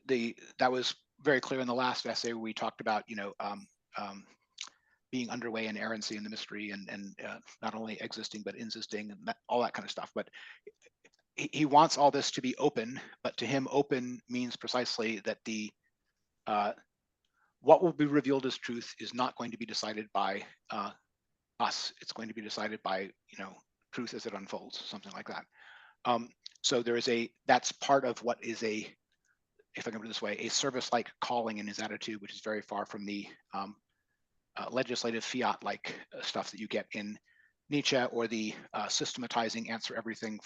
That was very clear in the last essay where we talked about, you know, being underway in errancy in the mystery, and not only existing but insisting, and all that kind of stuff. But he wants all this to be open, but to him, open means precisely that what will be revealed as truth is not going to be decided by us. It's going to be decided by, you know, truth as it unfolds, something like that. So there is that's part of what is if I can put it this way, a service-like calling in his attitude, which is very far from the legislative fiat-like stuff that you get in Nietzsche, or the systematizing answer everything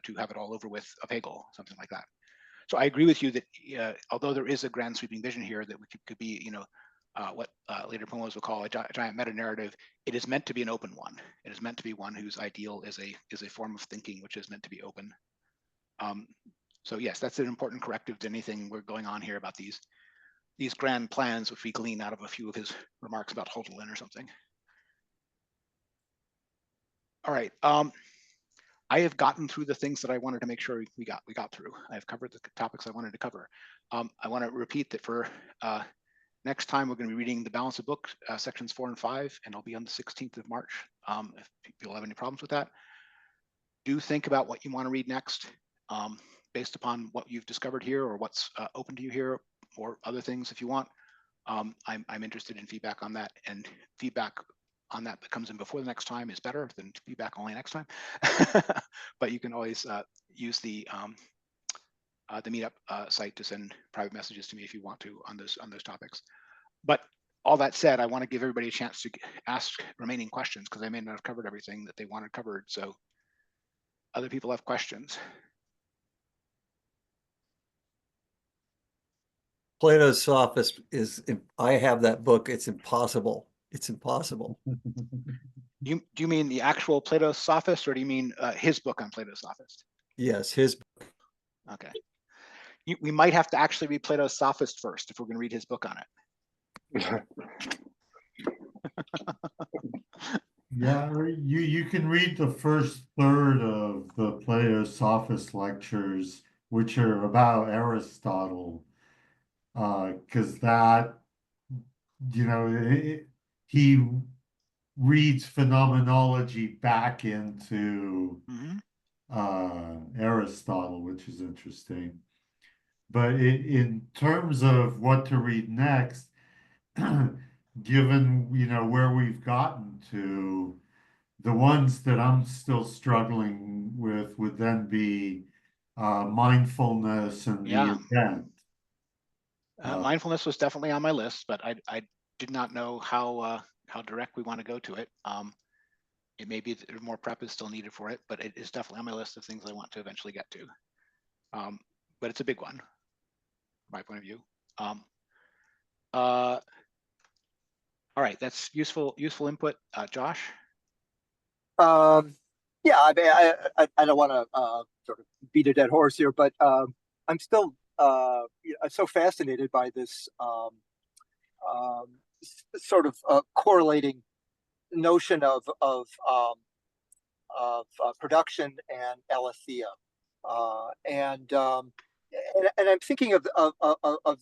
to have it all over with of Hegel, something like that. So I agree with you that although there is a grand sweeping vision here that could be, you know, what later promos will call a giant meta-narrative, it is meant to be an open one. It is meant to be one whose ideal is a form of thinking which is meant to be open. So yes, that's an important corrective to anything we're going on here about these grand plans, which we glean out of a few of his remarks about Hölderlin or something. All right. I have gotten through the things that I wanted to make sure we got through. I have covered the topics I wanted to cover. I want to repeat that for next time, we're going to be reading the balance of book, sections 4 and 5, and I'll be on the 16th of March. If people have any problems with that, do think about what you want to read next, based upon what you've discovered here, or what's open to you here, or other things if you want. I'm interested in feedback on that, and feedback on that comes in before the next time is better than feedback only next time. But you can always use the meetup site to send private messages to me if you want to on those topics. But all that said, I want to give everybody a chance to ask remaining questions, because I may not have covered everything that they wanted covered. So other people have questions. Plato's Sophist I have that book. It's impossible. It's impossible. Do you mean the actual Plato's Sophist, or do you mean his book on Plato's Sophist? Yes, his book. Okay. We might have to actually read Plato's Sophist first if we're going to read his book on it. Yeah, you can read the first third of the Plato's Sophist lectures, which are about Aristotle, because that, you know, he reads phenomenology back into Mhm. Aristotle, which is interesting. But in terms of what to read next, given where we've gotten to, the ones that I'm still struggling with would then be mindfulness and the Yeah. event. Mindfulness was definitely on my list, but I did not know how direct we want to go to it. It may be that more prep is still needed for it, but it is definitely on my list of things I want to eventually get to. But it's a big one, from my point of view. All right, that's useful input. Josh? Yeah, I mean, I don't want to sort of beat a dead horse here, but I'm still so fascinated by this sort of correlating notion of production and aletheia, and I'm thinking of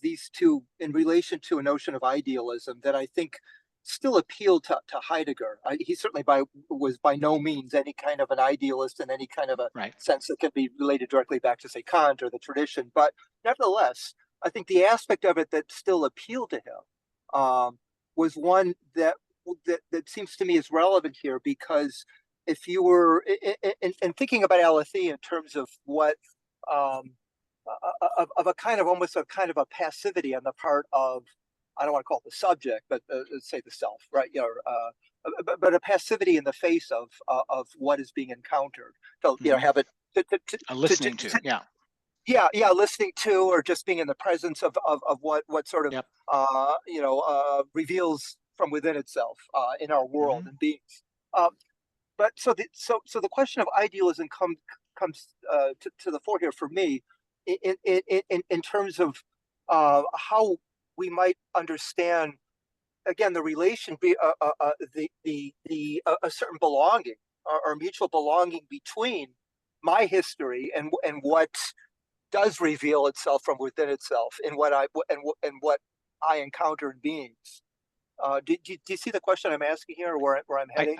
these two in relation to a notion of idealism that I think still appealed to Heidegger. He certainly was by no means any kind of an idealist in any kind of a Right. sense that can be related directly back to, say, Kant or the tradition. But nevertheless, I think the aspect of it that still appealed to him was one that seems to me is relevant here, because if you were in thinking about aletheia in terms of what of a kind of almost a kind of a passivity on the part of, I don't want to call it the subject, but let's say the self, right? But a passivity in the face of what is being encountered. So have it Listening to, yeah, listening to, or just being in the presence of what sort of Yep. reveals from within itself in our world and beings. But so the question of idealism comes to the fore here for me in terms of how we might understand, again, the relation, a certain belonging or mutual belonging between my history and what does reveal itself from within itself in what I encounter in beings. Do you see the question I'm asking here, or where I'm heading?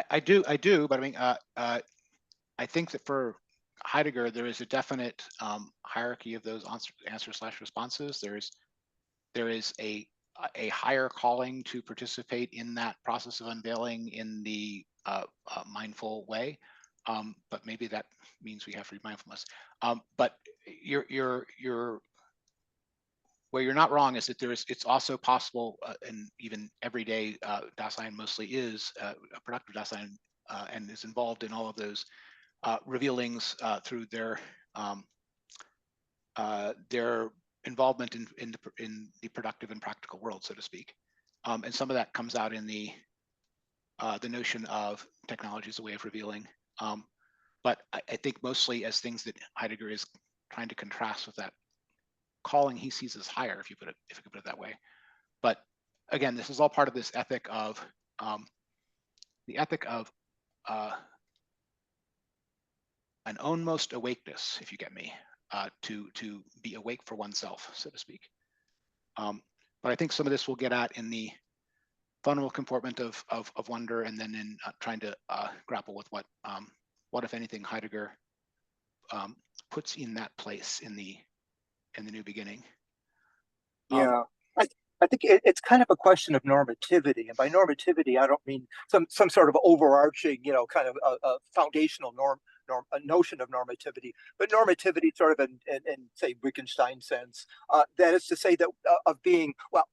I do, but I mean, I think that for Heidegger, there is a definite hierarchy of those answer/responses. There is a higher calling to participate in that process of unveiling in the mindful way, but maybe that means we have to be mindfulness. But where you're not wrong is that it's also possible, and even everyday Dasein mostly is a productive Dasein, and is involved in all of those revealings through their involvement in the productive and practical world, so to speak. And some of that comes out in the notion of technology as a way of revealing. But I think mostly as things that Heidegger is trying to contrast with that calling he sees as higher, if you could put it that way. But again, this is all part of this ethic of an ownmost awakeness, if you get me, to be awake for oneself, so to speak. But I think some of this we'll get at in the fundamental comportment of wonder, and then in trying to grapple with what if anything, Heidegger puts in that place in the new beginning. Yeah, I think it's kind of a question of normativity, and by normativity, I don't mean some sort of overarching, kind of a foundational a notion of normativity, but normativity sort of in say Wittgenstein sense. That is to say that of being, well,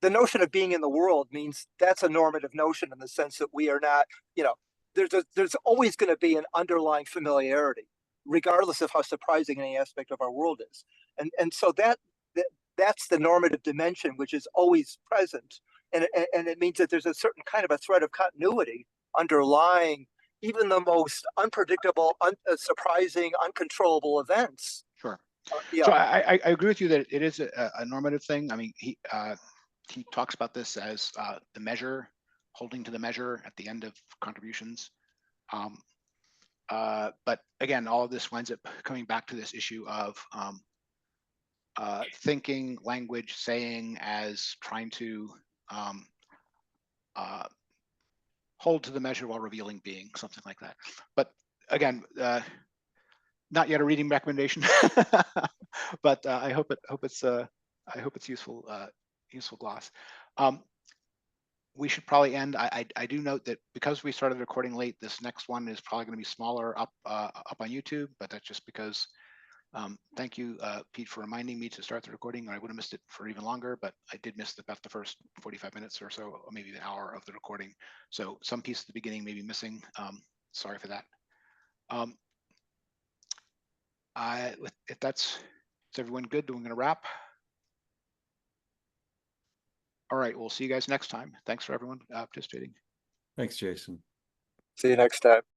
the notion of being in the world means that's a normative notion in the sense that we are not, there's always going to be an underlying familiarity, regardless of how surprising any aspect of our world is, and so that's the normative dimension, which is always present, and it means that there's a certain kind of a thread of continuity underlying even the most unpredictable, surprising, uncontrollable events. Sure. So I agree with you that it is a normative thing. I mean, he talks about this as the measure, holding to the measure at the end of contributions. But again, all of this winds up coming back to this issue of thinking, language, saying as trying to hold to the measure while revealing being, something like that. But again, not yet a reading recommendation, but I hope it's useful gloss. We should probably end. I do note that because we started recording late, this next one is probably going to be smaller up on YouTube, but that's just because. Thank you, Pete, for reminding me to start the recording, or I would have missed it for even longer, but I did miss about the first 45 minutes or so, or maybe an hour of the recording. So some piece at the beginning may be missing. Sorry for that. If that's, is everyone good? Then we're going to wrap. All right, we'll see you guys next time. Thanks for everyone participating. Thanks, Jason. See you next time.